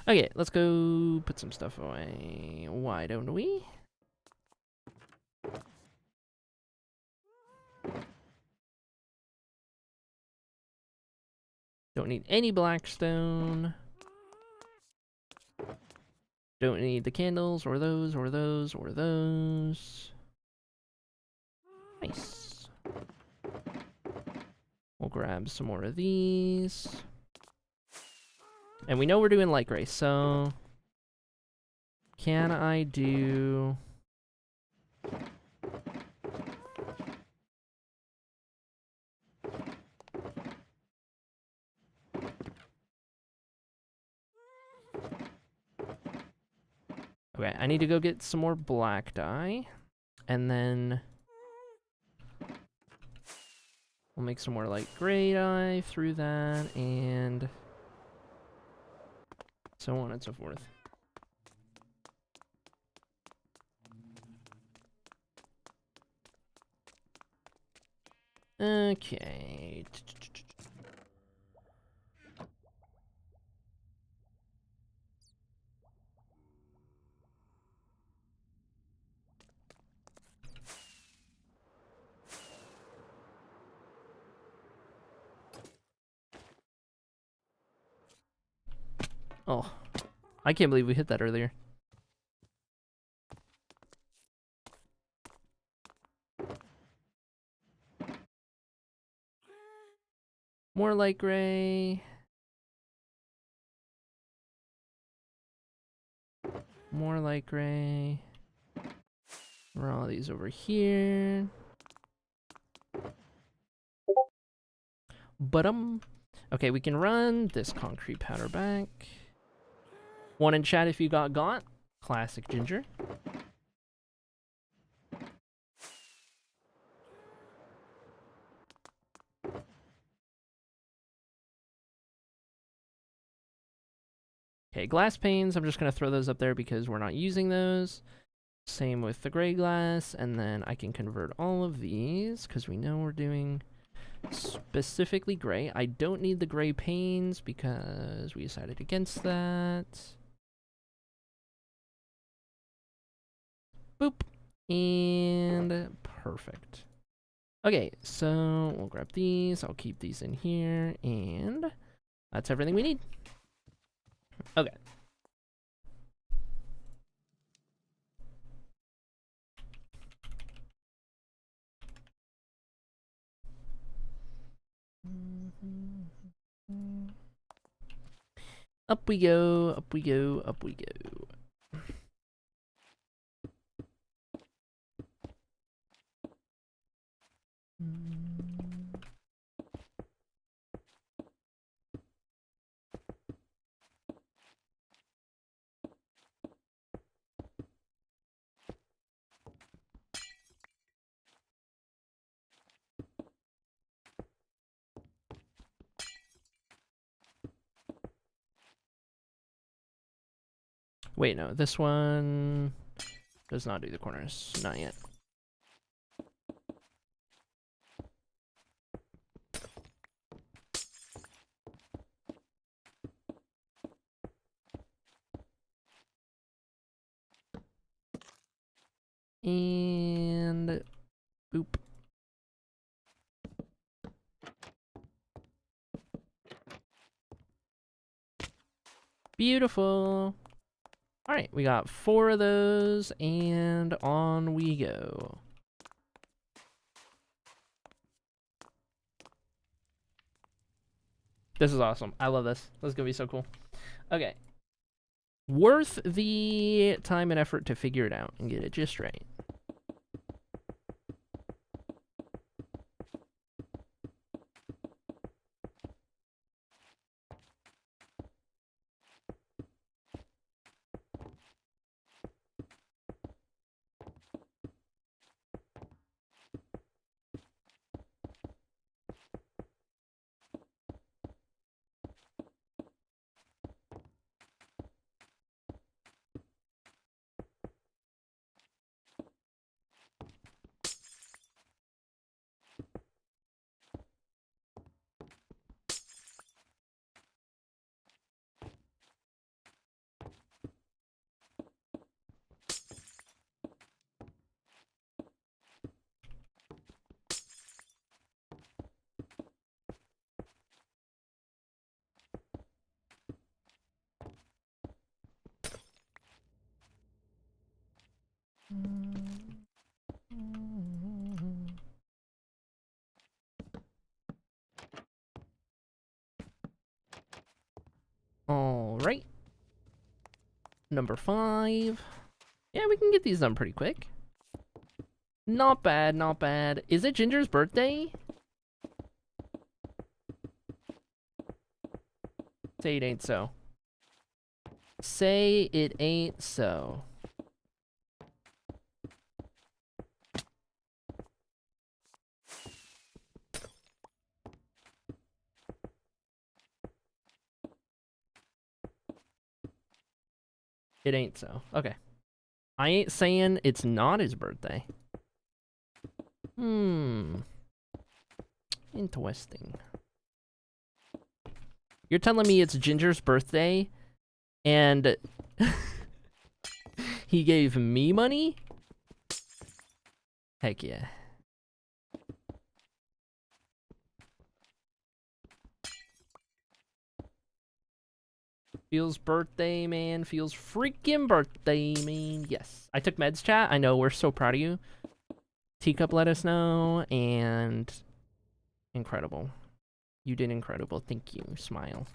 Okay, let's go put some stuff away. Why don't we? Don't need any blackstone. Don't need the candles, or those, or those, or those. Nice. We'll grab some more of these. And we know we're doing light gray, so... Can I do... Okay, I need to go get some more black dye. And then... we'll make some more light gray dye through that, and... so on and so forth. Okay. Oh, I can't believe we hit that earlier. More light gray. More light gray. Run all these over here. Okay, we can run this concrete powder back. One in chat if you got. Classic Ginger. Okay, glass panes, I'm just going to throw those up there because we're not using those. Same with the gray glass, and then I can convert all of these because we know we're doing specifically gray. I don't need the gray panes because we decided against that. Boop. And perfect. Okay, so we'll grab these. I'll keep these in here, and that's everything we need. Okay. Up we go, up we go, up we go. Wait, no, this one does not do the corners. Not yet. And boop. Beautiful. All right, we got 4 of those, and on we go. This is awesome. I love this. This is gonna be so cool. Okay. Worth the time and effort to figure it out and get it just right. All right. Number 5. Yeah, we can get these done pretty quick. Not bad, not bad. Is it Ginger's birthday? Say it ain't so. Say it ain't so. It ain't so. Okay. I ain't saying it's not his birthday. Interesting. You're telling me it's Ginger's birthday and he gave me money? Heck yeah. Feels birthday, man. Feels freaking birthday, man. Yes. I took meds, chat. I know. We're so proud of you. Teacup let us know. And incredible. You did incredible. Thank you. Smile.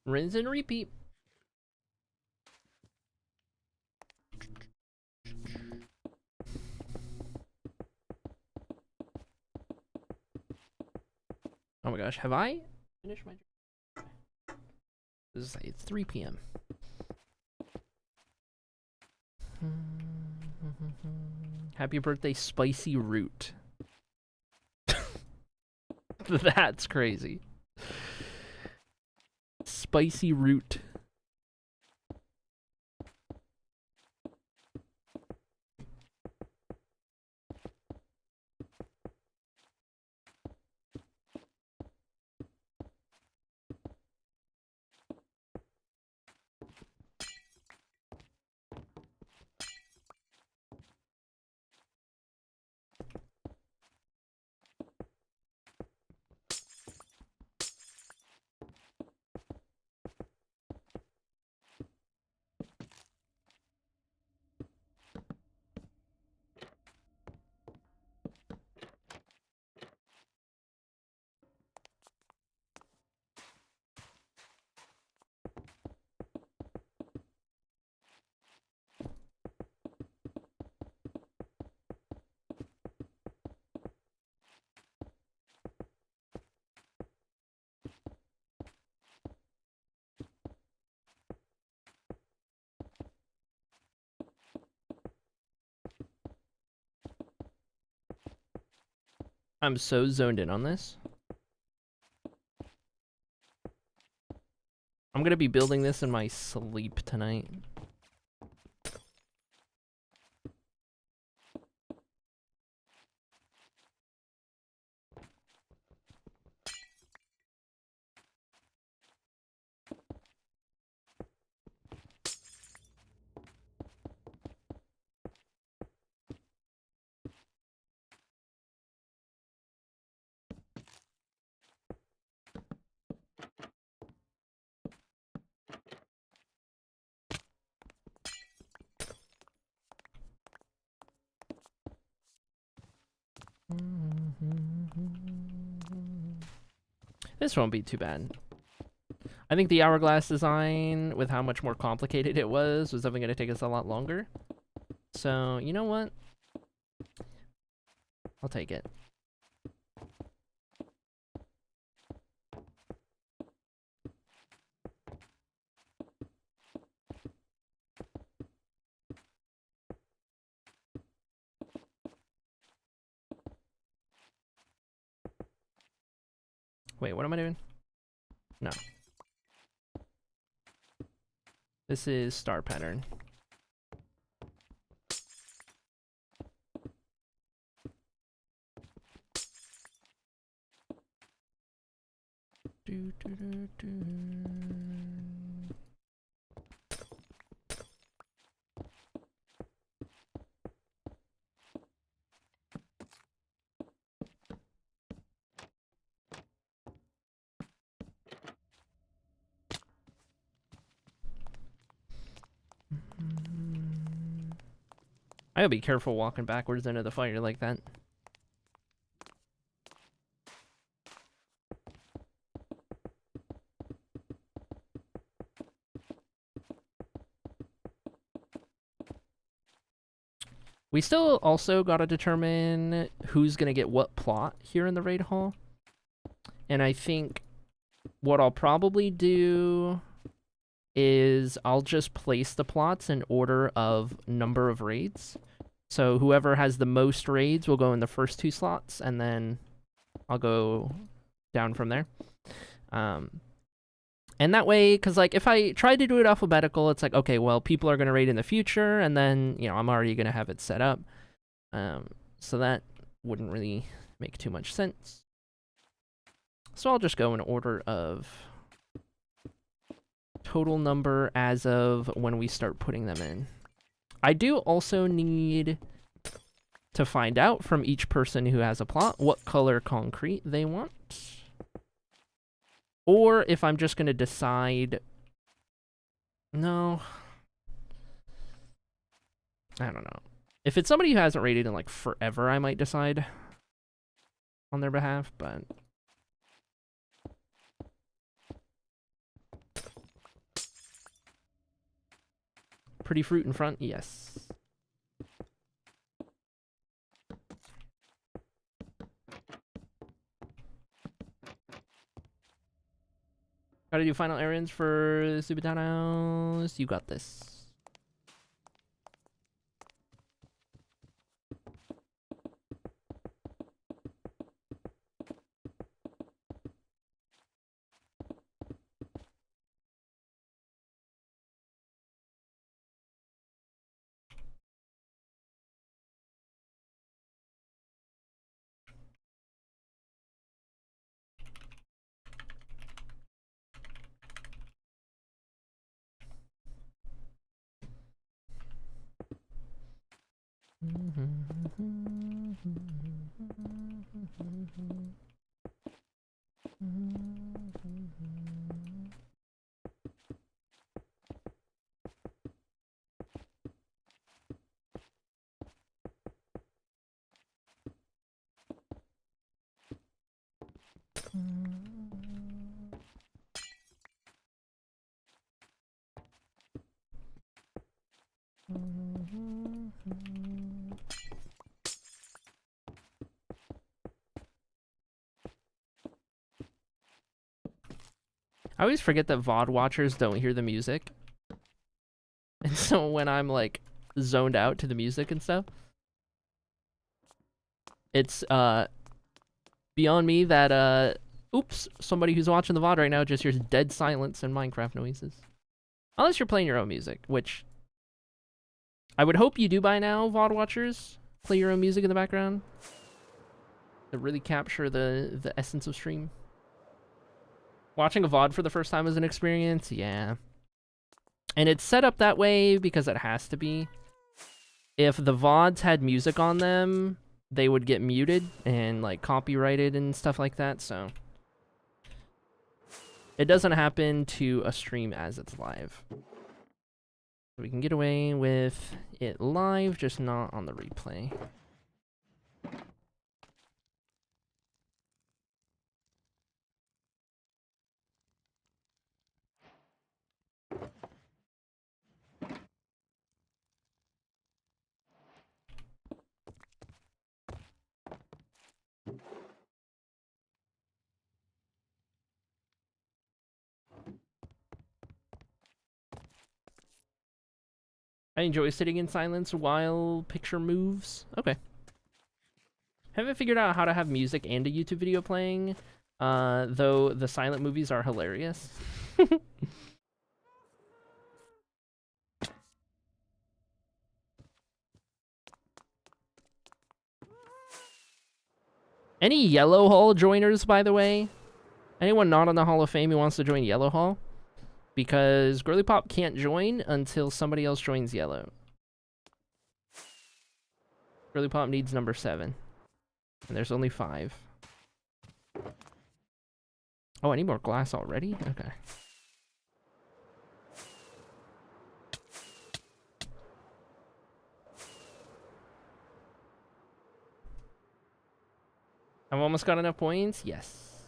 Rinse and repeat. Oh my gosh, have I finished my... It's 3 p.m. Happy birthday, Spicy Root. That's crazy. Spicy root. I'm so zoned in on this. I'm gonna be building this in my sleep tonight. This won't be too bad. I think the hourglass design, with how much more complicated it was definitely going to take us a lot longer. So, you know what? I'll take it. Wait, what am I doing? No. This is star pattern. Do, do, do, do. I gotta be careful walking backwards into the fire like that. We still also gotta determine who's gonna get what plot here in the raid hall. And I think what I'll probably do is I'll just place the plots in order of number of raids. So whoever has the most raids will go in the first 2 slots, and then I'll go down from there. And that way, because like if I try to do it alphabetical, it's like, okay, well, people are going to raid in the future, and then, you know, I'm already going to have it set up. So that wouldn't really make too much sense. So I'll just go in order of total number as of when we start putting them in. I do also need to find out from each person who has a plot what color concrete they want. Or if I'm just going to decide... No. I don't know. If it's somebody who hasn't raided in like forever, I might decide on their behalf, but... Pretty fruit in front? Yes. Gotta do final errands for Subitanos. You got this. I always forget that VOD watchers don't hear the music. And so when I'm like zoned out to the music and stuff, it's beyond me that oops, somebody who's watching the VOD right now just hears dead silence and Minecraft noises. Unless you're playing your own music, which I would hope you do by now, VOD watchers. Play your own music in the background to really capture the essence of stream. Watching a VOD for the first time is an experience, yeah. And it's set up that way because it has to be. If the VODs had music on them, they would get muted and like copyrighted and stuff like that, so it doesn't happen to a stream as it's live. We can get away with it live, just not on the replay. I enjoy sitting in silence while picture moves. Okay. Haven't figured out how to have music and a YouTube video playing, though the silent movies are hilarious. Any Yellow Hall joiners, by the way? Anyone not on the Hall of Fame who wants to join Yellow Hall? Because Girly Pop can't join until somebody else joins Yellow. Girly Pop needs number 7. And there's only 5. Oh, I need more glass already? Okay. I've almost got enough points? Yes.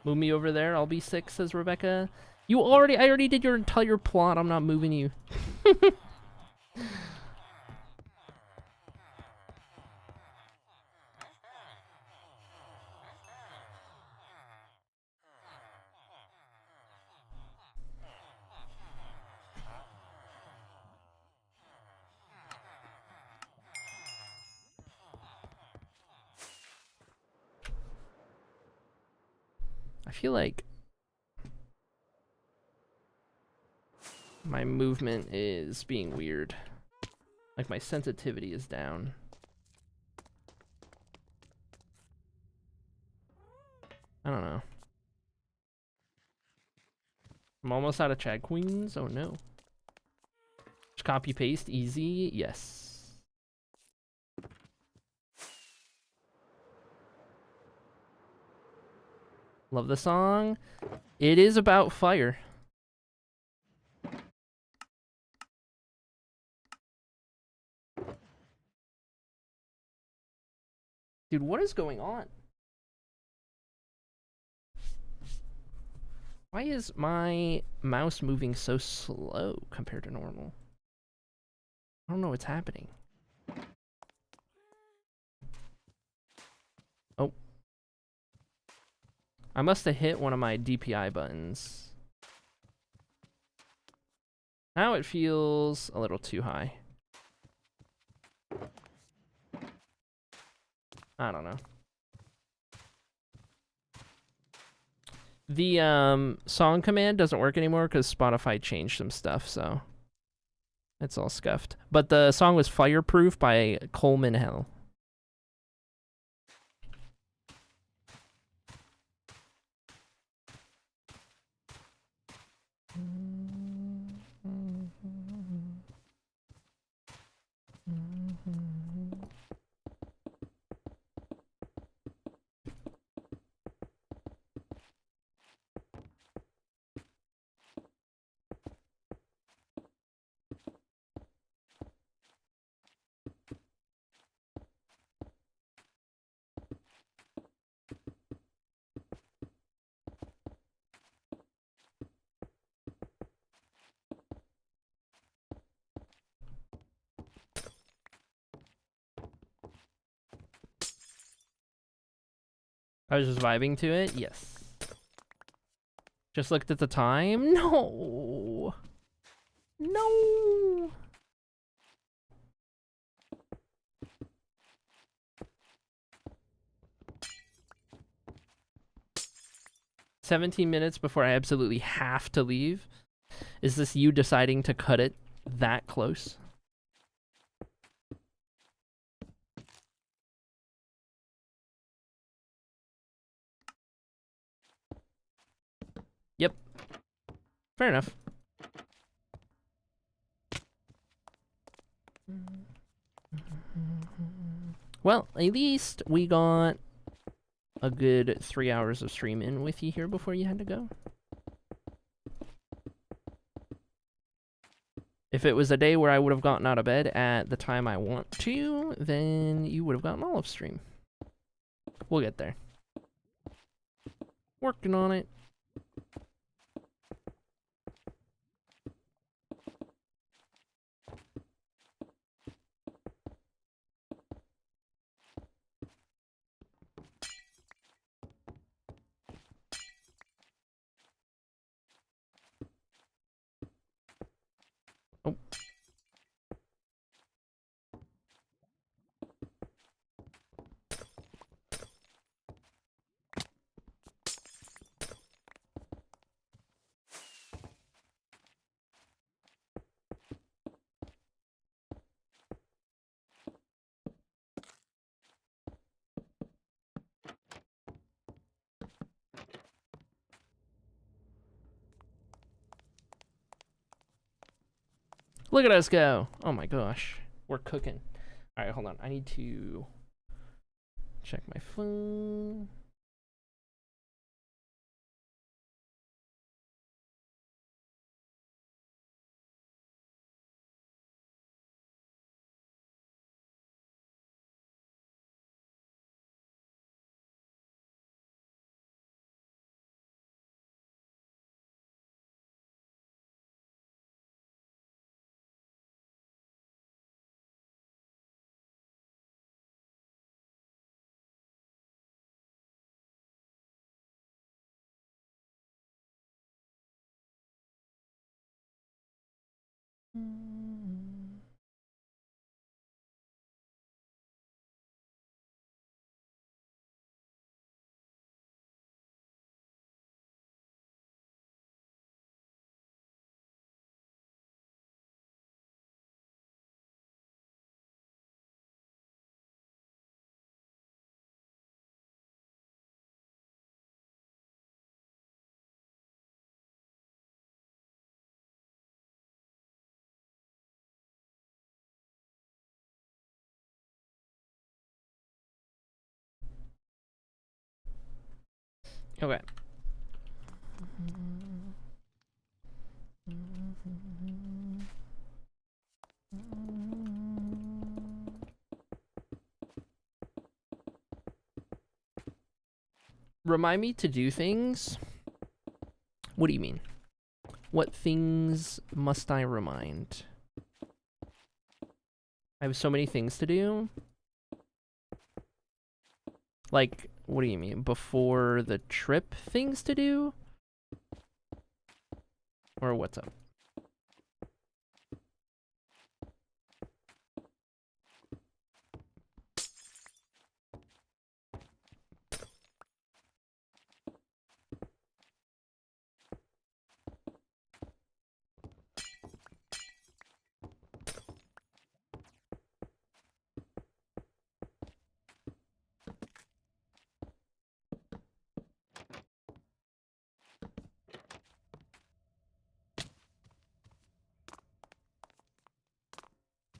Move me over there, I'll be 6, says Rebecca. I already did your entire plot, I'm not moving you. I feel like my movement is being weird. Like my sensitivity is down. I don't know. I'm almost out of Chad Queens. Oh no. Just copy paste, easy. Yes. Love the song. It is about fire. Dude, what is going on? Why is my mouse moving so slow compared to normal? I don't know what's happening. Oh. I must have hit one of my DPI buttons. Now it feels a little too high. I don't know. The song command doesn't work anymore because Spotify changed some stuff, so it's all scuffed. But the song was Fireproof by Coleman Hell. I was just vibing to it. Yes. Just looked at the time. No. No. "17 minutes before I absolutely have to leave." Is this you deciding to cut it that close? Yep. Fair enough. Well, at least we got a good 3 hours of stream in with you here before you had to go. If it was a day where I would have gotten out of bed at the time I want to, then you would have gotten all of stream. We'll get there. Working on it. Oh. Look at us go. Oh my gosh. We're cooking. All right, hold on. I need to check my phone. Okay. Remind me to do things? What do you mean? What things must I remind? I have so many things to do. Like, what do you mean? Before the trip things to do? Or what's up?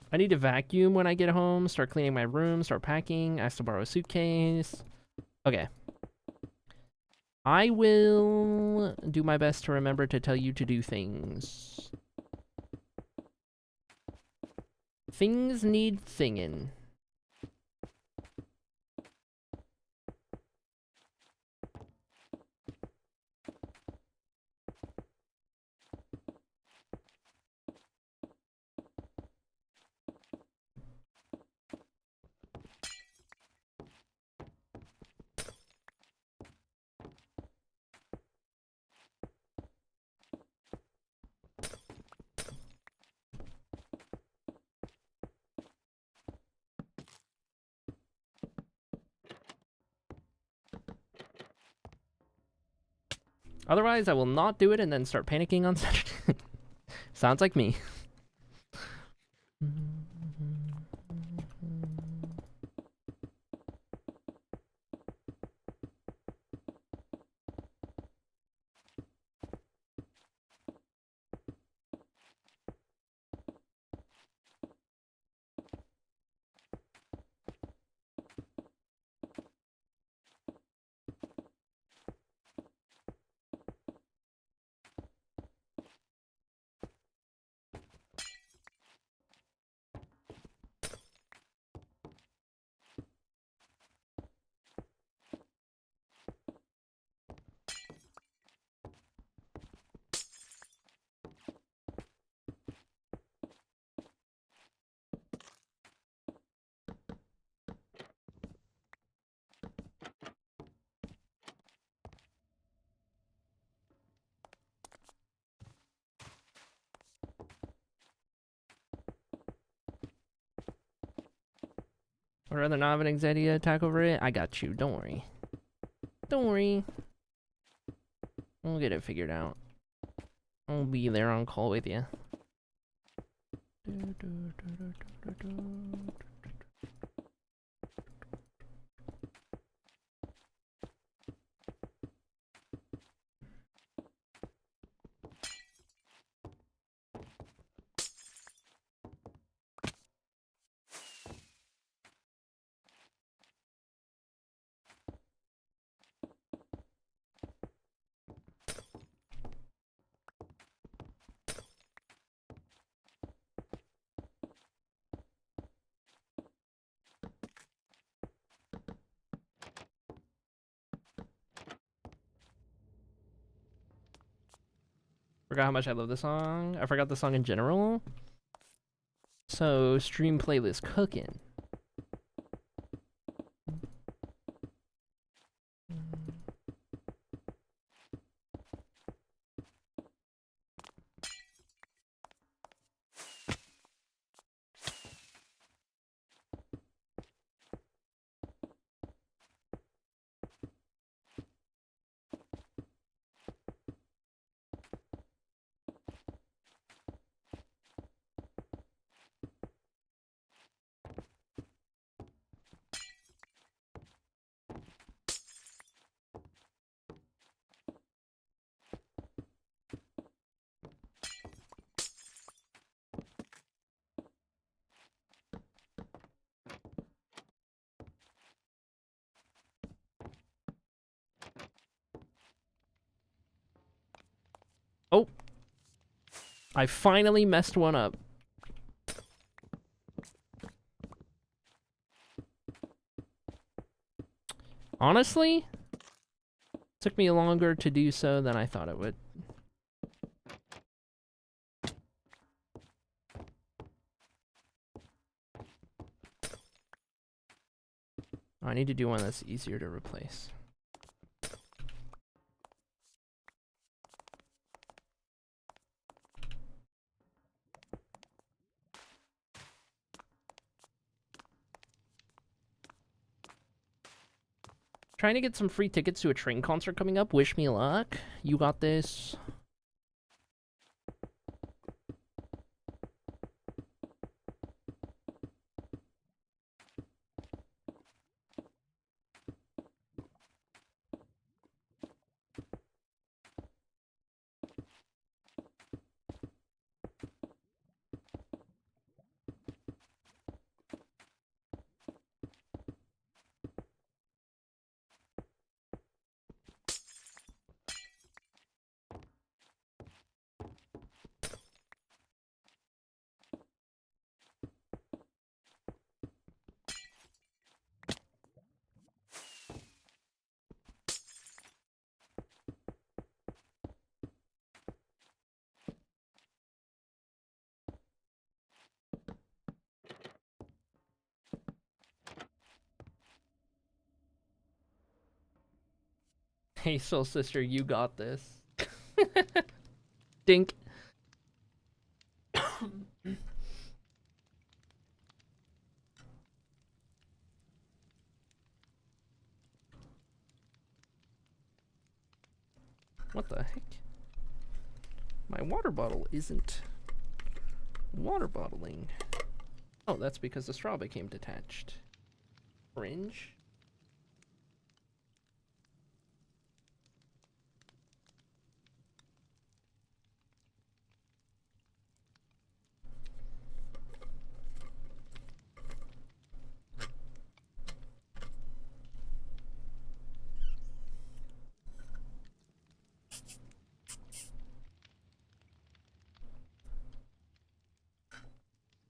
I need to vacuum when I get home, start cleaning my room, start packing. I have to borrow a suitcase. Okay. I will do my best to remember to tell you to do things. Things need thingin'. Otherwise, I will not do it and then start panicking on Saturday. Sounds like me. I'd rather not have an anxiety attack over it. I got you. Don't worry. Don't worry. We'll get it figured out. I'll be there on call with you. Forgot how much I love this song. I forgot the song in general. So, stream playlist cooking. Oh! I finally messed one up. Honestly, took me longer to do so than I thought it would. I need to do one that's easier to replace. Trying to get some free tickets to a Train concert coming up. Wish me luck. You got this. Hey, soul sister, you got this. Dink. What the heck? My water bottle isn't water bottling. Oh, that's because the straw became detached. Orange.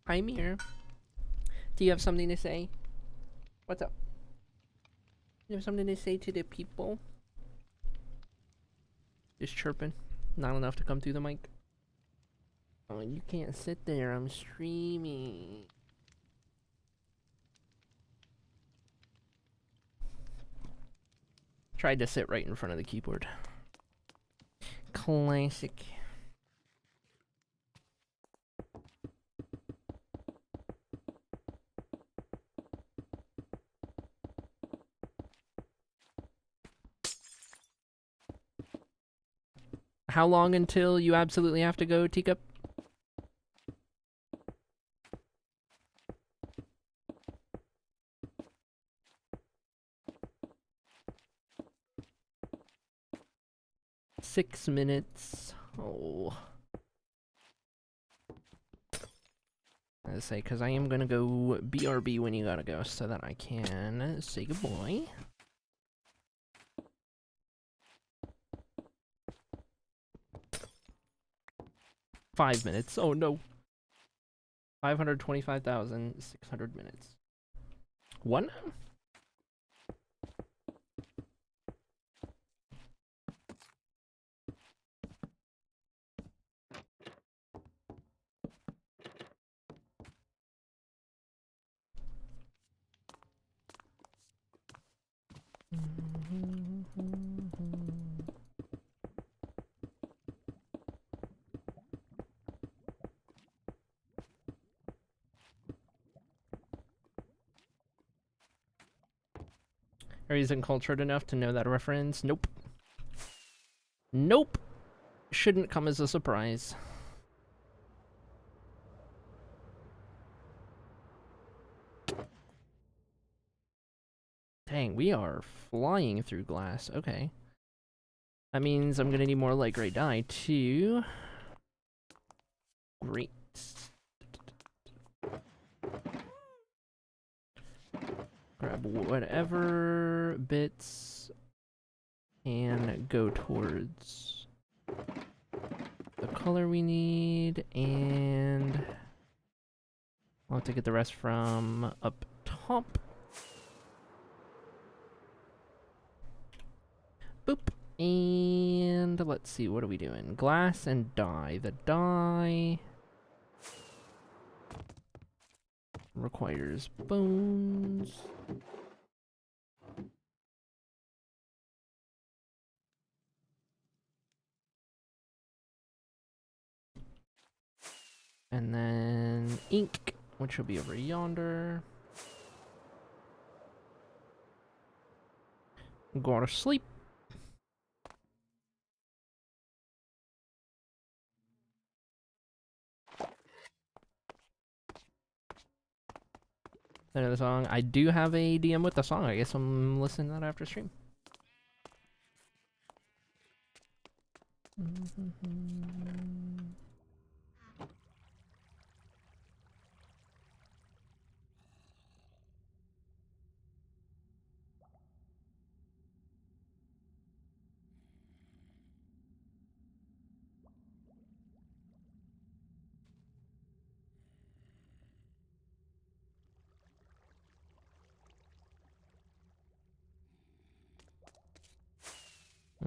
Hi, Mir. Do you have something to say? What's up? You have something to say to the people? Just chirping. Not enough to come through the mic. Oh, you can't sit there. I'm streaming. Tried to sit right in front of the keyboard. Classic. How long until you absolutely have to go, Teacup? Six minutes. Oh. I say, because I am going to go BRB when you gotta go, so that I can say goodbye. Five minutes. Oh no. 525,600 minutes. One? Or isn't cultured enough to know that reference? Nope. Nope. Shouldn't come as a surprise. Dang, we are flying through glass. Okay. That means I'm gonna need more light gray dye too. Great. Grab whatever bits and go towards the color we need, and I'll have to get the rest from up top. Boop. And let's see, what are we doing? Glass and dye. The dye requires bones. And then ink, which will be over yonder. Go to sleep. End of the song. I do have a DM with the song. I guess I'm listening to that after stream.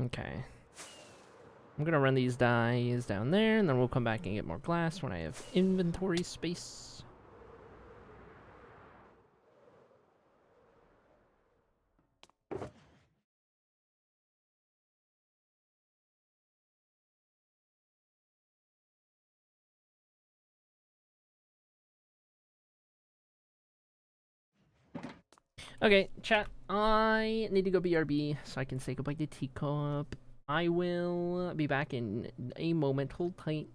Okay. I'm gonna run these dyes down there, and then we'll come back and get more glass when I have inventory space. Okay, chat. I need to go BRB so I can say goodbye to Teacup. I will be back in a moment. Hold tight.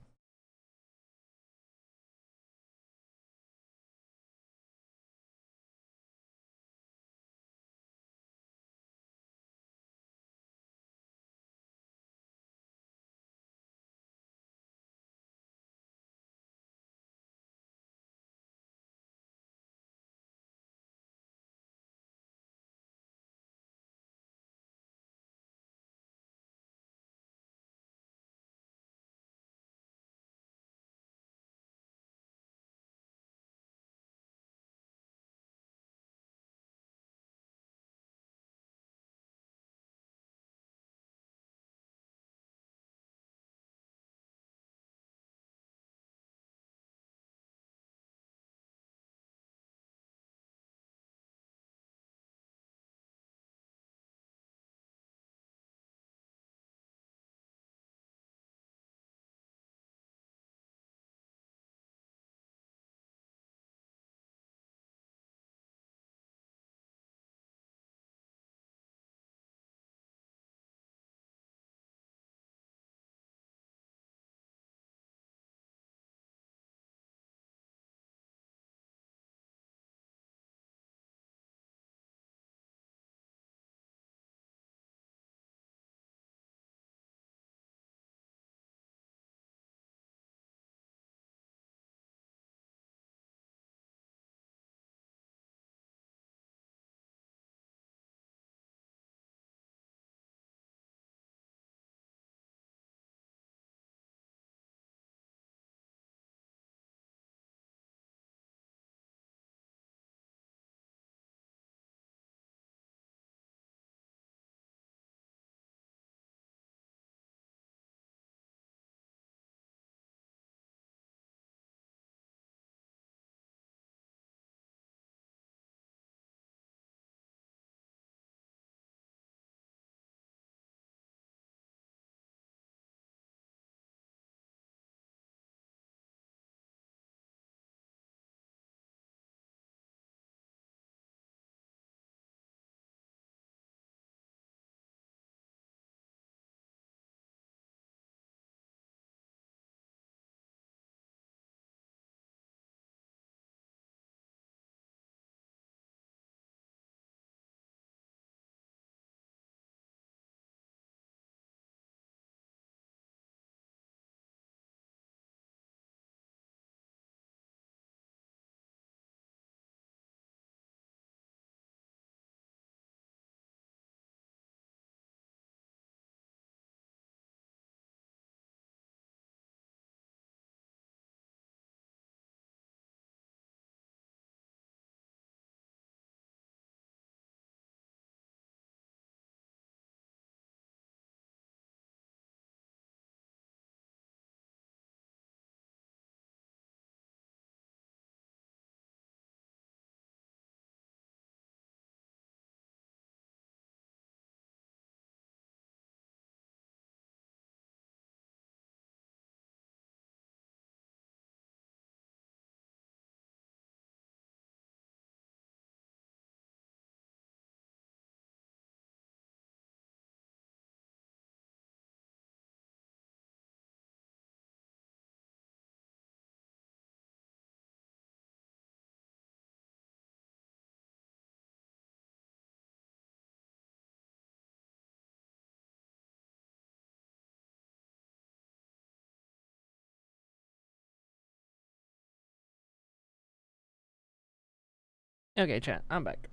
Okay, chat. I'm back.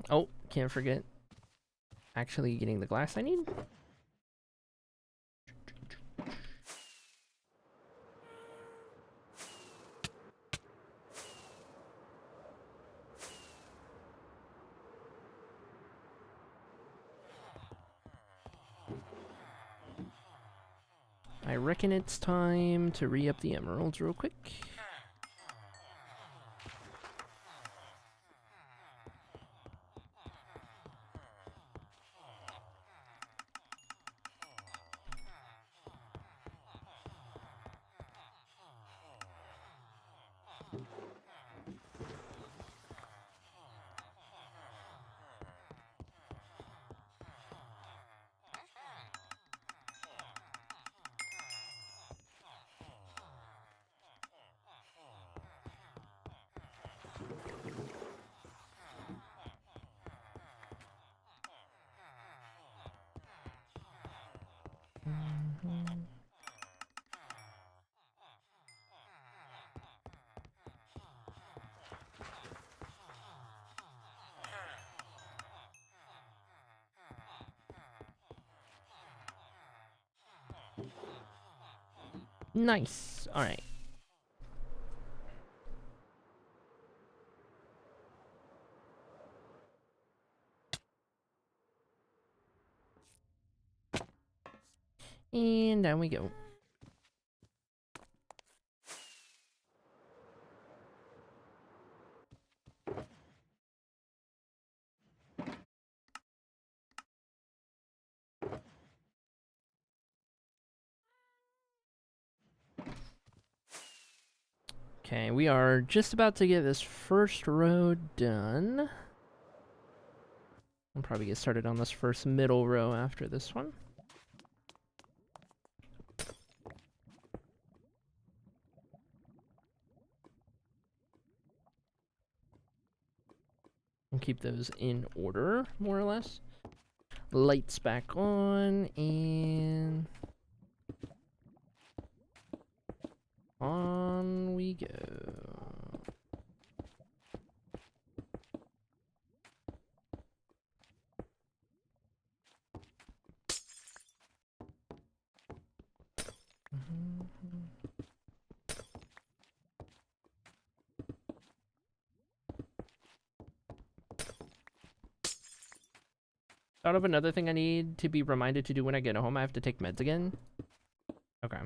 Oh, can't forget actually getting the glass I need. I reckon it's time to re-up the emeralds real quick. Nice. All right. And down we go. Okay, we are just about to get this first row done. I'll probably get started on this first middle row after this one. And keep those in order, more or less. Lights back on, and on we go. Thought of another thing I need to be reminded to do when I get home. I have to take meds again. Okay.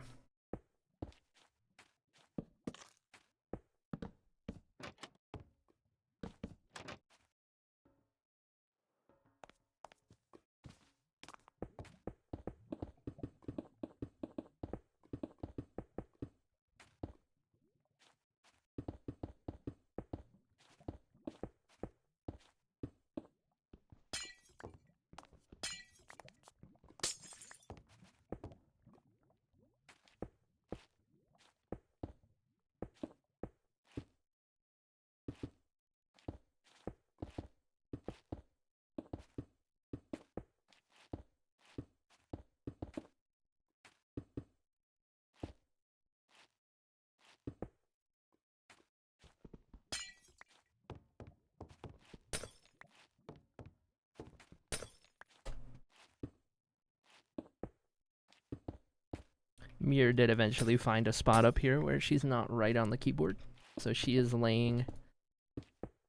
Mir did eventually find a spot up here where she's not right on the keyboard. So she is laying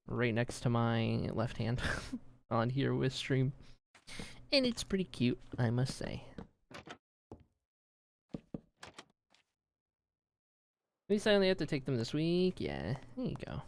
right next to my left hand on here with stream. And it's pretty cute, I must say. At least I only have to take them this week. Yeah, there you go.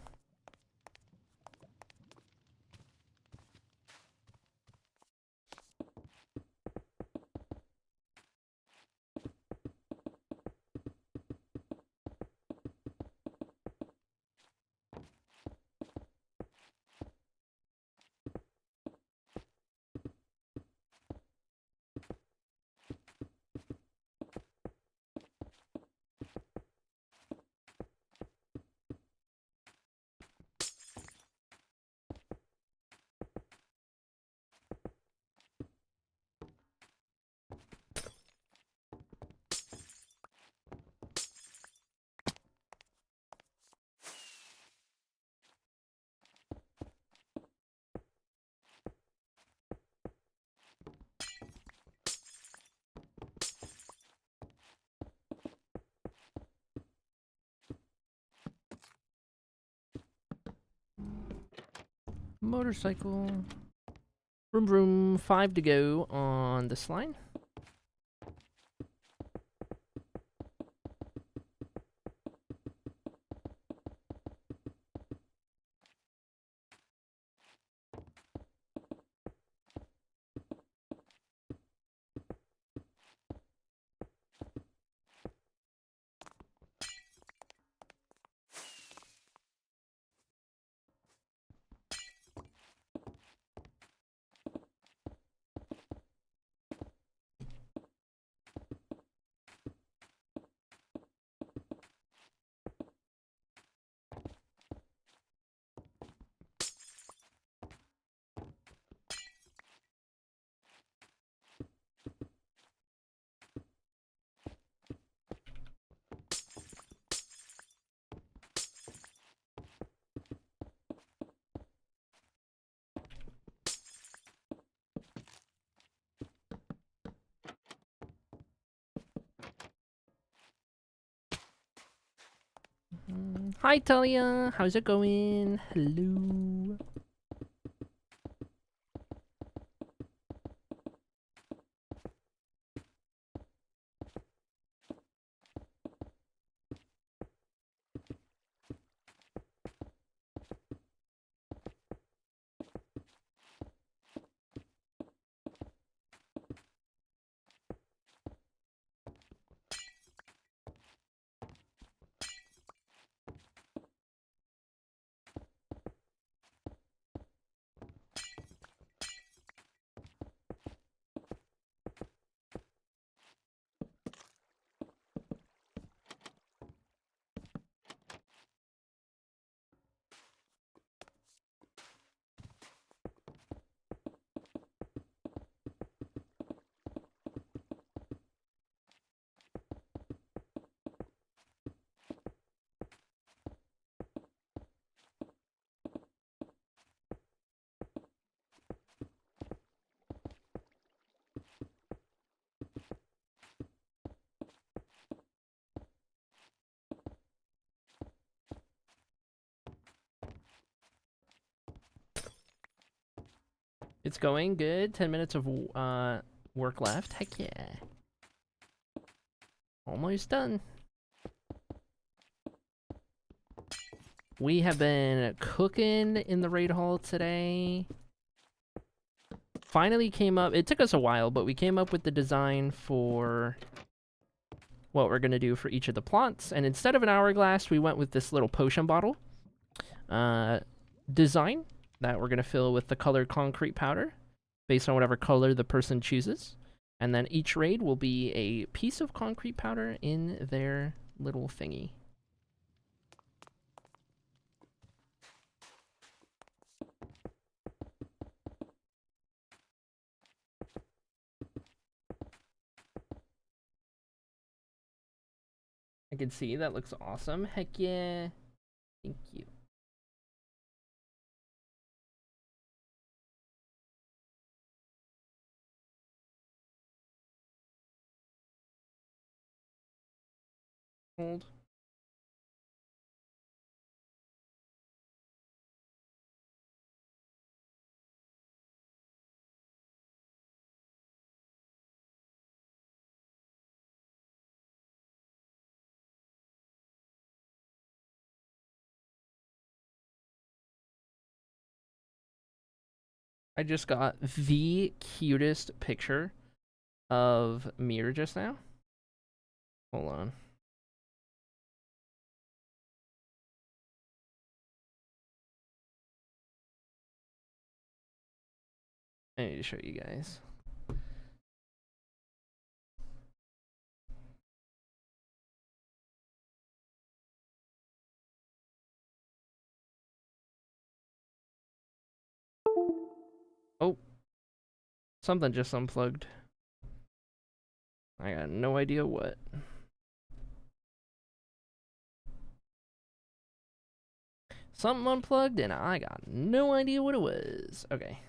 Motorcycle. Vroom vroom. 5 to go on this line. Hi, Talia. How's it going? Hello. It's going good. 10 minutes of work left. Heck yeah. Almost done. We have been cooking in the raid hall today. Finally came up, it took us a while, but we came up with the design for what we're going to do for each of the plots. And instead of an hourglass, we went with this little potion bottle design that we're going to fill with the colored concrete powder based on whatever color the person chooses. And then each raid will be a piece of concrete powder in their little thingy. I can see that looks awesome. Heck yeah. Thank you. Hold. I just got the cutest picture of Mir just now. Hold on. I need to show you guys. Oh. Something just unplugged. I got no idea what. Something unplugged and I got no idea what it was. Okay.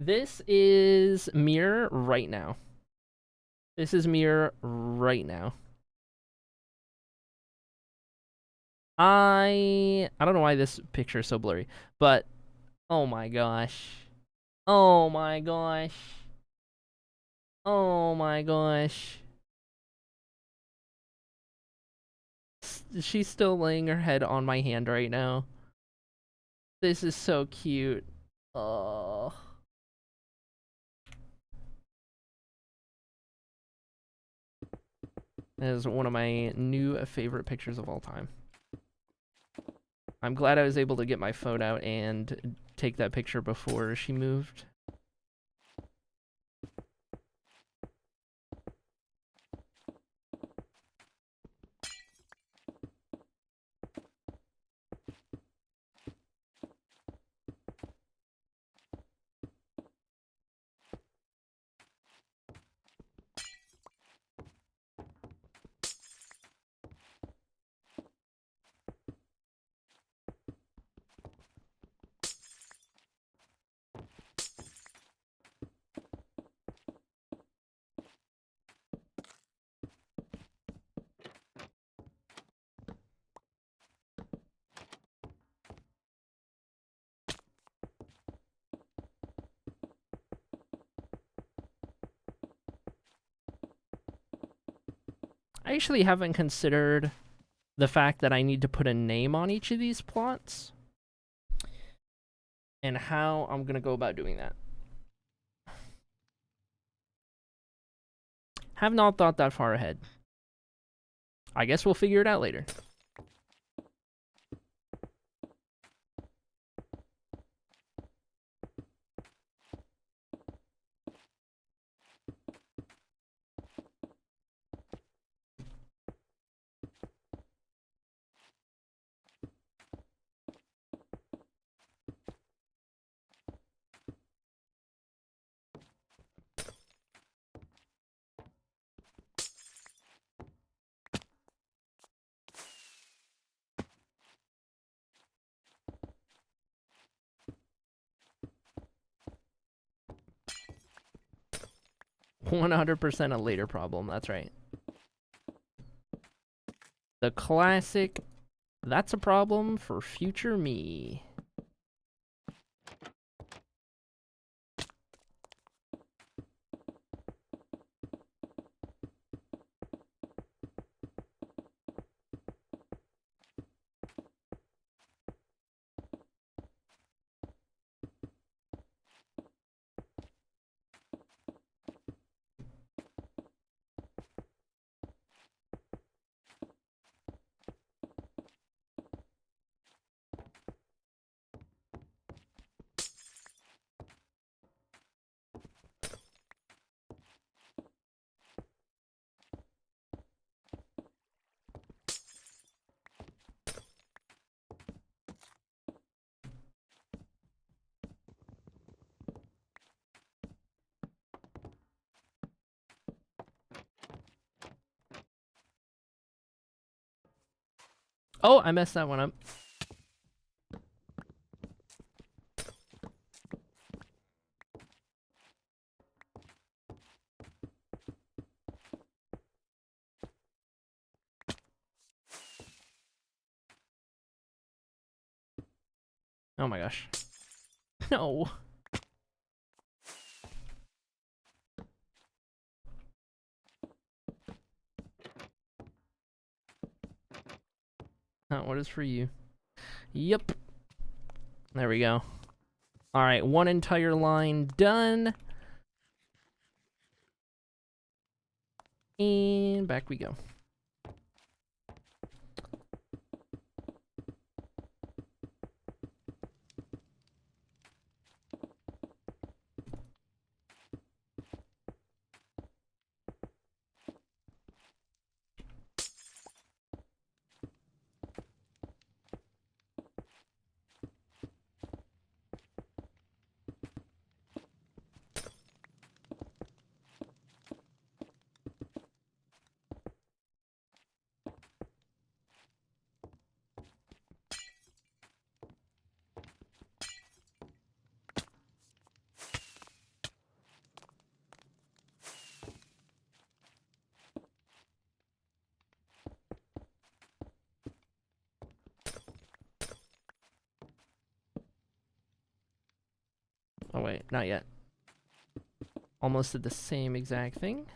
This is Mir right now. This is Mir right now. I don't know why this picture is so blurry, but oh my gosh. Oh my gosh. Oh my gosh. She's still laying her head on my hand right now. This is so cute. Oh. That is one of my new favorite pictures of all time. I'm glad I was able to get my phone out and take that picture before she moved. I actually haven't considered the fact that I need to put a name on each of these plots and how I'm going to go about doing that. Have not thought that far ahead. I guess we'll figure it out later. 100% a later problem, that's right. The classic, that's a problem for future me. Oh, I messed that one up. Oh my gosh. No. What is for you? Yep. There we go. All right, one entire line done. And back we go. Oh wait, not yet. Almost did the same exact thing.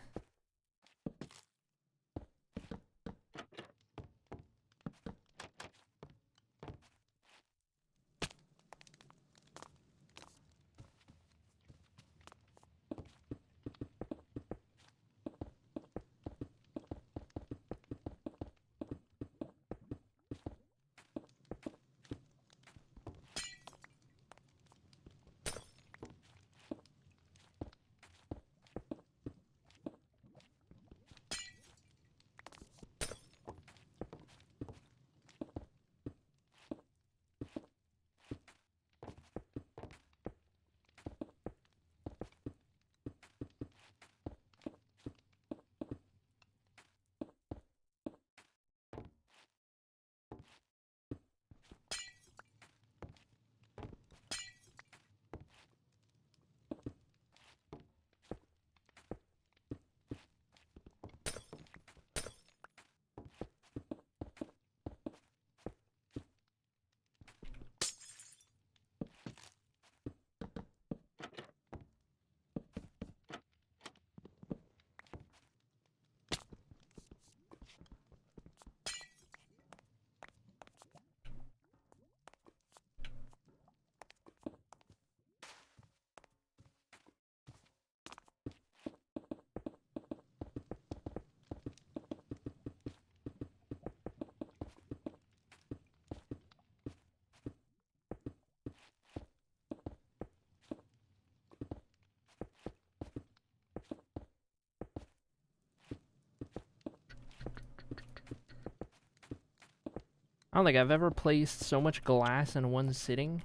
I don't think I've ever placed so much glass in one sitting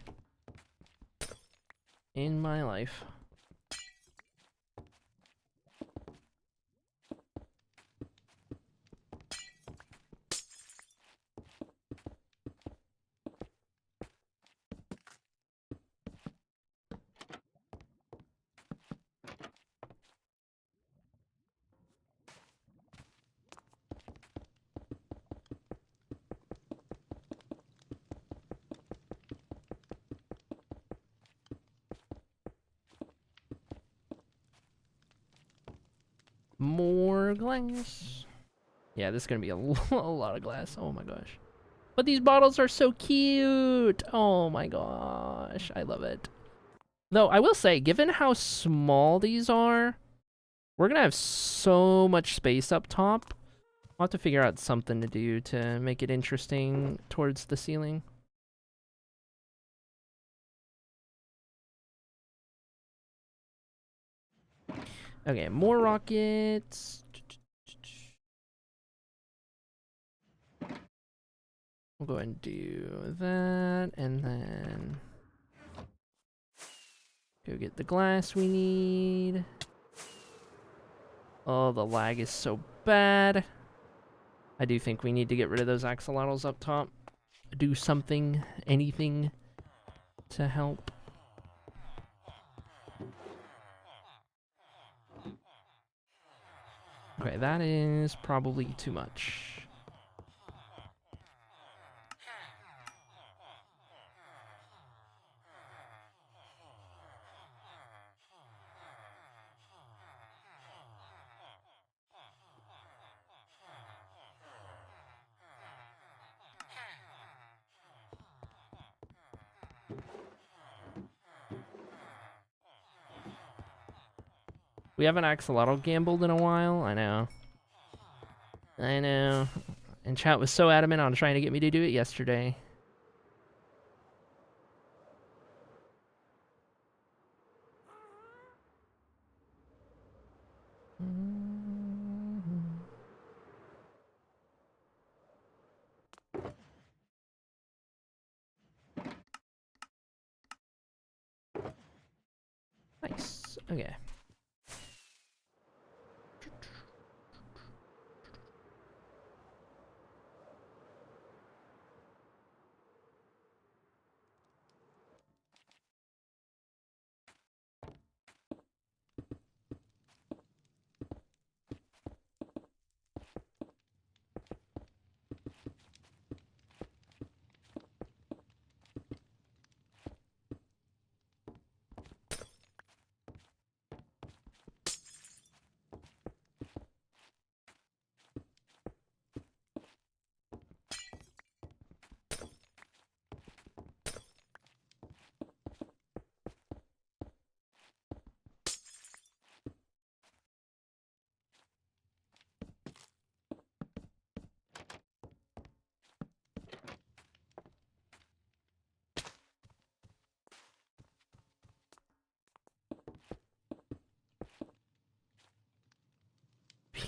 in my life. More glass. Yeah, this is gonna be a lot of glass. Oh my gosh. But these bottles are so cute. Oh my gosh. I love it. Though, I will say, given how small these are, we're gonna have so much space up top. I'll have to figure out something to do to make it interesting towards the ceiling. Okay, more rockets. We'll go ahead and do that, and then go get the glass we need. Oh, the lag is so bad. I do think we need to get rid of those axolotls up top. Do something, anything to help. Okay, that is probably too much. We haven't axolotl gambled in a while. I know. I know. And chat was so adamant on trying to get me to do it yesterday. Nice. Okay.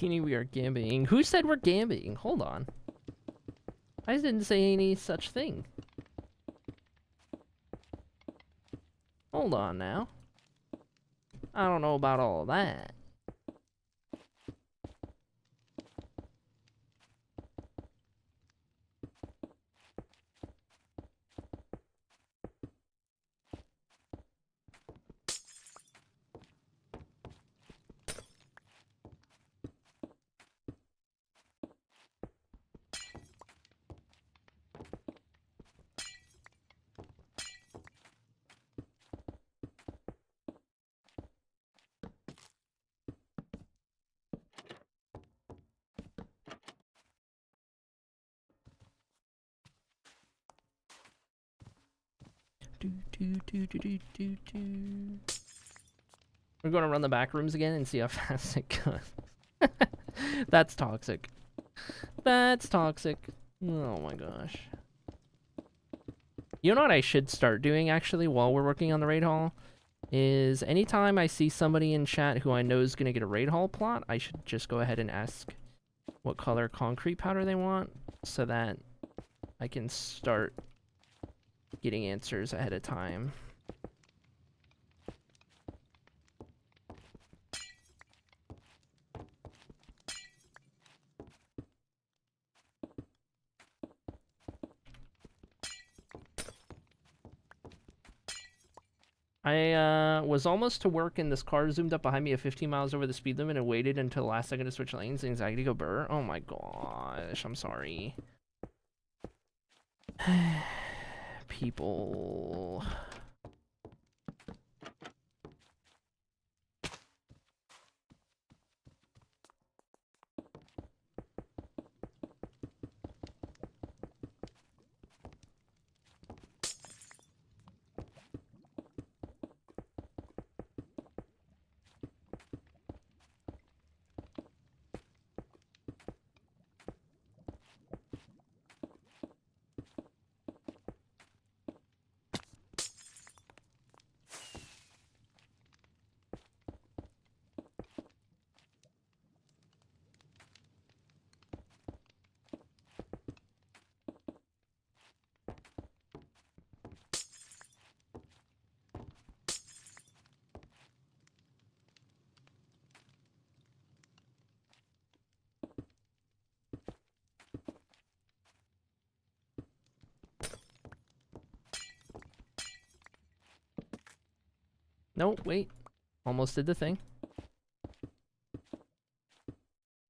Beanie, we are gambling. Who said we're gambling? Hold on. I didn't say any such thing. Hold on now. I don't know about all of that. We're going to run the back rooms again and see how fast it goes. That's toxic. That's toxic. Oh my gosh. You know what I should start doing actually while we're working on the raid hall? Is anytime I see somebody in chat who I know is going to get a raid hall plot, I should just go ahead and ask what color concrete powder they want so that I can start getting answers ahead of time. I was almost to work and this car zoomed up behind me at 15 miles over the speed limit and waited until the last second to switch lanes. Anxiety go burr. Oh my gosh, I'm sorry. People. No, wait. Almost did the thing.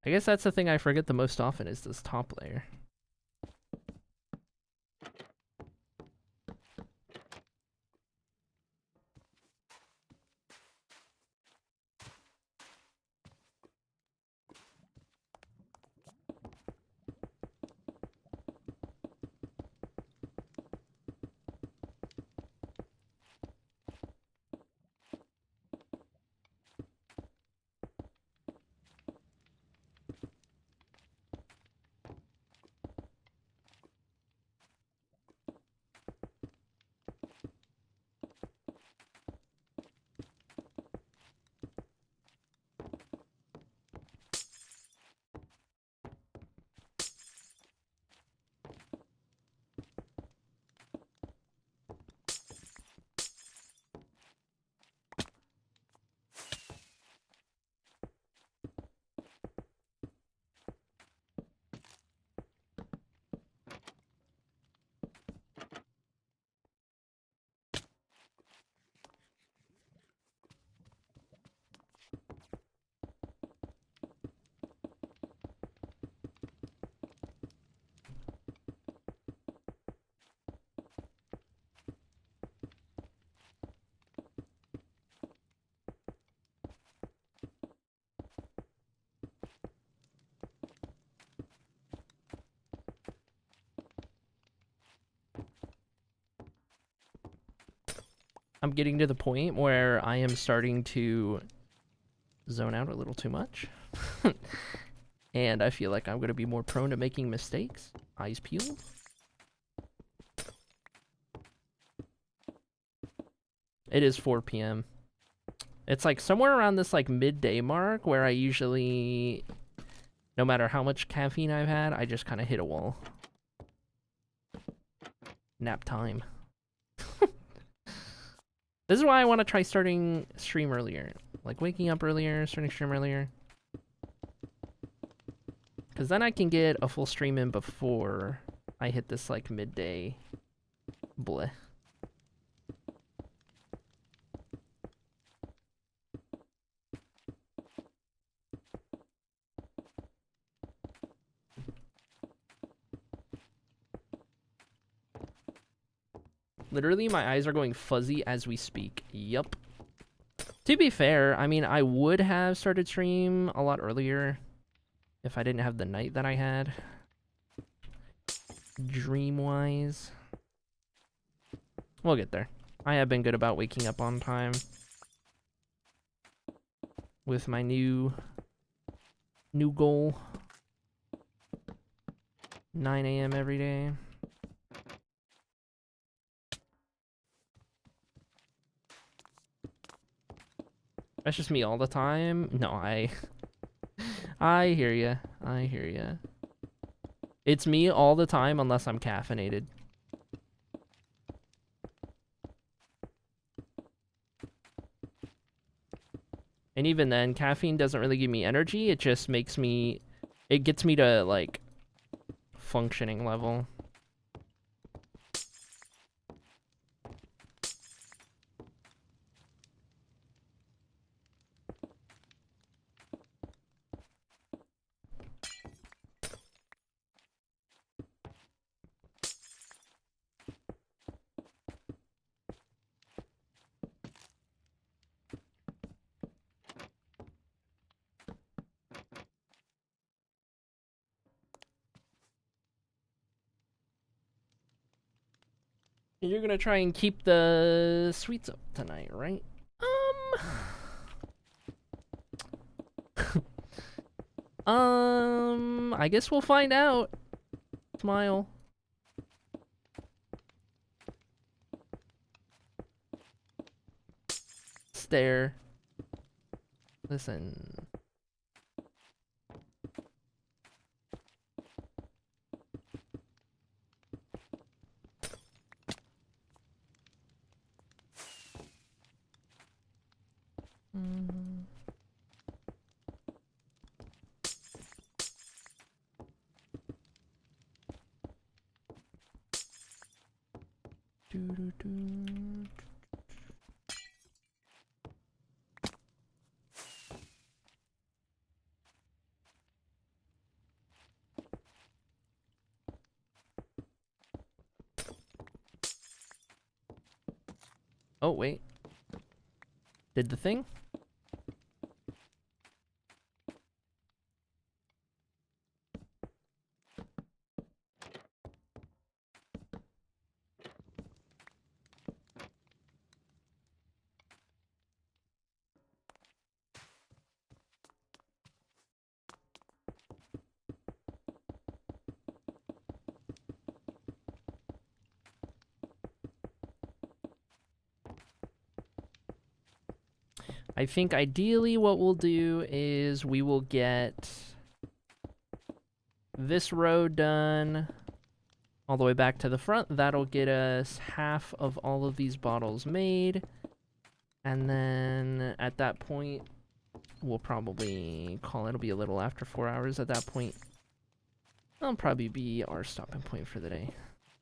I guess that's the thing I forget the most often is this top layer. I'm getting to the point where I am starting to zone out a little too much. And I feel like I'm going to be more prone to making mistakes. Eyes peeled. It is 4 p.m. It's like somewhere around this like midday mark where I usually, no matter how much caffeine I've had, I just kind of hit a wall. Nap time. This is why I want to try starting stream earlier. Like waking up earlier, starting stream earlier. Because then I can get a full stream in before I hit this like midday bleh. Literally, my eyes are going fuzzy as we speak. Yup. To be fair, I mean, I would have started stream a lot earlier if I didn't have the night that I had. Dream-wise. We'll get there. I have been good about waking up on time. With my new goal. 9 a.m. every day. That's just me all the time. No, I hear ya. I hear ya. It's me all the time unless I'm caffeinated. And even then, caffeine doesn't really give me energy. It just makes me... It gets me to, like, functioning level. You're gonna try and keep the sweets up tonight, right? I guess we'll find out. Smile. Stare. Listen. Oh, wait. Did the thing? I think ideally what we'll do is we will get this row done all the way back to the front. That'll get us half of all of these bottles made. And then at that point, we'll probably call it. It'll be a little after 4 hours at that point. That'll probably be our stopping point for the day.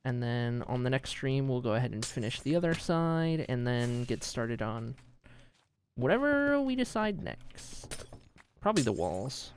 And then on the next stream, we'll go ahead and finish the other side and then get started on whatever we decide next. Probably the walls.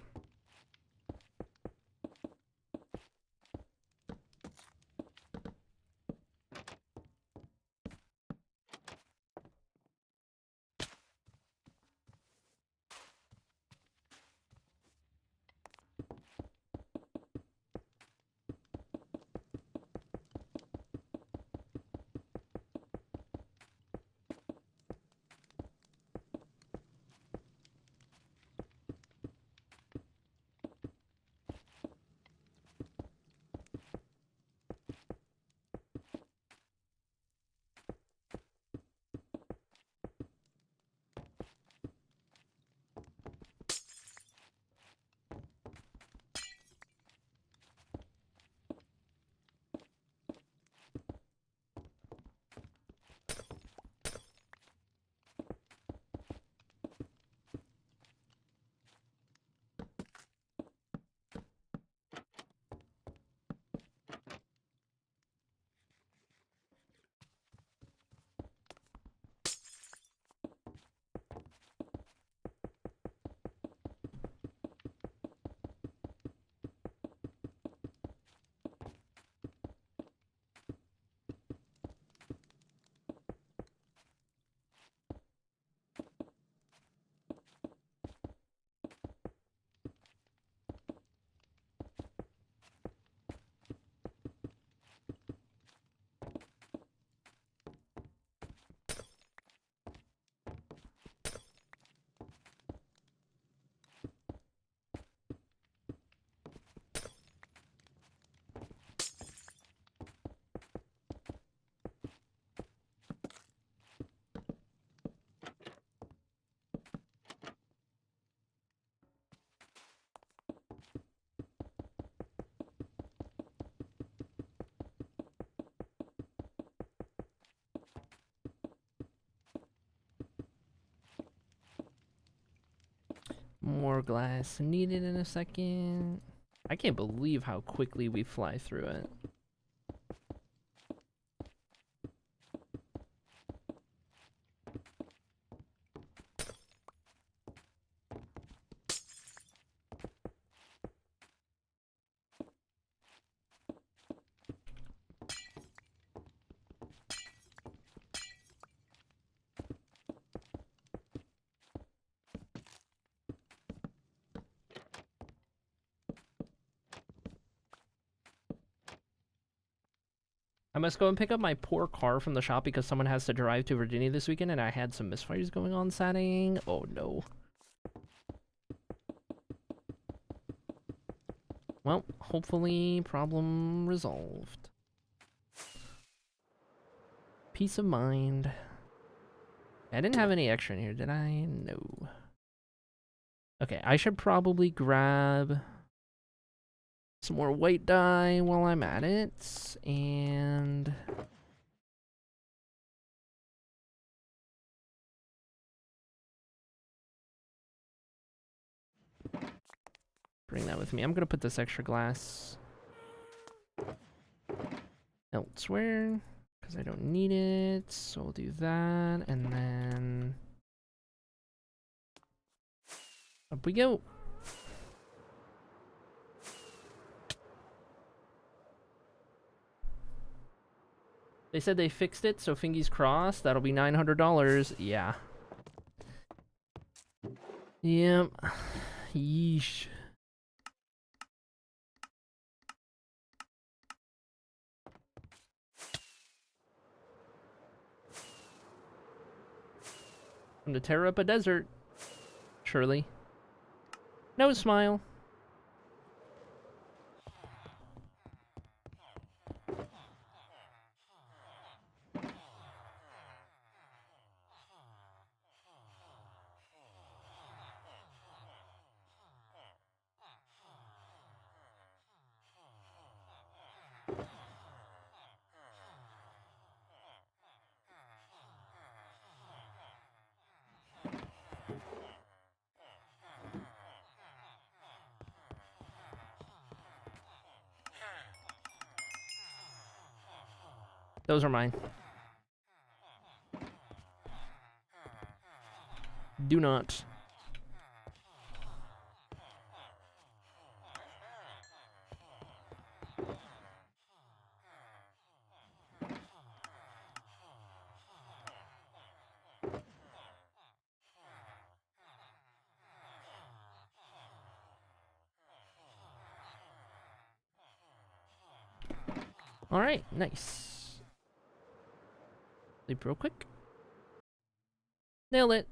More glass needed in a second. I can't believe how quickly we fly through it. I must go and pick up my poor car from the shop because someone has to drive to Virginia this weekend and I had some misfires going on Saturday. Oh no. Well, hopefully problem resolved. Peace of mind. I didn't have any extra in here, did I? No. Okay, I should probably grab some more white dye while I'm at it, and bring that with me. I'm gonna put this extra glass elsewhere because I don't need it, so I'll do that, and then up we go. They said they fixed it, so fingies crossed. That'll be $900. Yeah. Yep. Yeesh. Time to tear up a desert. Surely. No smile. Those are mine. Do not. Alright, nice. Sleep real quick. Nailed it.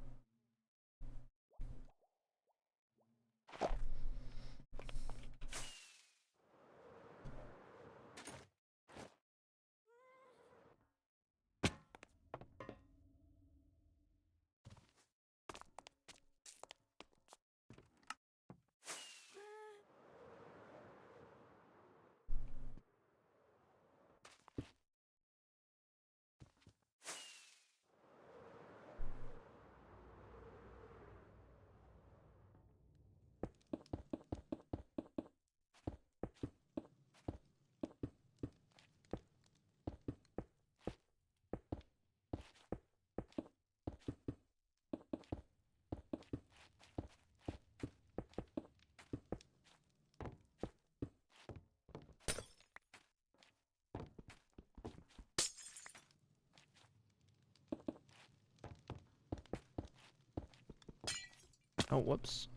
Oh, whoops.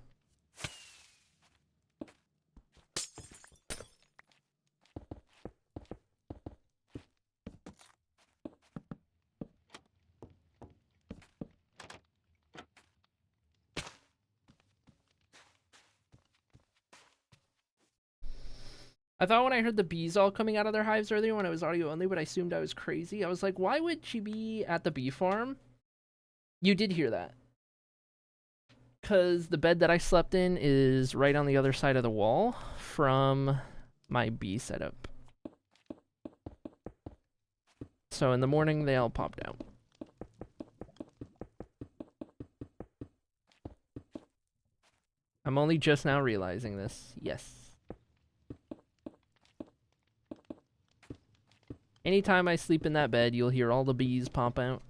I thought when I heard the bees all coming out of their hives earlier when it was audio only, but I assumed I was crazy. I was like, why would she be at the bee farm? You did hear that. Because the bed that I slept in is right on the other side of the wall from my bee setup. So in the morning, they all popped out. I'm only just now realizing this. Yes. Anytime I sleep in that bed, you'll hear all the bees pop out.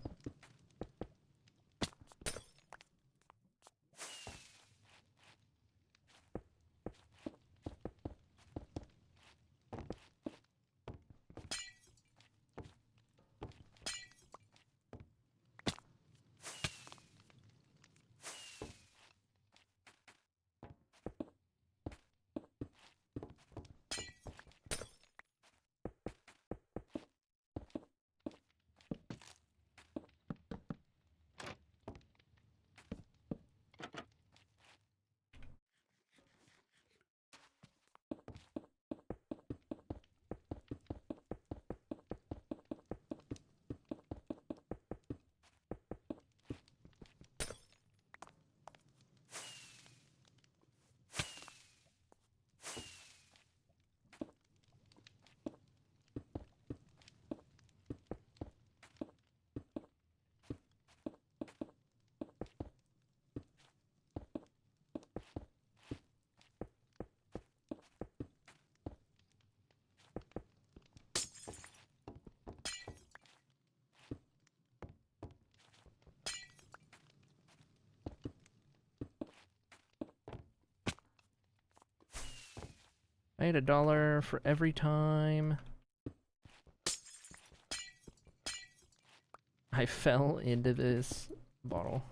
I had $1 for every time I fell into this bottle.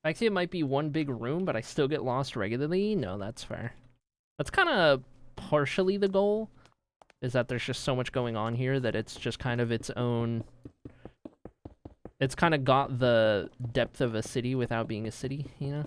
Actually, it might be one big room, but I still get lost regularly. No, that's fair. That's kind of partially the goal, is that there's just so much going on here that it's just kind of its own... It's kind of got the depth of a city without being a city, you know?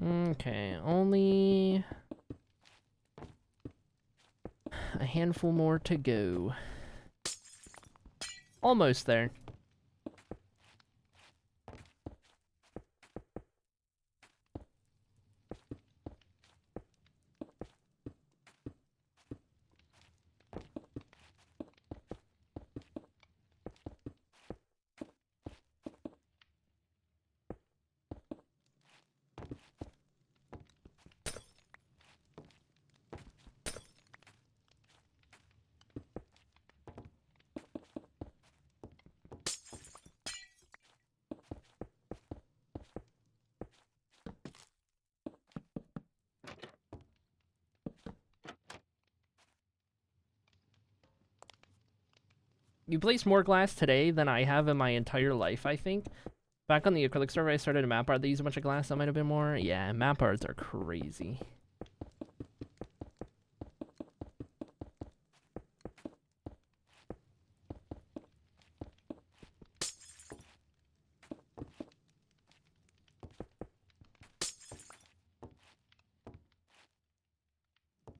Okay, only a handful more to go. Almost there. You placed more glass today than I have in my entire life, I think. Back on the acrylic server, I started a map art that used a bunch of glass. That might have been more. Yeah, map arts are crazy.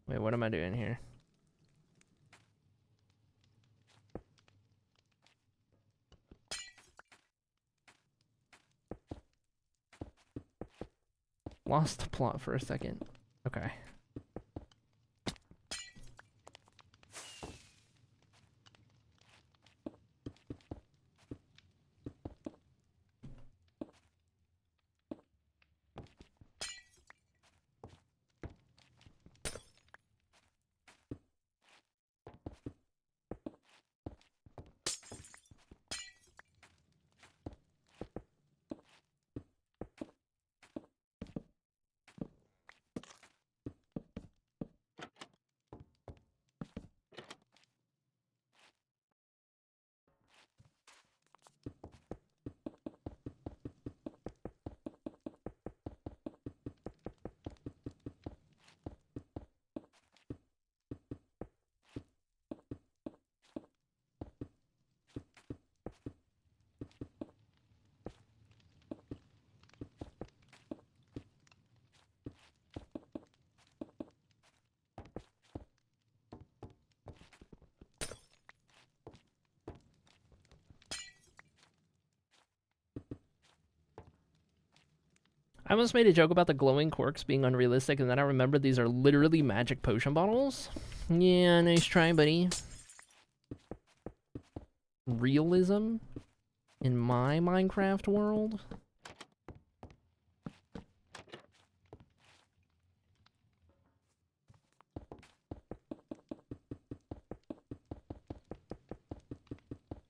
Wait, what am I doing here? Lost the plot for a second. Okay. I almost made a joke about the glowing corks being unrealistic, and then I remembered these are literally magic potion bottles. Yeah, nice try, buddy. Realism in my Minecraft world.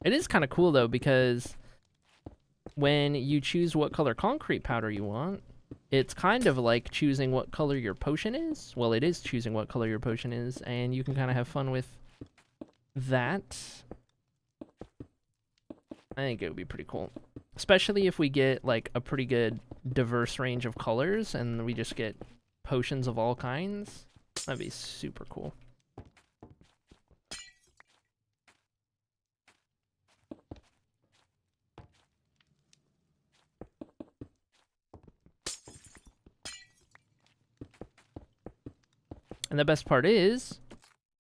It is kind of cool though, because when you choose what color concrete powder you want, it's kind of like choosing what color your potion is. Well, it is choosing what color your potion is, and you can kind of have fun with that. I think it would be pretty cool. Especially if we get like a pretty good diverse range of colors and we just get potions of all kinds. That'd be super cool. And the best part is,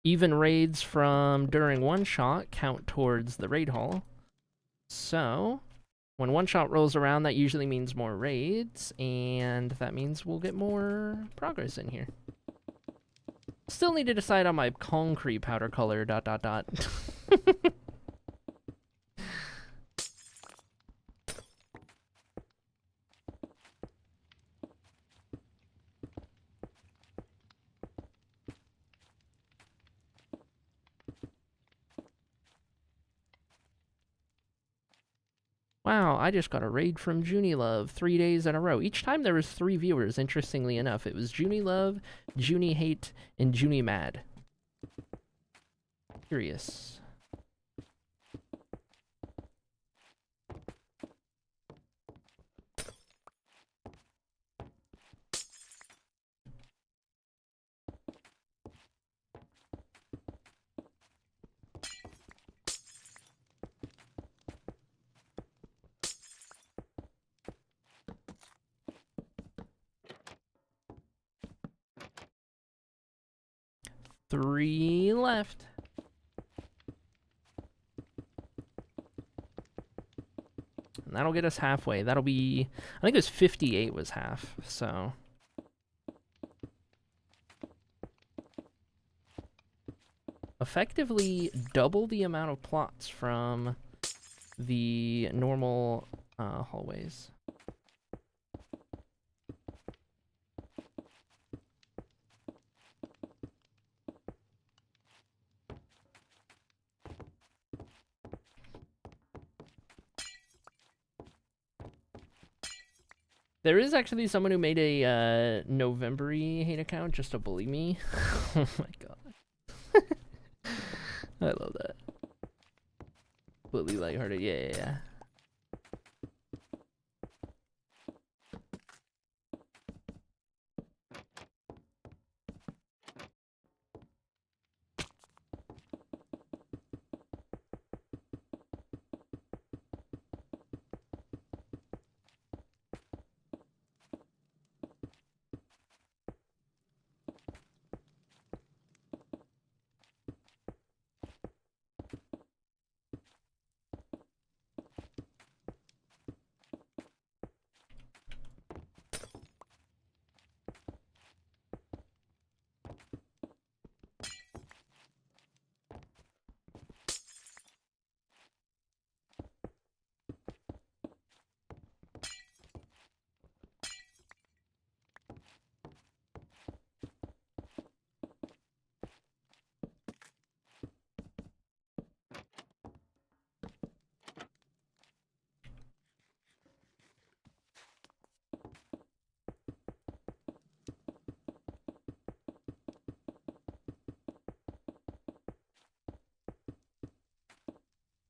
even raids from during one shot count towards the raid haul. So, when one shot rolls around, that usually means more raids, and that means we'll get more progress in here. Still need to decide on my concrete powder color, ... Wow, I just got a raid from Junie Love 3 days in a row. Each time there was 3 viewers, interestingly enough. It was Junie Love, Junie Hate, and Junie Mad. Curious. Three left. And that'll get us halfway. That'll be, I think it was 58 was half, so. Effectively double the amount of plots from the normal hallways. There is actually someone who made a November-y hate account just to bully me. Oh my god. I love that. Completely lighthearted. Yeah.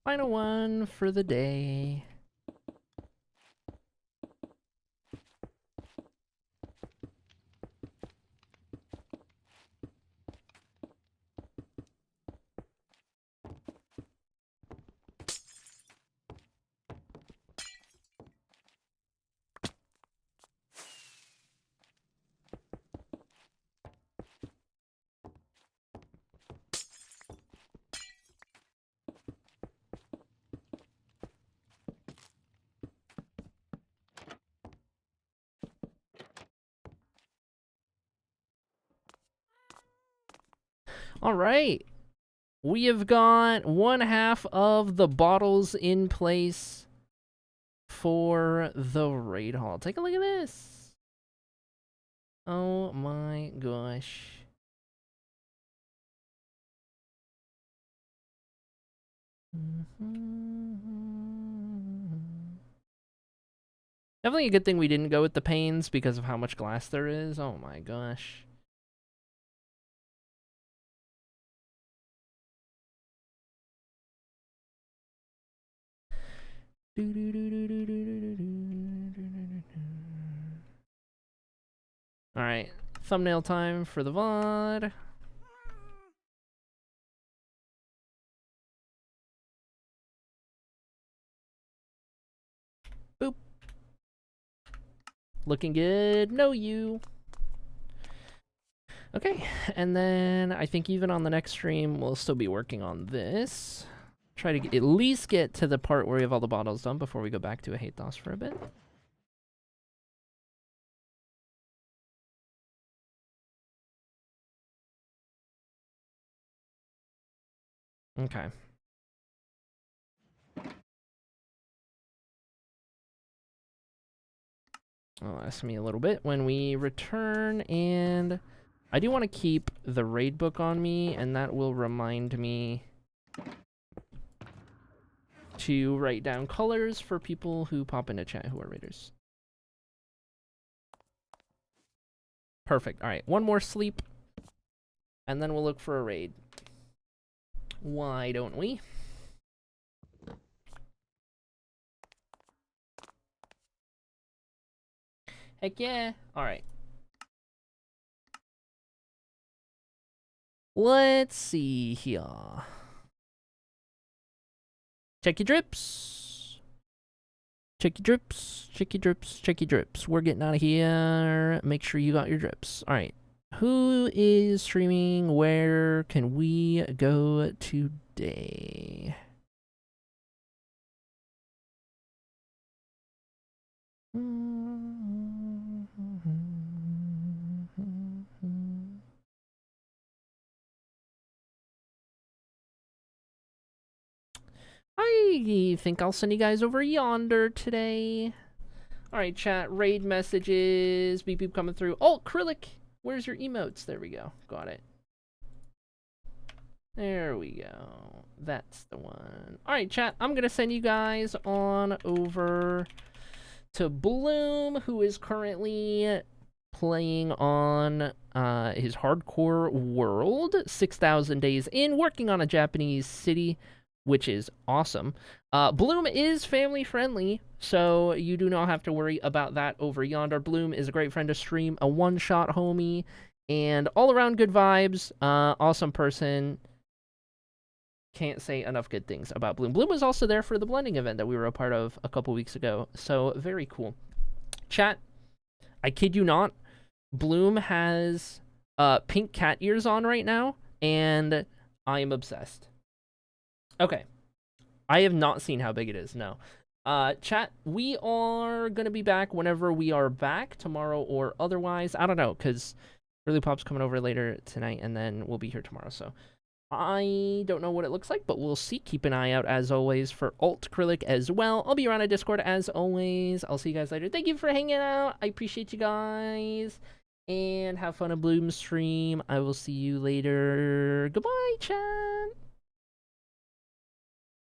'Final one for the day. All right. We have got 1/2 of the bottles in place for the raid hall. Take a look at this. Oh my gosh. Definitely a good thing we didn't go with the panes because of how much glass there is. Oh my gosh. Alright, thumbnail time for the VOD. Boop. Looking good. No, you. Okay, and then I think even on the next stream, we'll still be working on this. Try to at least get to the part where we have all the bottles done before we go back to a hate DOS for a bit. Okay. I'll last me a little bit when we return, and I do want to keep the raid book on me, and that will remind me to write down colors for people who pop into chat who are raiders. Perfect. All right, one more sleep, and then we'll look for a raid. Why don't we? Heck yeah. All right. Let's see here. Check your drips. Check your drips. Check your drips. Check your drips. We're getting out of here. Make sure you got your drips. All right. Who is streaming? Where can we go today? I think I'll send you guys over yonder today. Alright, chat, raid messages, beep beep coming through. Oh, Acrylic, where's your emotes? There we go, got it. There we go, that's the one. Alright, chat, I'm gonna send you guys on over to Bloom, who is currently playing on his hardcore world, 6,000 days in, working on a Japanese city, which is awesome. Bloom is family friendly, so you do not have to worry about that over yonder. Bloom is a great friend to stream, a one-shot homie, and all-around good vibes. Awesome person. Can't say enough good things about Bloom. Bloom was also there for the blending event that we were a part of a couple weeks ago, so very cool. Chat, I kid you not, Bloom has pink cat ears on right now, and I am obsessed. Okay. I have not seen how big it is, no. Chat, we are going to be back whenever we are back, tomorrow or otherwise. I don't know, because Early Pop's coming over later tonight, and then we'll be here tomorrow, so I don't know what it looks like, but we'll see. Keep an eye out, as always, for Alt Acrylic as well. I'll be around on Discord, as always. I'll see you guys later. Thank you for hanging out. I appreciate you guys, and have fun on Bloom's stream. I will see you later. Goodbye, chat.